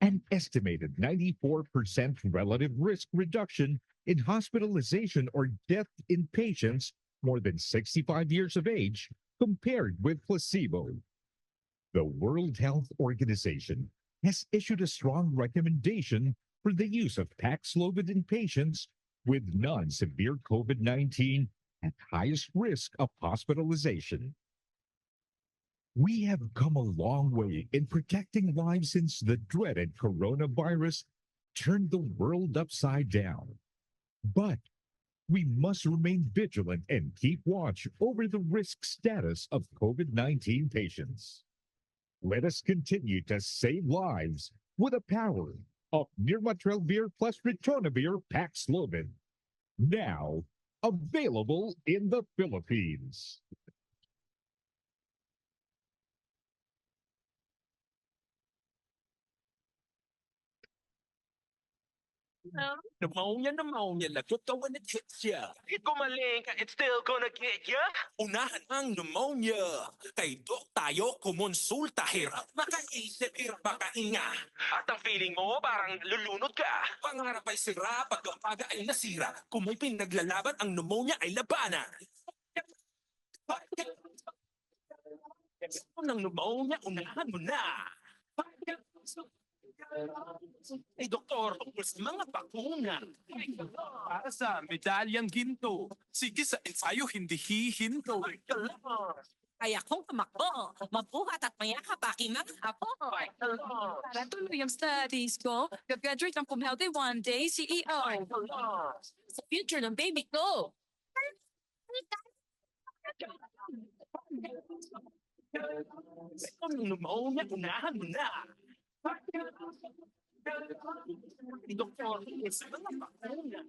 An estimated 94% relative risk reduction in hospitalization or death in patients more than 65 years of age compared with placebo. The World Health Organization has issued a strong recommendation for the use of Paxlovid in patients with non-severe COVID-19 at highest risk of hospitalization. We have come a long way in protecting lives since the dreaded coronavirus turned the world upside down. But we must remain vigilant and keep watch over the risk status of COVID-19 patients. Let us continue to save lives with the power of Nirmatrelvir plus Ritonavir Paxlovid. Now available in the Philippines. Pneumonia, lagot ka when it hits ya. Gumaling ka, it's still gonna get ya. Unahan ang pneumonia. Kay dok tayo kumonsulta, hirap makaisip, hirap makahinga. At ang feeling mo parang lulunod ka. Pangarap ay sira, pag-ampaga ay nasira. Kung may pinaglalaban, ang pneumonia ay labanan. Ng pneumonia, unahan mo na. Ay, doktor, tungkol sa mga bakuna. Para sa medalyang ginto. Sige sa ensayo, hindi hihinto. Kaya kong tumakbo, mabuhat at mayakap aking mga apo. Para tuloy ang studies ko, gagraduate ng cum laude one day, CEO. Sa future ng baby ko. Kung pneumonia, unahan mo na. Doktor, sa mga bakuna.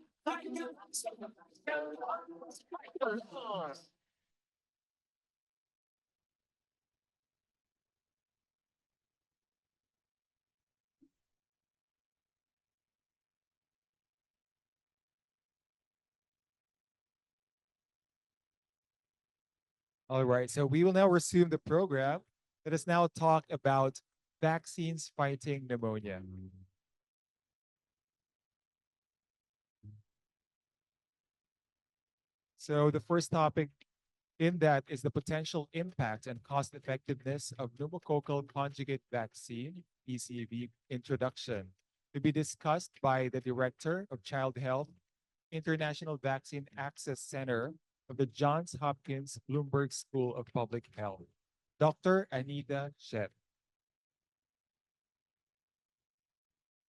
All right, so we will now resume the program. Let us now talk about vaccines fighting pneumonia. So the first topic in that is the potential impact and cost effectiveness of pneumococcal conjugate vaccine, PCV, introduction, to be discussed by the Director of Child Health, International Vaccine Access Center of the Johns Hopkins Bloomberg School of Public Health, Dr. Anita Shet.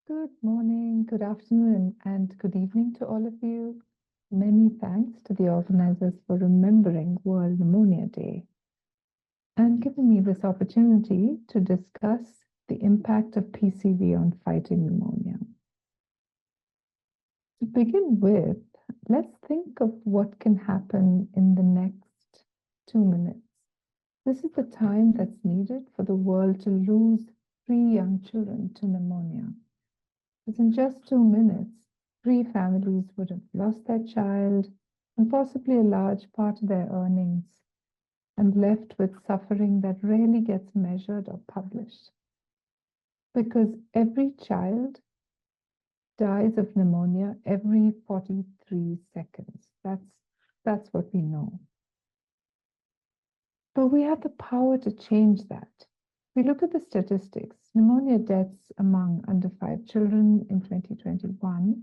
Good morning, good afternoon, and good evening to all of you. Many thanks to the organizers for remembering World Pneumonia Day and giving me this opportunity to discuss the impact of PCV on fighting pneumonia. To begin with, let's think of what can happen in the next 2 minutes. This is the time that's needed for the world to lose 3 young children to pneumonia. Because in just 2 minutes, 3 families would have lost their child and possibly a large part of their earnings and left with suffering that rarely gets measured or published. Because every child dies of pneumonia every 43 seconds. That's what we know. But we have the power to change that. If we look at the statistics, pneumonia deaths among under 5 children in 2021,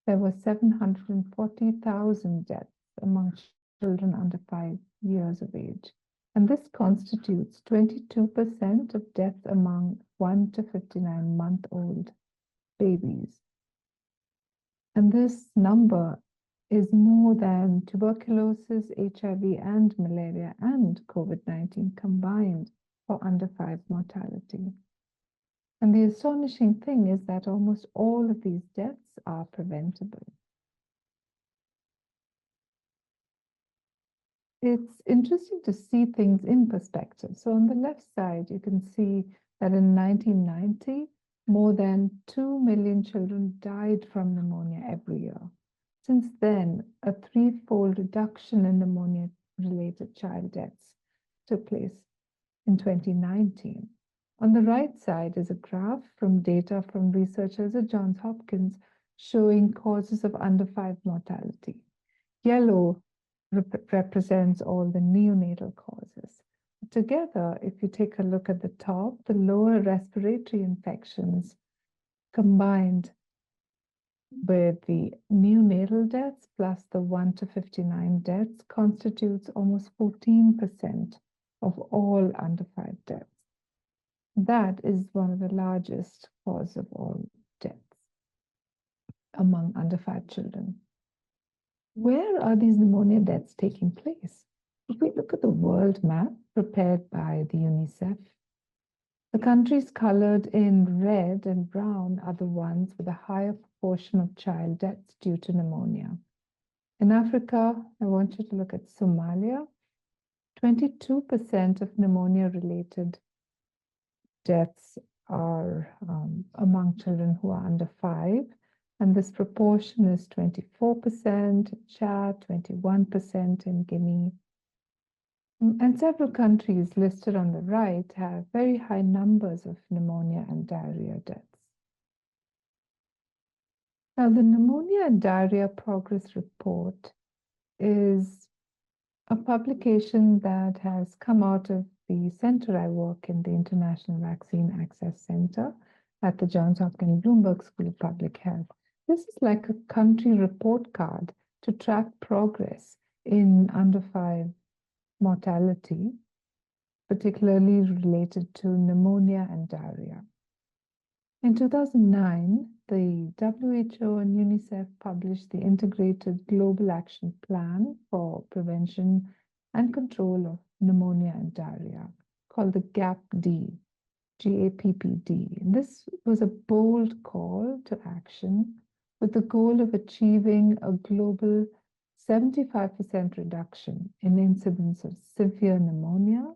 there were 740,000 deaths among children under 5 years of age. And this constitutes 22% of deaths among 1 to 59-month-old babies. And this number is more than tuberculosis, HIV, and malaria and COVID-19 combined for under 5 mortality. And the astonishing thing is that almost all of these deaths are preventable. It's interesting to see things in perspective. So on the left side, you can see that in 1990, more than 2 million children died from pneumonia every year. Since then, a 3-fold reduction in pneumonia-related child deaths took place in 2019. On the right side is a graph from data from researchers at Johns Hopkins showing causes of under 5 mortality. Yellow represents all the neonatal causes. Together, if you take a look at the top, the lower respiratory infections combined with the neonatal deaths plus the 1 to 59 deaths constitutes almost 14% of all under 5 deaths. That is one of the largest causes of all deaths among under 5 children. Where are these pneumonia deaths taking place? If we look at the world map prepared by the UNICEF, the countries colored in red and brown are the ones with a higher proportion of child deaths due to pneumonia. In Africa, I want you to look at Somalia. 22% of pneumonia-related deaths are among children who are under 5, and this proportion is 24% in Chad, 21% in Guinea. And several countries listed on the right have very high numbers of pneumonia and diarrhea deaths. Now, the Pneumonia and Diarrhea Progress Report is a publication that has come out of the center I work in, the International Vaccine Access Center at the Johns Hopkins Bloomberg School of Public Health. This is like a country report card to track progress in under 5 mortality, particularly related to pneumonia and diarrhea. In 2009, the WHO and UNICEF published the Integrated Global Action Plan for Prevention and Control of Pneumonia and Diarrhea, called the GAPD, G-A-P-P-D. And this was a bold call to action with the goal of achieving a global 75% reduction in incidence of severe pneumonia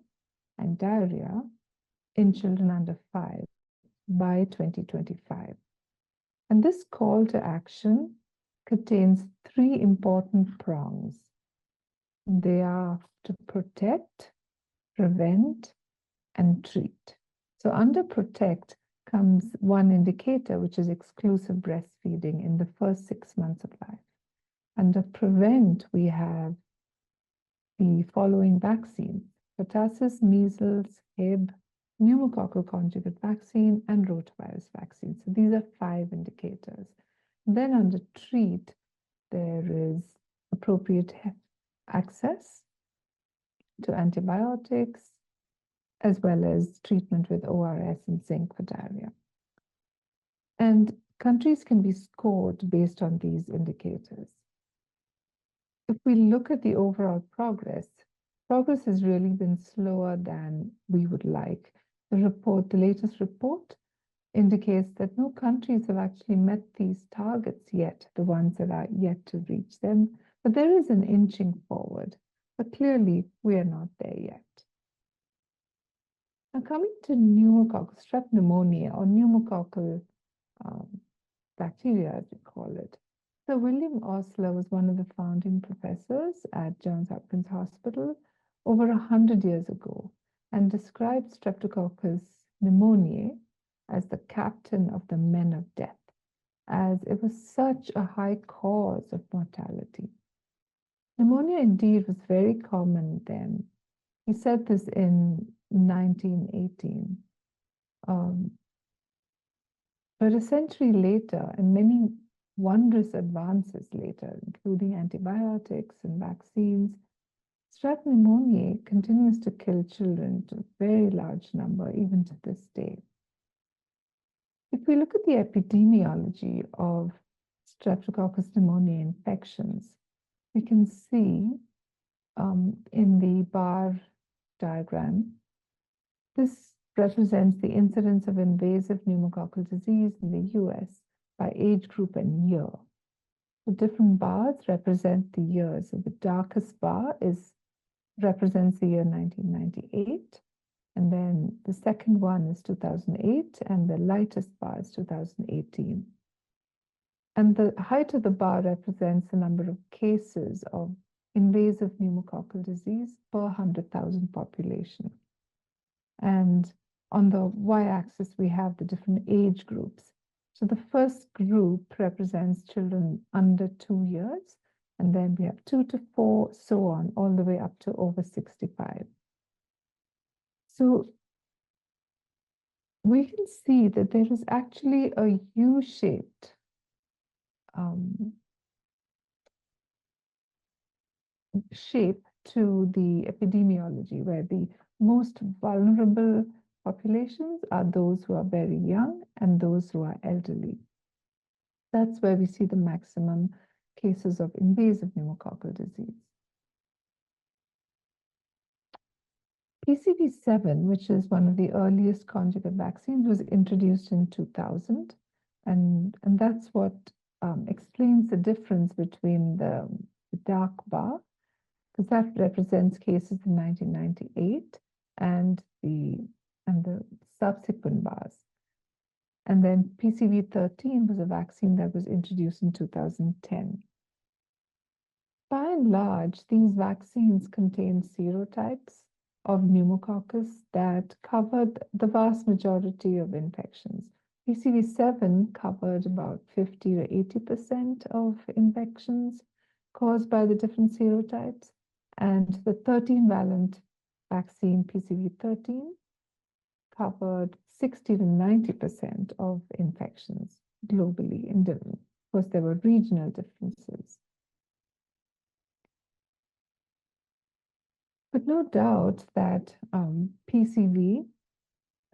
and diarrhea in children under 5 by 2025. And this call to action contains 3 important prongs. They are to protect, prevent, and treat. So under protect comes one indicator, which is exclusive breastfeeding in the first 6 months of life. Under prevent, we have the following vaccines: pertussis, measles, Hib, pneumococcal conjugate vaccine, and rotavirus vaccine. So these are 5 indicators. Then under treat, there is appropriate access to antibiotics, as well as treatment with ORS and zinc for diarrhea. And countries can be scored based on these indicators. if we look at the overall progress has really been slower than we would like. The latest report indicates that no countries have actually met these targets yet, the ones that are yet to reach them. But there is an inching forward. But clearly, we are not there yet. Now, coming to pneumococcal strep pneumonia, or pneumococcal bacteria, as we call it. So William Osler was one of the founding professors at Johns Hopkins Hospital over 100 years ago and described Streptococcus pneumoniae as the captain of the men of death, as it was such a high cause of mortality. Pneumonia indeed was very common then. He said this in 1918. But a century later, and many wondrous advances later, including antibiotics and vaccines, strep pneumoniae continues to kill children to a very large number, even to this day. If we look at the epidemiology of Streptococcus pneumoniae infections, we can see in the bar diagram, this represents the incidence of invasive pneumococcal disease in the US by age group and year. The different bars represent the years. So the darkest bar represents the year 1998. And then the second one is 2008, and the lightest bar is 2018. And the height of the bar represents the number of cases of invasive pneumococcal disease per 100,000 population. And on the y-axis, we have the different age groups. So the first group represents children under 2 years, and then we have 2 to 4, so on, all the way up to over 65. So we can see that there is actually a U-shaped shape to the epidemiology, where the most vulnerable populations are those who are very young and those who are elderly. That's where we see the maximum cases of invasive pneumococcal disease. PCV7, which is one of the earliest conjugate vaccines, was introduced in 2000. And that's what explains the difference between the dark bar, because that represents cases in 1998, and the subsequent bars. And then PCV13 was a vaccine that was introduced in 2010. By and large, these vaccines contain serotypes of pneumococcus that covered the vast majority of infections. PCV7 covered about 50 to 80% of infections caused by the different serotypes, and the 13-valent vaccine PCV13 covered 60 to 90% of infections globally. Of course, there were regional differences. But no doubt that PCV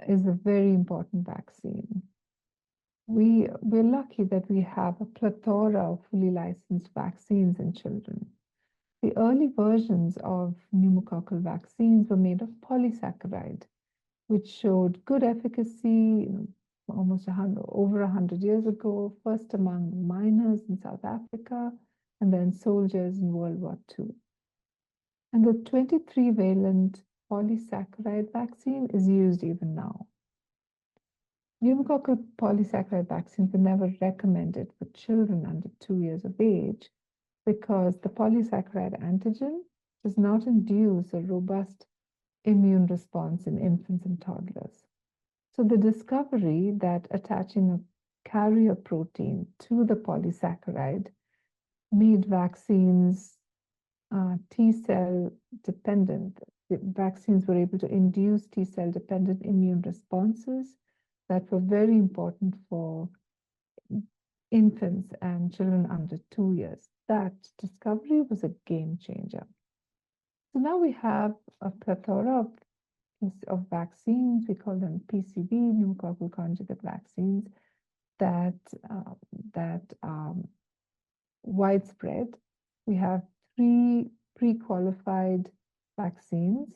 is a very important vaccine. We're lucky that we have a plethora of fully licensed vaccines in children. The early versions of pneumococcal vaccines were made of polysaccharide, which showed good efficacy almost over 100 years ago, first among miners in South Africa, and then soldiers in World War II. And the 23-valent polysaccharide vaccine is used even now. Pneumococcal polysaccharide vaccines were never recommended for children under 2 years of age because the polysaccharide antigen does not induce a robust immune response in infants and toddlers. So the discovery that attaching a carrier protein to the polysaccharide made vaccines T-cell dependent. The vaccines were able to induce T-cell dependent immune responses that were very important for infants and children under 2 years. That discovery was a game changer. So now we have a plethora of vaccines. We call them PCV, pneumococcal conjugate vaccines, that are widespread. We have pre-qualified vaccines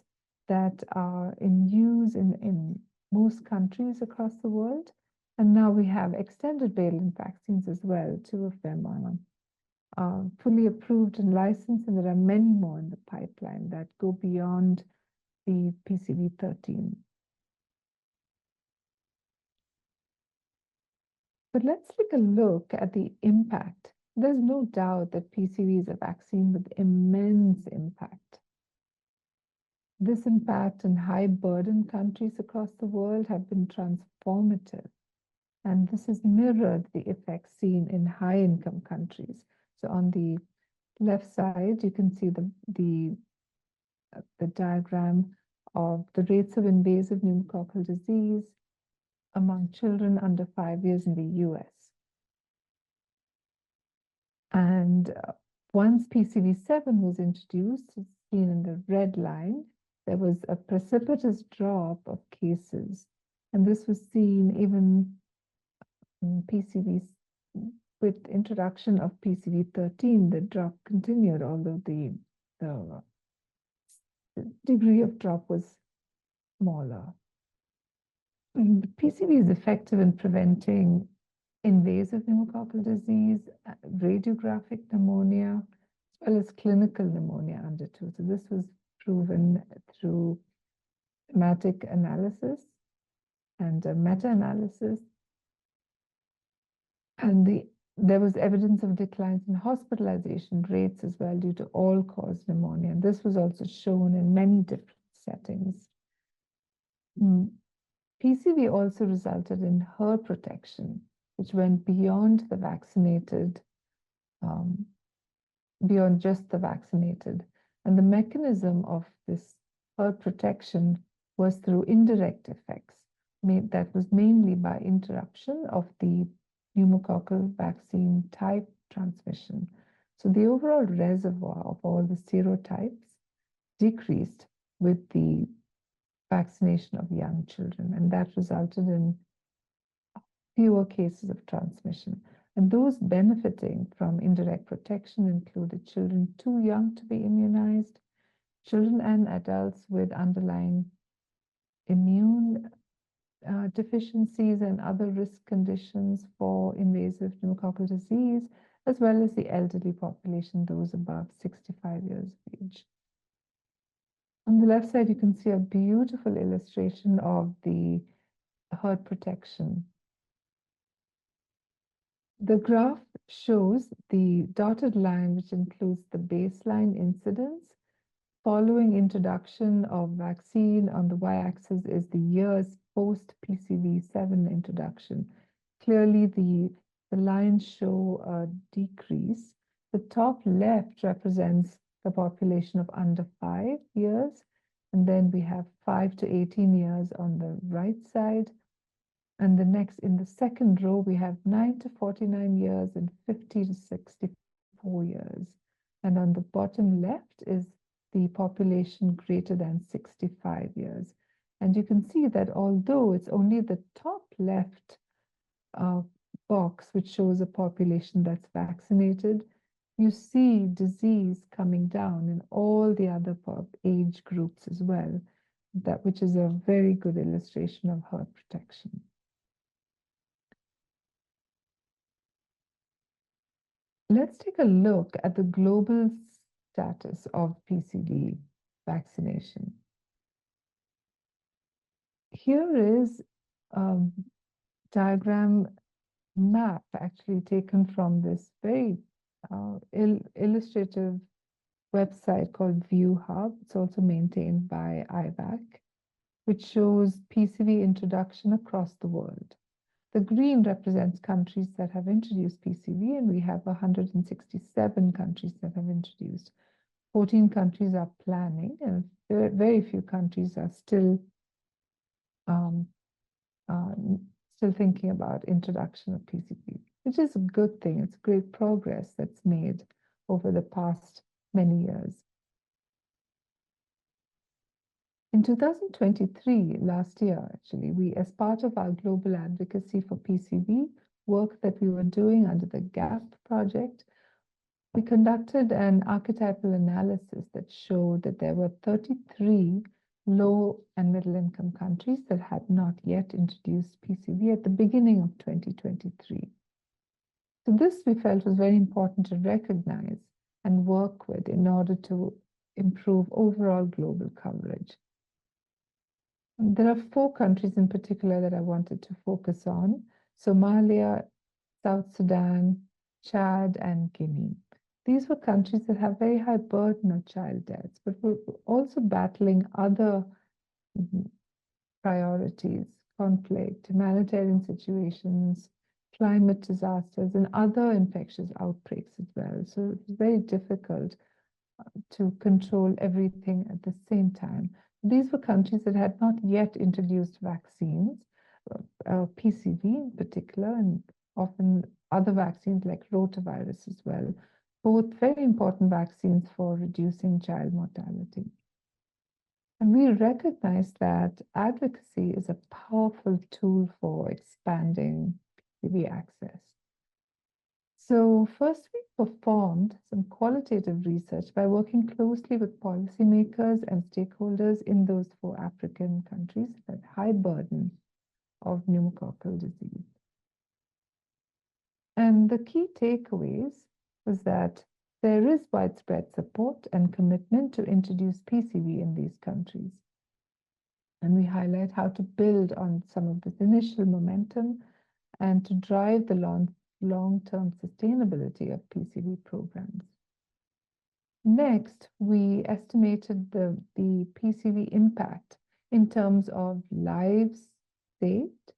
that are in use in most countries across the world. And now we have extended valent vaccines as well. 2 of them are fully approved and licensed, and there are many more in the pipeline that go beyond the PCV13. But let's take a look at the impact. There's no doubt that PCV is a vaccine with immense impact. This impact in high burden countries across the world have been transformative. And this has mirrored the effects seen in high income countries. So on the left side, you can see the diagram of the rates of invasive pneumococcal disease among children under 5 years in the US. And once PCV7 was introduced, it's seen in the red line, there was a precipitous drop of cases. And this was seen even in PCV, with introduction of PCV13, the drop continued, although the degree of drop was smaller. PCV is effective in preventing invasive pneumococcal disease, radiographic pneumonia, as well as clinical pneumonia under 2. So this was proven through thematic analysis and meta-analysis. And there was evidence of declines in hospitalization rates as well due to all-cause pneumonia. And this was also shown in many different settings. PCV also resulted in herd protection, which went beyond the vaccinated, beyond just the vaccinated. And the mechanism of this herd protection was through indirect effects. That was mainly by interruption of the pneumococcal vaccine type transmission. So the overall reservoir of all the serotypes decreased with the vaccination of young children, and that resulted in fewer cases of transmission. And those benefiting from indirect protection included children too young to be immunized, children and adults with underlying immune deficiencies and other risk conditions for invasive pneumococcal disease, as well as the elderly population, those above 65 years of age. On the left side, you can see a beautiful illustration of the herd protection. The graph shows the dotted line, which includes the baseline incidence following introduction of vaccine. On the y-axis is the years post-PCV7 introduction. Clearly, the lines show a decrease. The top left represents the population of under 5 years, and then we have 5 to 18 years on the right side. And the next, in the second row, we have 9 to 49 years and 50 to 64 years. And on the bottom left is the population greater than 65 years. And you can see that although it's only the top left box which shows a population that's vaccinated, you see disease coming down in all the other age groups as well, which is a very good illustration of herd protection. Let's take a look at the global status of PCV vaccination. Here is a diagram map actually taken from this very illustrative website called ViewHub. It's also maintained by IVAC, which shows PCV introduction across the world. The green represents countries that have introduced PCV, and we have 167 countries that have introduced. 14 countries are planning, and very few countries are still thinking about introduction of PCV, which is a good thing. It's great progress that's made over the past many years. In 2023, last year, actually, we, as part of our global advocacy for PCV work that we were doing under the GAP project, We conducted an archetypal analysis that showed that there were 33 low and middle income countries that had not yet introduced PCV at the beginning of 2023. So this we felt was very important to recognize and work with in order to improve overall global coverage. There are 4 countries in particular that I wanted to focus on: Somalia, South Sudan, Chad, and Guinea. These were countries that have very high burden of child deaths, but were also battling other priorities: conflict, humanitarian situations, climate disasters, and other infectious outbreaks as well. So it's very difficult to control everything at the same time. These were countries that had not yet introduced vaccines, PCV in particular, and often other vaccines like rotavirus as well, both very important vaccines for reducing child mortality. And we recognize that advocacy is a powerful tool for expanding PCV access. So first, we performed some qualitative research by working closely with policymakers and stakeholders in those 4 African countries that had high burden of pneumococcal disease. And the key takeaways was that there is widespread support and commitment to introduce PCV in these countries. And we highlight how to build on some of this initial momentum and to drive the long-term sustainability of PCV programs. Next, we estimated the PCV impact in terms of lives saved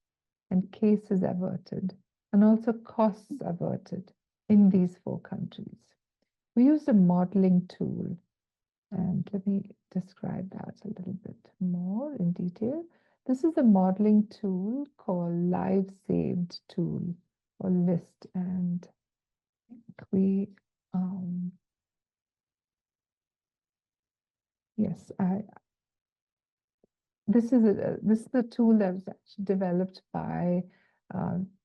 and cases averted, and also costs averted in these 4 countries. We used a modeling tool, and let me describe that a little bit more in detail. This is a modeling tool called Lives Saved Tool, or LIST, and we yes, this is the tool that was actually developed by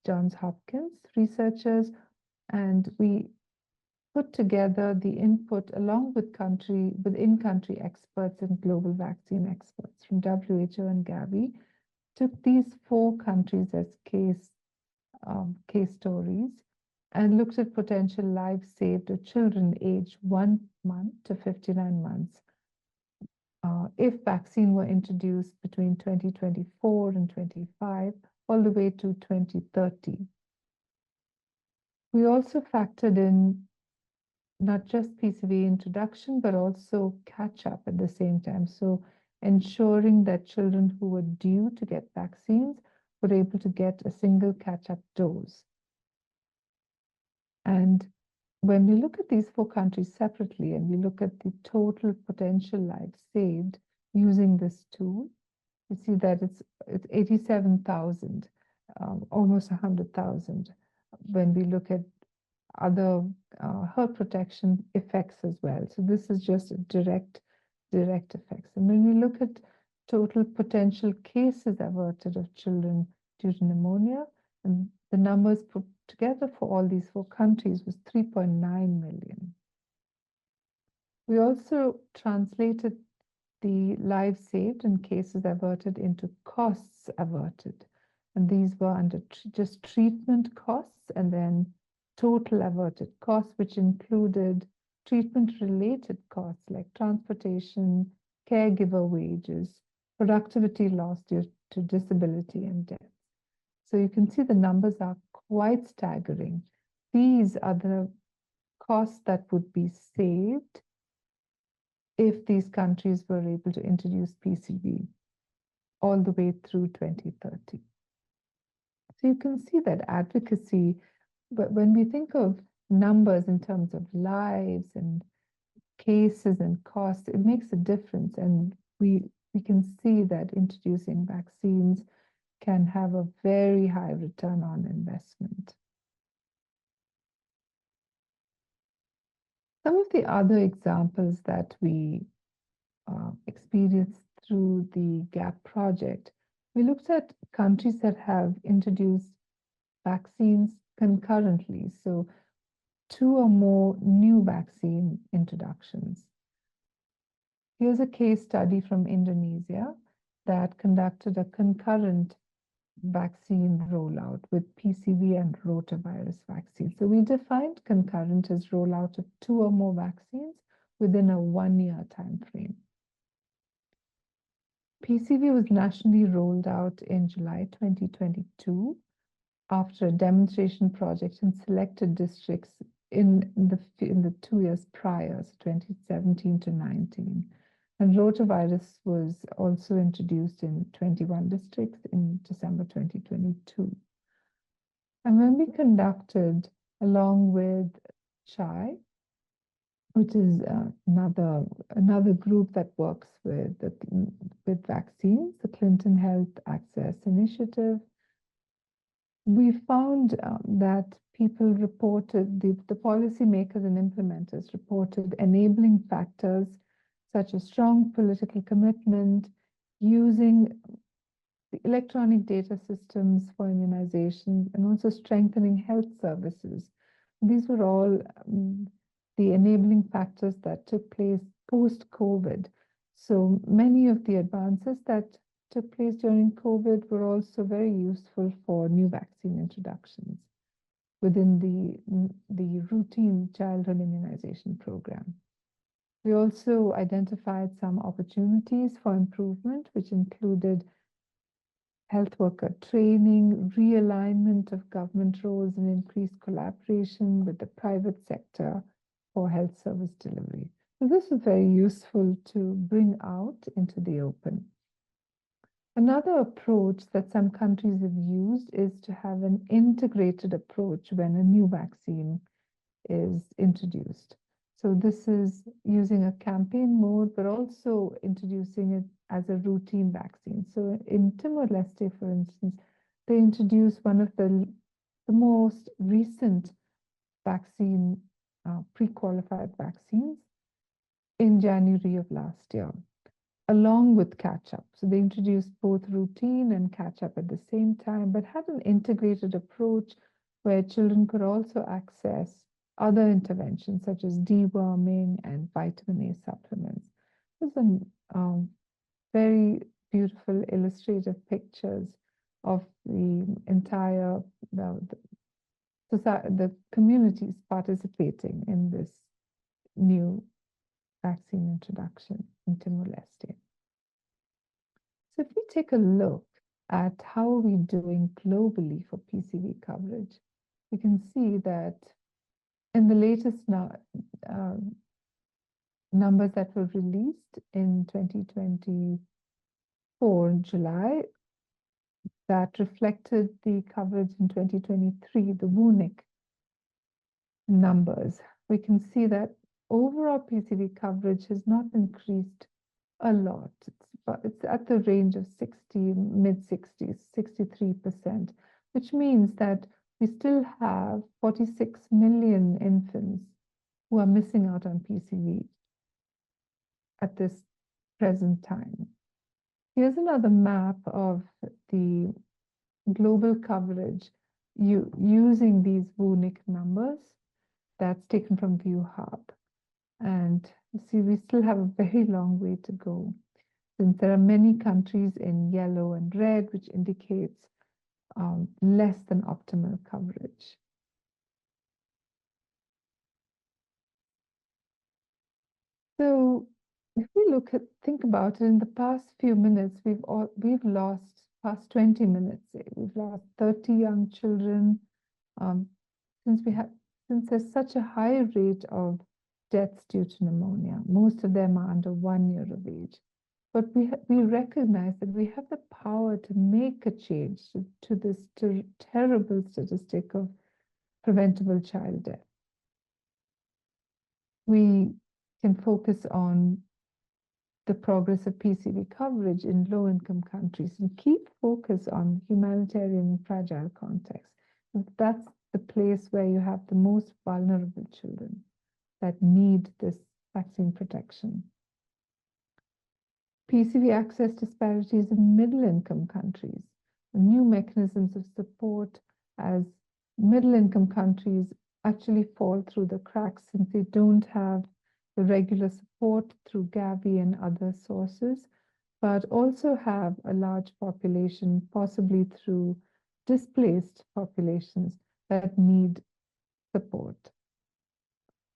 Johns Hopkins researchers, and we put together the input along with in-country experts and global vaccine experts from WHO and Gavi, took these 4 countries as case stories and looked at potential lives saved of children aged 1 month to 59 months if vaccine were introduced between 2024 and 25, all the way to 2030. We also factored in not just PCV introduction, but also catch-up at the same time. So ensuring that children who were due to get vaccines were able to get a single catch-up dose. And when we look at these 4 countries separately and we look at the total potential lives saved using this tool, you see that it's 87,000, almost 100,000 when we look at other health protection effects as well. So this is just direct effects. And when we look at total potential cases averted of children due to pneumonia, and the numbers put together for all these 4 countries was 3.9 million. We also translated the lives saved and cases averted into costs averted. And these were under just treatment costs and then total averted costs, which included treatment-related costs like transportation, caregiver wages, productivity loss due to disability and death. So you can see the numbers are quite staggering. These are the costs that would be saved if these countries were able to introduce PCV all the way through 2030. So you can see that advocacy, but when we think of numbers in terms of lives and cases and costs, it makes a difference. And we can see that introducing vaccines can have a very high return on investment. Some of the other examples that we experienced through the GAP project, we looked at countries that have introduced vaccines concurrently. So 2 or more new vaccine introductions. Here's a case study from Indonesia that conducted a concurrent vaccine rollout with PCV and rotavirus vaccine. So we defined concurrent as rollout of 2 or more vaccines within a 1-year time frame. PCV was nationally rolled out in July 2022 after a demonstration project in selected districts in the 2 years prior, so 2017 to 19. And rotavirus was also introduced in 21 districts in December 2022. And when we conducted, along with CHAI, which is another group that works with vaccines, the Clinton Health Access Initiative, we found that people reported, the policymakers and implementers reported enabling factors such as strong political commitment, using the electronic data systems for immunization, and also strengthening health services. These were all the enabling factors that took place post-COVID. So many of the advances that took place during COVID were also very useful for new vaccine introductions within the routine childhood immunization program. We also identified some opportunities for improvement, which included health worker training, realignment of government roles, and increased collaboration with the private sector for health service delivery. So this is very useful to bring out into the open. Another approach that some countries have used is to have an integrated approach when a new vaccine is introduced. So this is using a campaign mode, but also introducing it as a routine vaccine. So in Timor-Leste, for instance, they introduced one of the most recent vaccine, pre-qualified vaccines in January of last year, along with catch-up. So they introduced both routine and catch-up at the same time, but had an integrated approach where children could also access other interventions such as deworming and vitamin A supplements. There's some very beautiful illustrative pictures of the entire the communities participating in this new vaccine introduction in Timor-Leste. So if we take a look at how are we doing globally for PCV coverage, we can see that in the latest numbers that were released in 2024 July, that reflected the coverage in 2023, the WUNIC numbers, we can see that overall PCV coverage has not increased a lot. It's at the range of 60, mid-60s, 63%, which means that we still have 46 million infants who are missing out on PCV at this present time. Here's another map of the global coverage using these WUNIC numbers that's taken from ViewHub. And you see, we still have a very long way to go, since there are many countries in yellow and red, which indicates less than optimal coverage. So if we think about it, in the past few minutes, we've lost, past 20 minutes, we've lost 30 young children, since there's such a high rate of deaths due to pneumonia. Most of them are under 1 year of age. But we recognize that we have the power to make a change to this terrible statistic of preventable child death. We can focus on the progress of PCV coverage in low-income countries and keep focus on humanitarian and fragile contexts. That's the place where you have the most vulnerable children that need this vaccine protection. PCV access disparities in middle-income countries, new mechanisms of support as middle-income countries actually fall through the cracks since they don't have the regular support through Gavi and other sources, but also have a large population, possibly through displaced populations that need support.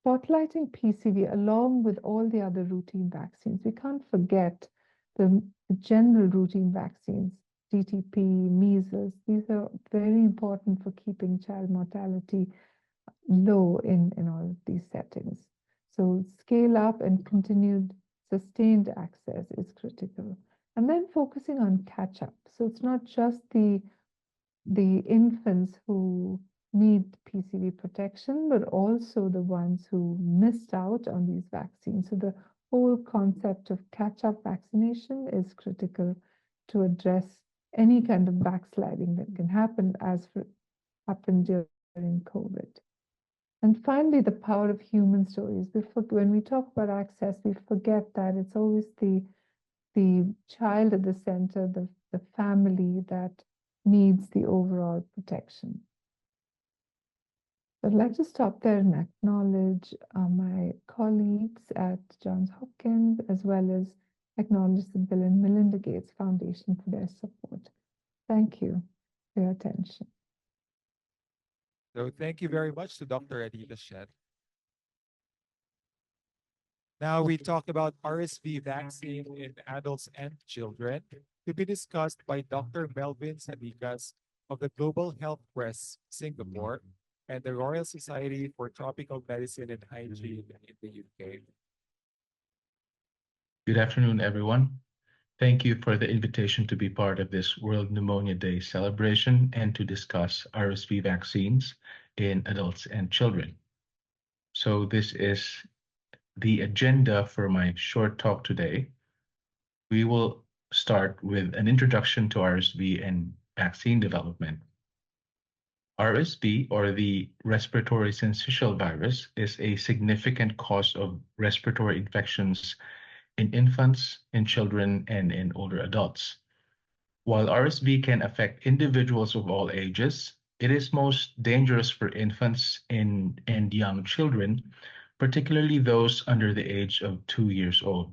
Spotlighting PCV along with all the other routine vaccines. We can't forget the general routine vaccines, DTP, measles. These are very important for keeping child mortality low in all of these settings. So scale up and continued sustained access is critical. And then focusing on catch up. So it's not just the infants who need PCV protection, but also the ones who missed out on these vaccines. So the whole concept of catch-up vaccination is critical to address any kind of backsliding that can happen as happened during COVID. And finally, the power of human stories. When we talk about access, we forget that it's always the child at the center, the family that needs the overall protection. I'd like to stop there and acknowledge my colleagues at Johns Hopkins, as well as acknowledge the Bill and Melinda Gates Foundation for their support. Thank you for your attention. So thank you very much to Dr. Adila Shet. Now we talk about RSV vaccine in adults and children, to be discussed by Dr. Melvin Sadikas of the Global Health Press, Singapore, and the Royal Society for Tropical Medicine and Hygiene in the UK. Good afternoon, everyone. Thank you for the invitation to be part of this World Pneumonia Day celebration and to discuss RSV vaccines in adults and children. So this is the agenda for my short talk today. We will start with an introduction to RSV and vaccine development. RSV, or the respiratory syncytial virus, is a significant cause of respiratory infections in infants, in children, and in older adults. While RSV can affect individuals of all ages, it is most dangerous for infants and young children, particularly those under the age of 2 years old.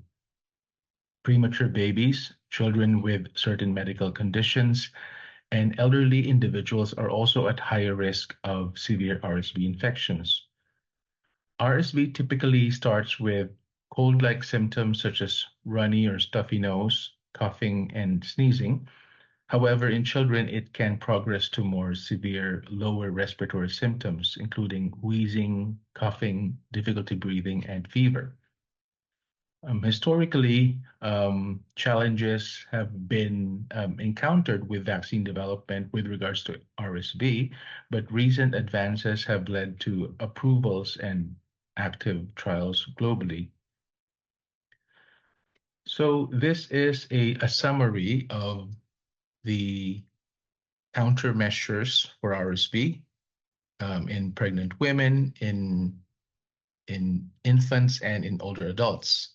Premature babies, children with certain medical conditions, and elderly individuals are also at higher risk of severe RSV infections. RSV typically starts with cold-like symptoms such as runny or stuffy nose, coughing, and sneezing. However, in children, it can progress to more severe lower respiratory symptoms, including wheezing, coughing, difficulty breathing, and fever. Historically, challenges have been encountered with vaccine development with regards to RSV, but recent advances have led to approvals and active trials globally. So this is a summary of the countermeasures for RSV in pregnant women, in infants, and in older adults.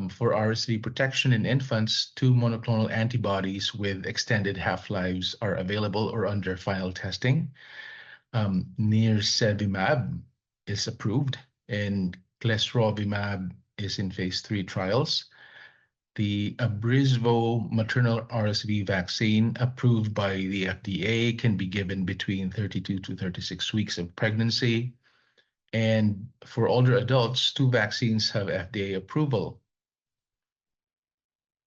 For RSV protection in infants, 2 monoclonal antibodies with extended half-lives are available or under final testing. Nirsevimab is approved, and clesrovimab is in phase 3 trials. The Abrysvo maternal RSV vaccine approved by the FDA can be given between 32 to 36 weeks of pregnancy. And for older adults, 2 vaccines have FDA approval.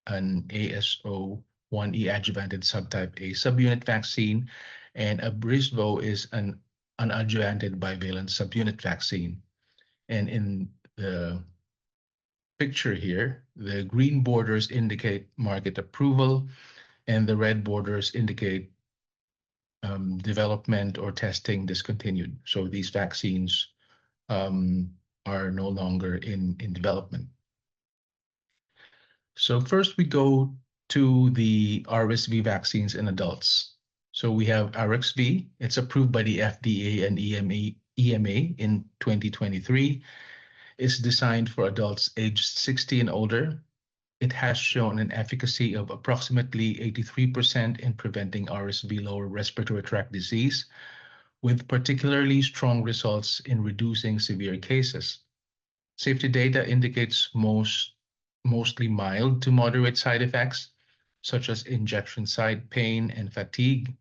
An AS01E adjuvanted subtype A subunit vaccine, and Abrysvo is an unadjuvanted bivalent subunit vaccine. And in the picture here, the green borders indicate market approval, and the red borders indicate development or testing discontinued. So these vaccines are no longer in development. So first we go to the RSV vaccines in adults. So we have RXV. It's approved by the FDA and EMA in 2023. It's designed for adults aged 60 and older. It has shown an efficacy of approximately 83% in preventing RSV lower respiratory tract disease, with particularly strong results in reducing severe cases. Safety data indicates mostly mild to moderate side effects, such as injection site pain and fatigue,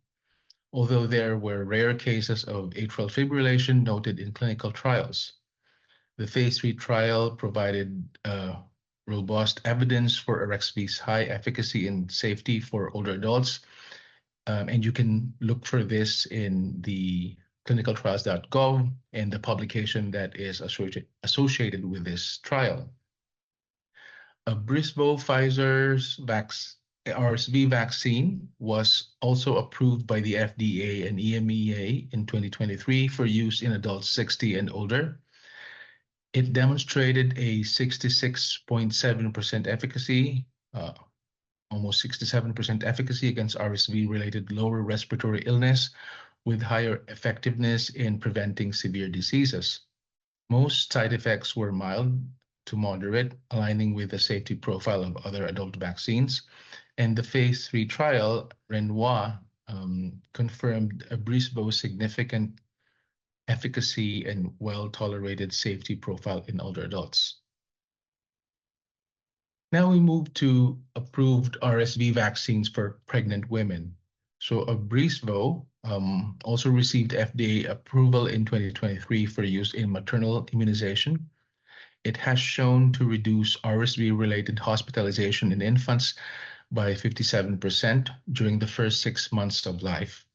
although there were rare cases of atrial fibrillation noted in clinical trials. The phase 3 trial provided robust evidence for Arexvy's high efficacy and safety for older adults, and you can look for this in the clinicaltrials.gov and the publication that is associated with this trial. Brisbow Pfizer's RSV vaccine was also approved by the FDA and EMEA in 2023 for use in adults 60 and older. It demonstrated a 66.7% efficacy, almost 67% efficacy against RSV-related lower respiratory illness, with higher effectiveness in preventing severe diseases. Most side effects were mild to moderate, aligning with the safety profile of other adult vaccines. And the phase 3 trial, Renoir, confirmed Brisbow's significant efficacy and well-tolerated safety profile in older adults. Now we move to approved RSV vaccines for pregnant women. So Brisbow also received FDA approval in 2023 for use in maternal immunization. It has shown to reduce RSV-related hospitalization in infants by 57% during the first 6 months of life.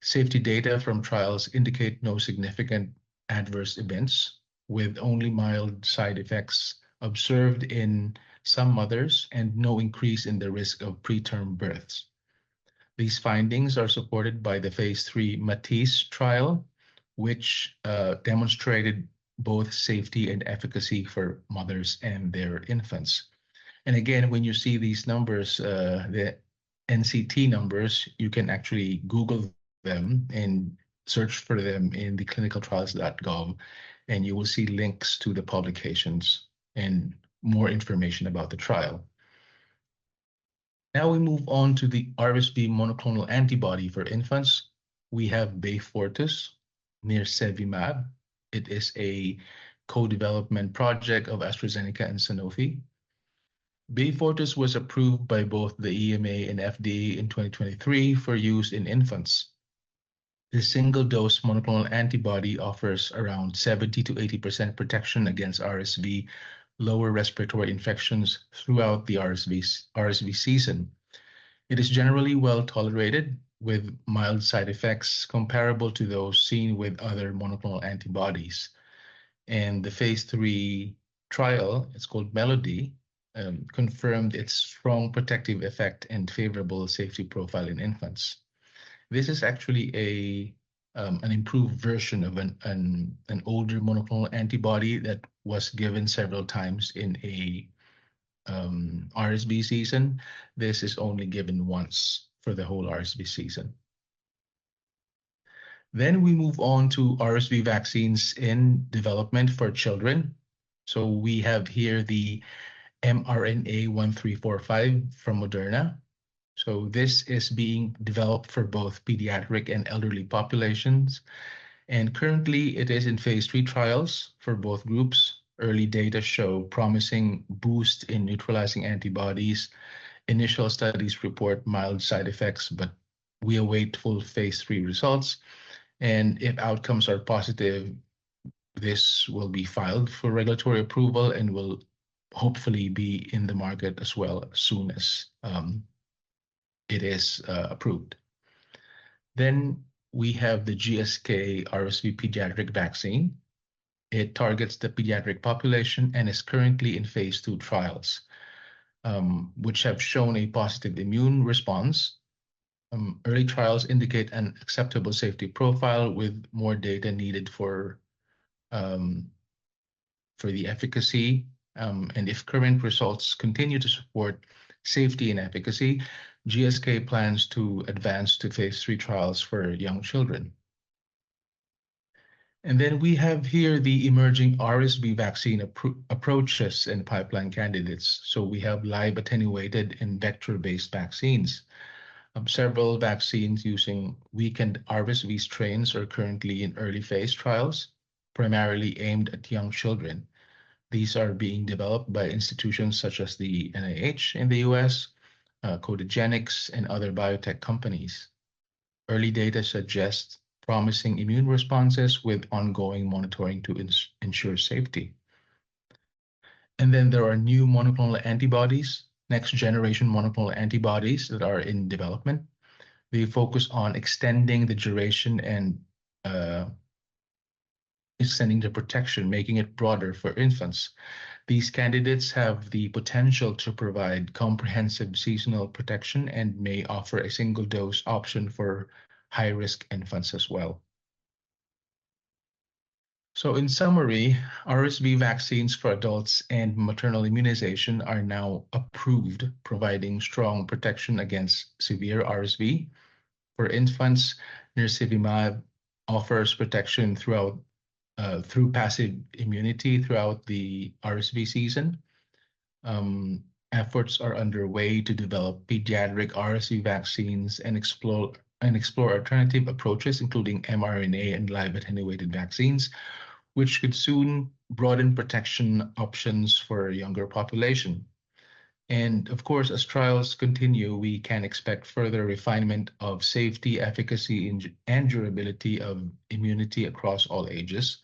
Safety data from trials indicate no significant adverse events, with only mild side effects observed in some mothers and no increase in the risk of preterm births. These findings are supported by the phase 3 Matisse trial, which demonstrated both safety and efficacy for mothers and their infants. And again, when you see these numbers, the NCT numbers, you can actually Google them and search for them in the clinicaltrials.gov, and you will see links to the publications and more information about the trial. Now we move on to the RSV monoclonal antibody for infants. We have Beyfortus, nirsevimab. It is a co-development project of AstraZeneca and Sanofi. Beyfortus was approved by both the EMA and FDA in 2023 for use in infants. The single-dose monoclonal antibody offers around 70 to 80% protection against RSV lower respiratory infections throughout the RSV season. It is generally well tolerated, with mild side effects comparable to those seen with other monoclonal antibodies. And the phase 3 trial, it's called Melody, confirmed its strong protective effect and favorable safety profile in infants. This is actually an improved version of an older monoclonal antibody that was given several times in a RSV season. This is only given once for the whole RSV season. Then we move on to RSV vaccines in development for children. So we have here the mRNA 1345 from Moderna. So this is being developed for both pediatric and elderly populations. And currently it is in phase 3 trials for both groups. Early data show promising boost in neutralizing antibodies. Initial studies report mild side effects, but we await full phase 3 results. And if outcomes are positive, this will be filed for regulatory approval and will hopefully be in the market as well as soon as it is approved. Then we have the GSK RSV pediatric vaccine. It targets the pediatric population and is currently in phase 2 trials, which have shown a positive immune response. Early trials indicate an acceptable safety profile with more data needed for the efficacy. And if current results continue to support safety and efficacy, GSK plans to advance to phase 3 trials for young children. And then we have here the emerging RSV vaccine approaches and pipeline candidates. So we have live attenuated and vector-based vaccines. Several vaccines using weakened RSV strains are currently in early phase trials, primarily aimed at young children. These are being developed by institutions such as the NIH in the US, Codagenics, and other biotech companies. Early data suggests promising immune responses with ongoing monitoring to ensure safety. And then there are new monoclonal antibodies, next generation monoclonal antibodies that are in development. They focus on extending the duration and extending the protection, making it broader for infants. These candidates have the potential to provide comprehensive seasonal protection and may offer a single dose option for high-risk infants as well. So in summary, RSV vaccines for adults and maternal immunization are now approved, providing strong protection against severe RSV. For infants, nirsevimab offers protection throughout through passive immunity throughout the RSV season. Efforts are underway to develop pediatric RSV vaccines and explore alternative approaches, including mRNA and live attenuated vaccines, which could soon broaden protection options for a younger population. And of course, as trials continue, we can expect further refinement of safety, efficacy, and durability of immunity across all ages.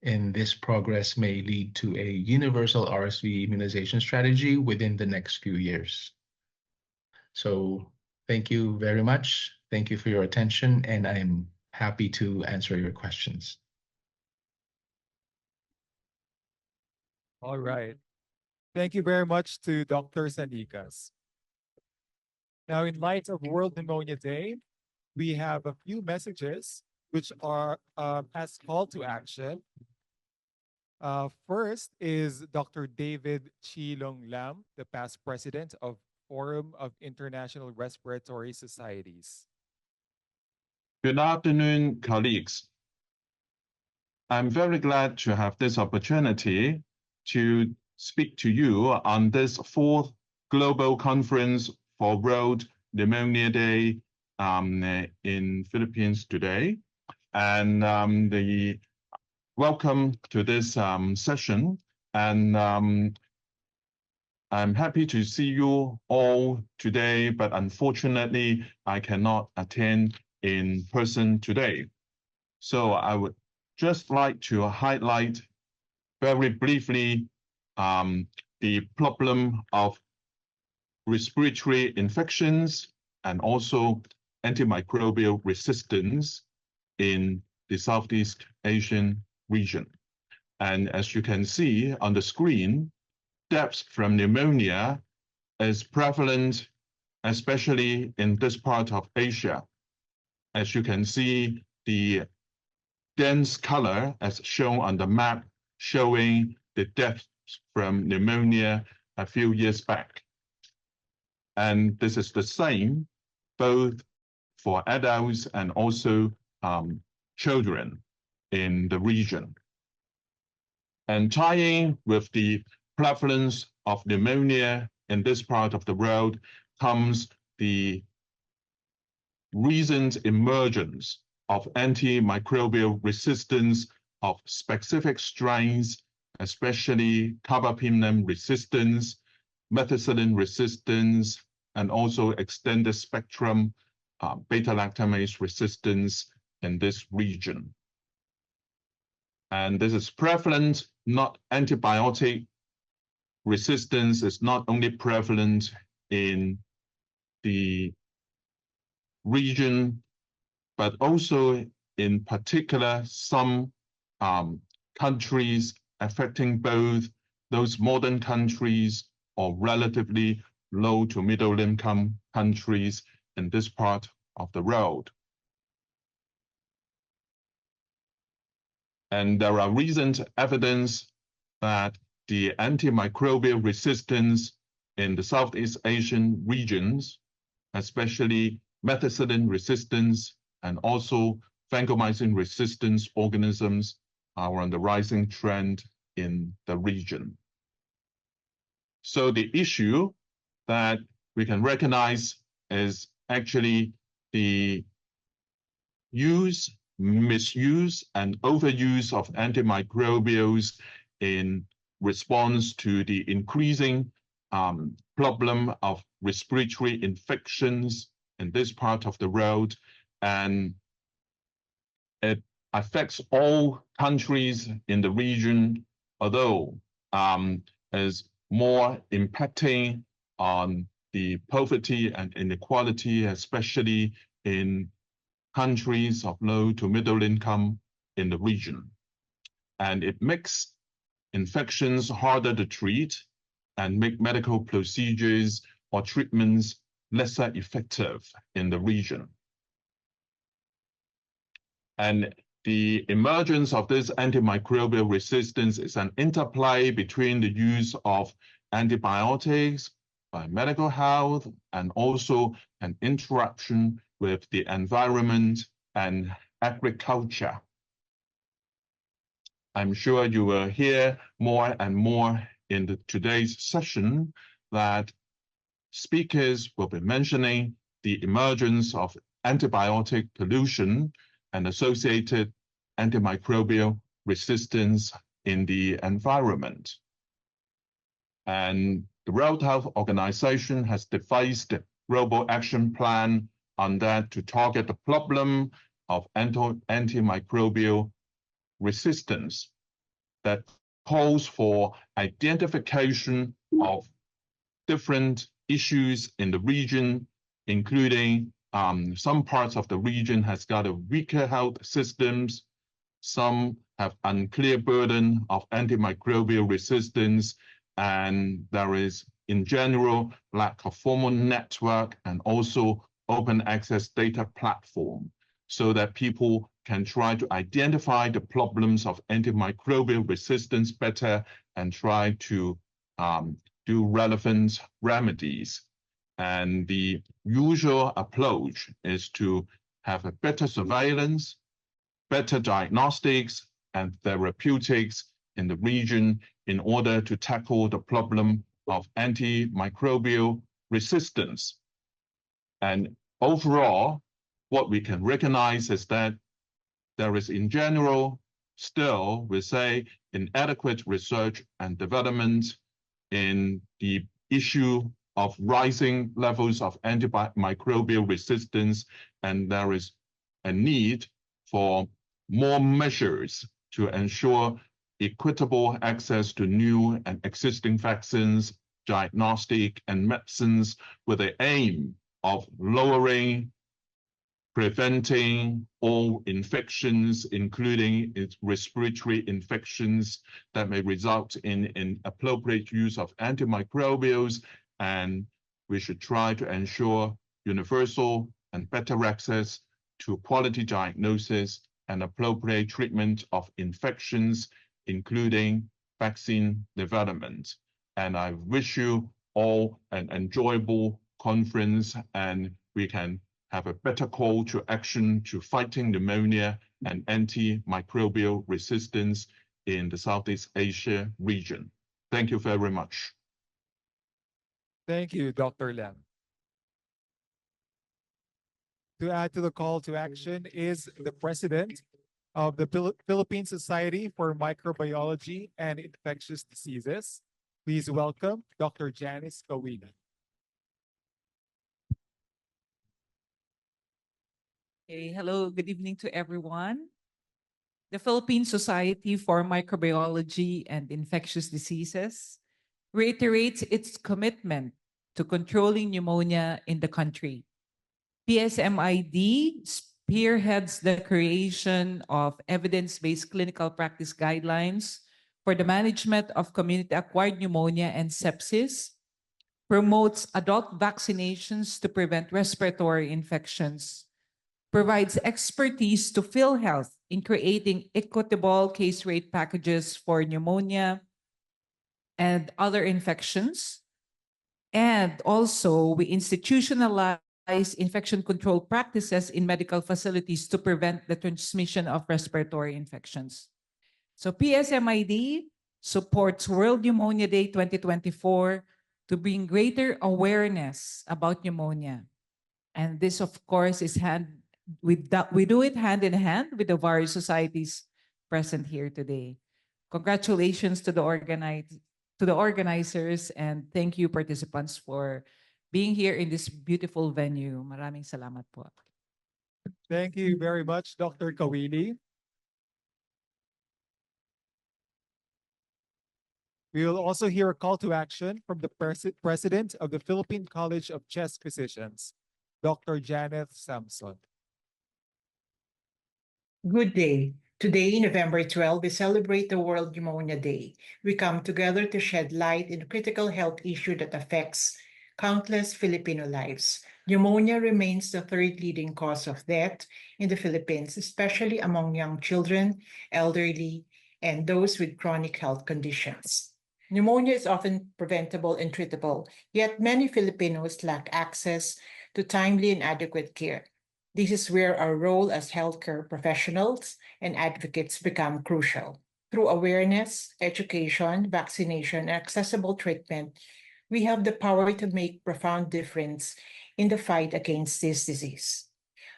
And this progress may lead to a universal RSV immunization strategy within the next few years. So thank you very much. Thank you for your attention, and I'm happy to answer your questions. All right. Thank you very much to Dr. Sanikas. Now, in light of World Pneumonia Day, we have a few messages which are as call to action. First is Dr. David Chilong Lam, the past president of Forum of International Respiratory Societies. Good afternoon, colleagues. I'm very glad to have this opportunity to speak to you on this fourth global conference for World Pneumonia Day in Philippines today. And welcome to this session. And I'm happy to see you all today, but unfortunately, I cannot attend in person today. So I would just like to highlight very briefly the problem of respiratory infections and also antimicrobial resistance in the Southeast Asian region. And as you can see on the screen, deaths from pneumonia is prevalent, especially in this part of Asia. As you can see, the dense color as shown on the map showing the deaths from pneumonia a few years back. And this is the same both for adults and also children in the region. And tying with the prevalence of pneumonia in this part of the world comes the recent emergence of antimicrobial resistance of specific strains, especially carbapenem resistance, methicillin resistance, and also extended spectrum beta-lactamase resistance in this region. And this is prevalent, not antibiotic resistance is not only prevalent in the region, but also in particular some countries affecting both those modern countries or relatively low to middle income countries in this part of the world. And there are recent evidence that the antimicrobial resistance in the Southeast Asian regions, especially methicillin resistance and also vancomycin resistance organisms, are on the rising trend in the region. So the issue that we can recognize is actually the use, misuse, and overuse of antimicrobials in response to the increasing problem of respiratory infections in this part of the world. And it affects all countries in the region, although is more impacting on the poverty and inequality, especially in countries of low to middle income in the region. And it makes infections harder to treat and make medical procedures or treatments lesser effective in the region. And the emergence of this antimicrobial resistance is an interplay between the use of antibiotics by medical health and also an interruption with the environment and agriculture. I'm sure you will hear more and more in today's session that speakers will be mentioning the emergence of antibiotic pollution and associated antimicrobial resistance in the environment. And the World Health Organization has devised a global action plan on that to target the problem of antimicrobial resistance that calls for identification of different issues in the region, including some parts of the region has got a weaker health systems, some have unclear burden of antimicrobial resistance, and there is, in general, lack of formal network and also open access data platform, so that people can try to identify the problems of antimicrobial resistance better and try to do relevant remedies. And the usual approach is to have a better surveillance, better diagnostics and therapeutics in the region in order to tackle the problem of antimicrobial resistance. And overall, what we can recognize is that there is, in general, still, we say, inadequate research and development in the issue of rising levels of antimicrobial resistance, and there is a need for more measures to ensure equitable access to new and existing vaccines, diagnostic, and medicines with the aim of lowering, preventing all infections, including respiratory infections that may result in inappropriate use of antimicrobials. And we should try to ensure universal and better access to quality diagnosis and appropriate treatment of infections, including vaccine development. And I wish you all an enjoyable conference, and we can have a better call to action to fighting pneumonia and antimicrobial resistance in the Southeast Asia region. Thank you very much. Thank you, Dr. Lam. To add to the call to action is the president of the Philippine Society for Microbiology and Infectious Diseases. Please welcome Dr. Janice Kawina. Okay, hello, good evening to everyone. The Philippine Society for Microbiology and Infectious Diseases reiterates its commitment to controlling pneumonia in the country. PSMID spearheads the creation of evidence-based clinical practice guidelines for the management of community-acquired pneumonia and sepsis, promotes adult vaccinations to prevent respiratory infections, provides expertise to PhilHealth in creating equitable case rate packages for pneumonia and other infections. And also, we institutionalize infection control practices in medical facilities to prevent the transmission of respiratory infections. So PSMID supports World Pneumonia Day 2024 to bring greater awareness about pneumonia And this, of course, is we do it hand in hand with the various societies present here today. Congratulations to the organizers, and thank you participants for being here in this beautiful venue. Maraming salamat po. Thank you very much, Dr. Kawili. We will also hear a call to action from the president of the Philippine College of Chest Physicians, Dr. Janeth Samson. Good day. Today, November 12, we celebrate the World Pneumonia Day. We come together to shed light on a critical health issue that affects countless Filipino lives. Pneumonia remains the third leading cause of death in the Philippines, especially among young children, elderly, and those with chronic health conditions. Pneumonia is often preventable and treatable, yet many Filipinos lack access to timely and adequate care. This is where our role as healthcare professionals and advocates become crucial. Through awareness, education, vaccination, and accessible treatment, we have the power to make profound difference in the fight against this disease.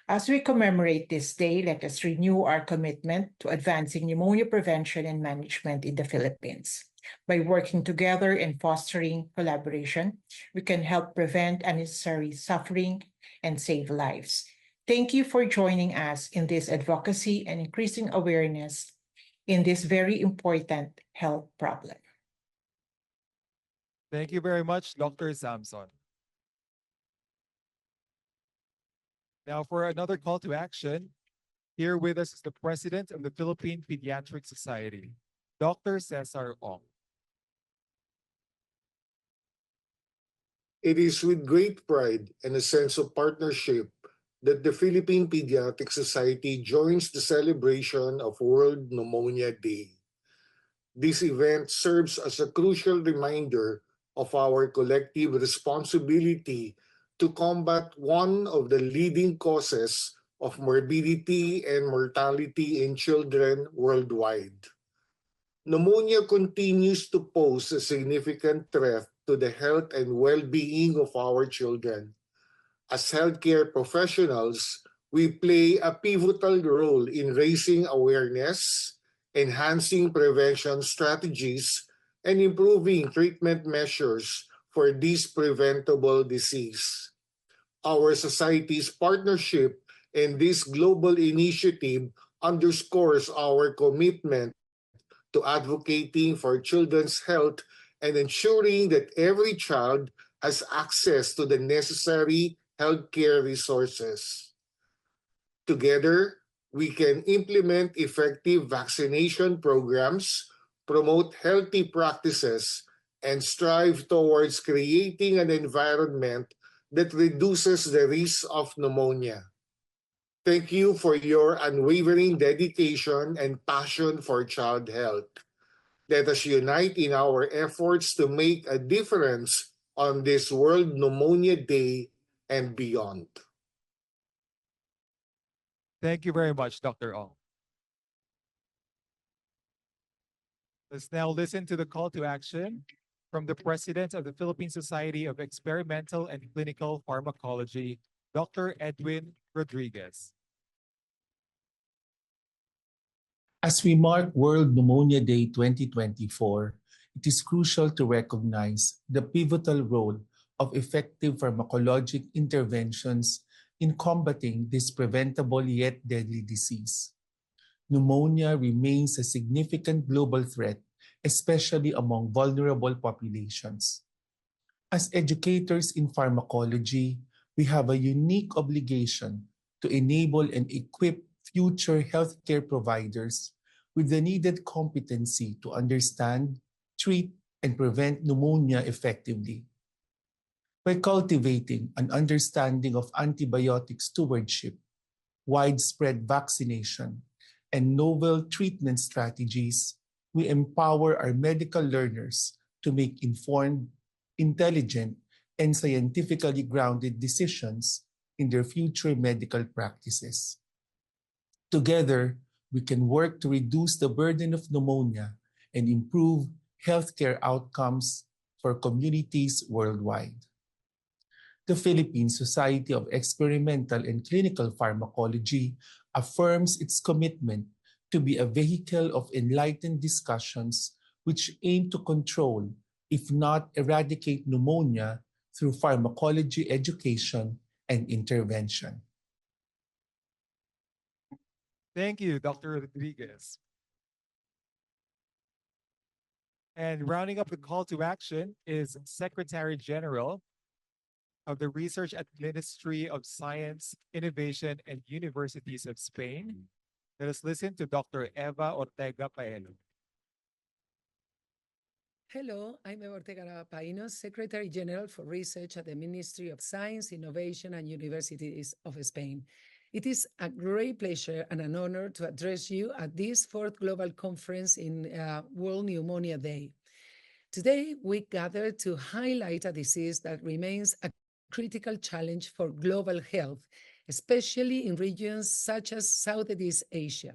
As we commemorate this day, let us renew our commitment to advancing pneumonia prevention and management in the Philippines. By working together and fostering collaboration, we can help prevent unnecessary suffering and save lives. Thank you for joining us in this advocacy and increasing awareness in this very important health problem. Thank you very much, Dr. Samson. Now for another call to action, here with us is the president of the Philippine Pediatric Society, Dr. Cesar Ong. It is with great pride and a sense of partnership that the Philippine Pediatric Society joins the celebration of World Pneumonia Day. This event serves as a crucial reminder of our collective responsibility to combat one of the leading causes of morbidity and mortality in children worldwide. Pneumonia continues to pose a significant threat to the health and well-being of our children. As healthcare professionals, we play a pivotal role in raising awareness, enhancing prevention strategies, and improving treatment measures for this preventable disease. Our society's partnership in this global initiative underscores our commitment to advocating for children's health and ensuring that every child has access to the necessary healthcare resources. Together, we can implement effective vaccination programs, promote healthy practices, and strive towards creating an environment that reduces the risk of pneumonia. Thank you for your unwavering dedication and passion for child health. Let us unite in our efforts to make a difference on this World Pneumonia Day and beyond. Thank you very much, Dr. Ong. Let's now listen to the call to action from the president of the Philippine Society of Experimental and Clinical Pharmacology, Dr. Edwin Rodriguez. As we mark World Pneumonia Day 2024, it is crucial to recognize the pivotal role of effective pharmacologic interventions in combating this preventable yet deadly disease. Pneumonia remains a significant global threat, especially among vulnerable populations. As educators in pharmacology, we have a unique obligation to enable and equip future healthcare providers with the needed competency to understand, treat, and prevent pneumonia effectively. By cultivating an understanding of antibiotic stewardship, widespread vaccination, and novel treatment strategies, we empower our medical learners to make informed, intelligent, and scientifically grounded decisions in their future medical practices. Together, we can work to reduce the burden of pneumonia and improve healthcare outcomes for communities worldwide. the Philippine Society of Experimental and Clinical Pharmacology affirms its commitment to be a vehicle of enlightened discussions which aim to control, if not eradicate, pneumonia through pharmacology education and intervention. Thank you, Dr. Rodriguez. And rounding up the call to action is Secretary General of the Research at Ministry of Science, Innovation, and Universities of Spain. Let us listen to Dr. Eva Ortega Paelo. Hello, I'm Eva Ortega Apoyanos, Secretary General for Research at the Ministry of Science, Innovation, and Universities of Spain. It is a great pleasure and an honor to address you at this fourth global conference in World Pneumonia Day. Today, we gather to highlight a disease that remains a critical challenge for global health, especially in regions such as Southeast Asia.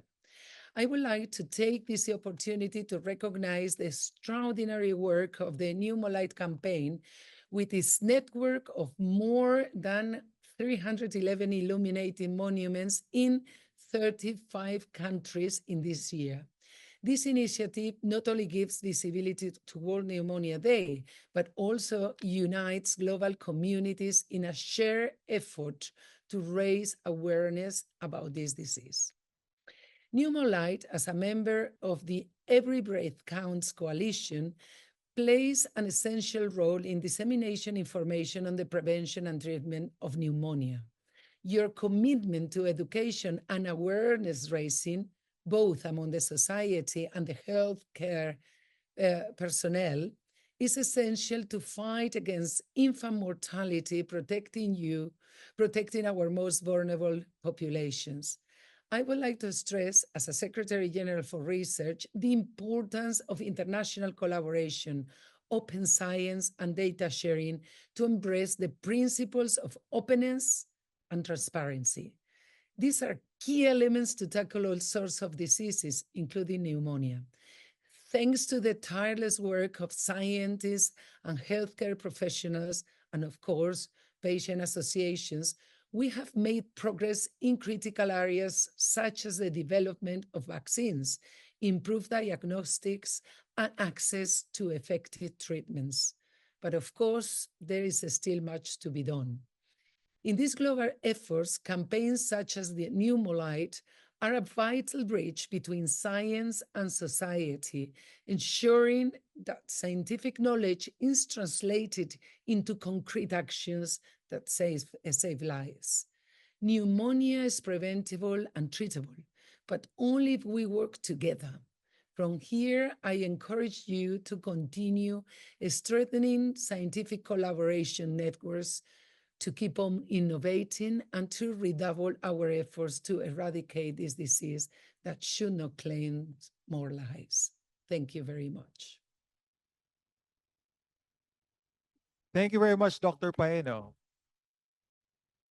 I would like to take this opportunity to recognize the extraordinary work of the Pneumolight campaign with its network of more than 311 illuminating monuments in 35 countries in this year. This initiative not only gives visibility to World Pneumonia Day, but also unites global communities in a shared effort to raise awareness about this disease. Pneumolight, as a member of the Every Breath Counts coalition, plays an essential role in dissemination information on the prevention and treatment of pneumonia. Your commitment to education and awareness raising, both among the society and the healthcare personnel, is essential to fight against infant mortality, protecting our most vulnerable populations. I would like to stress, as a Secretary General for Research, the importance of international collaboration, open science, and data sharing to embrace the principles of openness and transparency. These are key elements to tackle all sorts of diseases, including pneumonia. Thanks to the tireless work of scientists and healthcare professionals, and of course, patient associations, we have made progress in critical areas such as the development of vaccines, improved diagnostics, and access to effective treatments. But of course, there is still much to be done. In these global efforts, campaigns such as the Pneumolight are a vital bridge between science and society, ensuring that scientific knowledge is translated into concrete actions that save lives. Pneumonia is preventable and treatable, but only if we work together. From here, I encourage you to continue strengthening scientific collaboration networks, to keep on innovating, and to redouble our efforts to eradicate this disease that should not claim more lives. Thank you very much. Thank you very much, Dr. Paeno.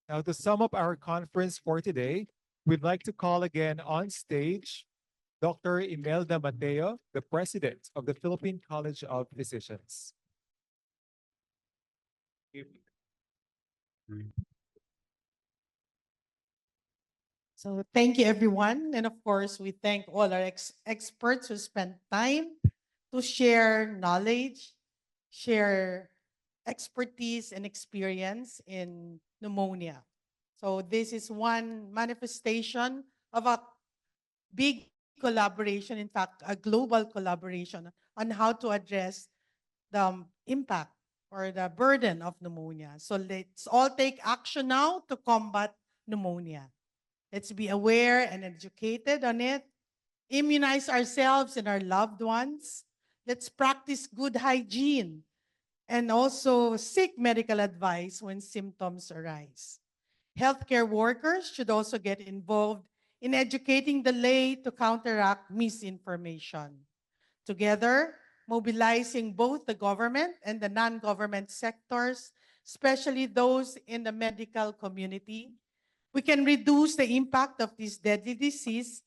Now, to sum up our conference for today, we'd like to call again on stage Dr. Imelda Mateo, the President of the Philippine College of Physicians. So thank you, everyone. And of course, we thank all our experts who spent time to share knowledge, share expertise and experience in pneumonia. So this is one manifestation of a big collaboration, in fact, a global collaboration on how to address the impact or the burden of pneumonia. So let's all take action now to combat pneumonia. Let's be aware and educated on it. Immunize ourselves and our loved ones. Let's practice good hygiene and also seek medical advice when symptoms arise. Healthcare workers should also get involved in educating the lay to counteract misinformation. Together, mobilizing both the government and the non-government sectors, especially those in the medical community, we can reduce the impact of this deadly disease,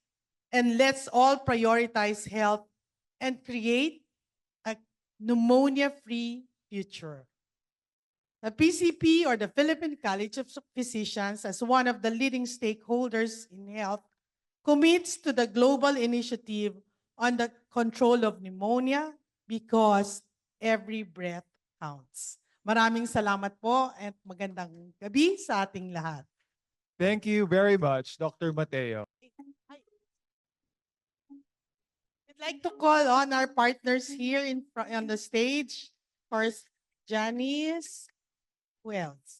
and let's all prioritize health and create a pneumonia-free future. The PCP, or the Philippine College of Physicians, as one of the leading stakeholders in health, commits to the global initiative on the control of pneumonia because every breath counts. Maraming salamat po at magandang gabi sa ating lahat. Thank you very much, Dr. Mateo. I'd like to call on our partners here on the stage. First, Janice. Who else?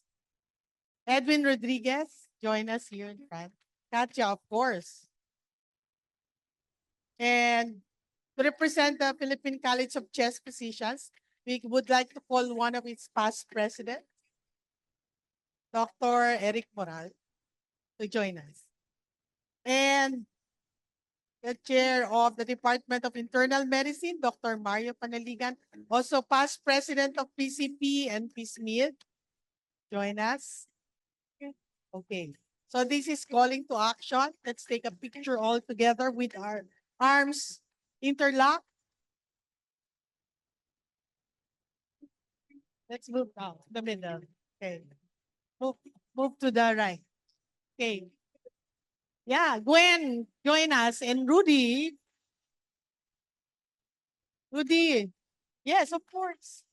Edwin Rodriguez, join us here in front. Katya, of course. And to represent the Philippine College of Chest Physicians, we would like to call one of its past presidents, Dr. Eric Moral, to join us. And the chair of the Department of Internal Medicine, Dr. Mario Panaligan, also past president of PCP and PSMID, join us. Okay, so this is calling to action. Let's take a picture all together with our arms interlocked. Let's move now to the middle. Okay, move to the right. Okay. Yeah, Gwen, join us. And Rudy. Rudy. Yes, of course.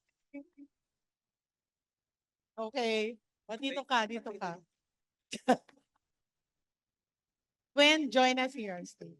Okay. O, dito ka, dito ka. Gwen, join us here on stage.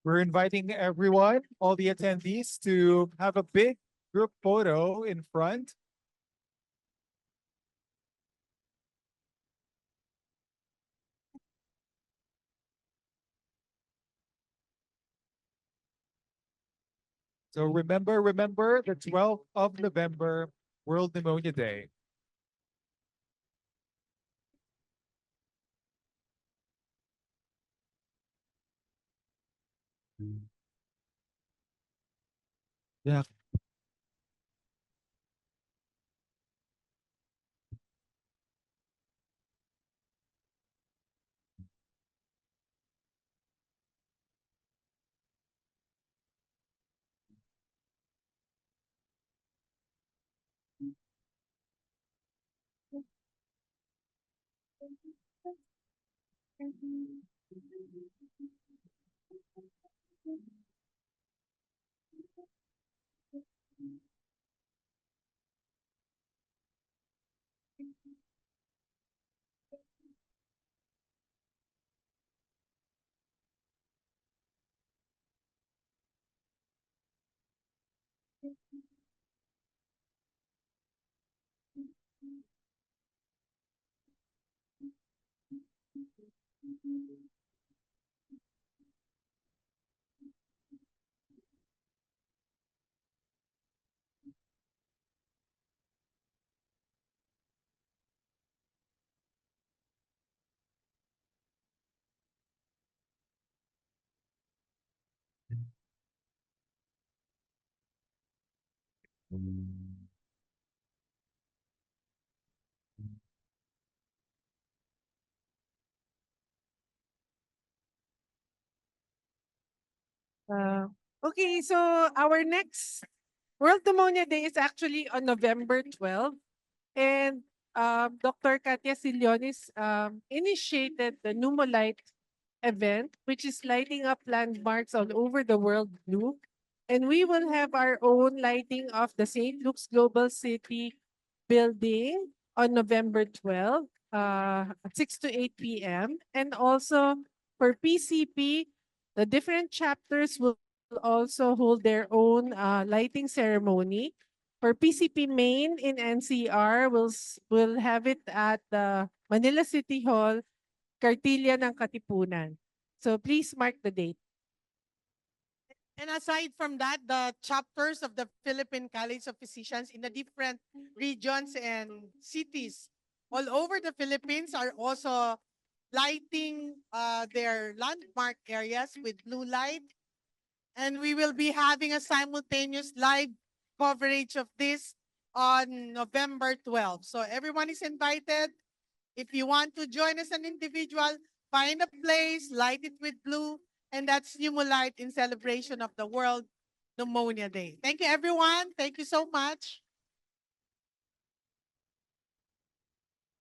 We're inviting everyone, all the attendees, to have a big group photo in front. So remember the 12th of November, World Pneumonia Day. Yeah. Okay, so our next World Pneumonia Day is actually on November 12th. And Dr. Katia Silionis initiated the Pneumolight event, which is lighting up landmarks all over the world blue. And we will have our own lighting of the St. Luke's Global City building on November 12th, at 6 to 8 p.m. And also for PCP, the different chapters will also hold their own lighting ceremony. For PCP Main in NCR, we'll have it at the Manila City Hall, Kartilya ng Katipunan. So please mark the date. And aside from that, the chapters of the Philippine College of Physicians in the different regions and cities all over the Philippines are also lighting their landmark areas with blue light. And we will be having a simultaneous live coverage of this on November 12th. So everyone is invited. If you want to join as an individual, find a place, light it with blue, and that's Pneumolight in celebration of the World Pneumonia Day. Thank you, everyone. Thank you so much.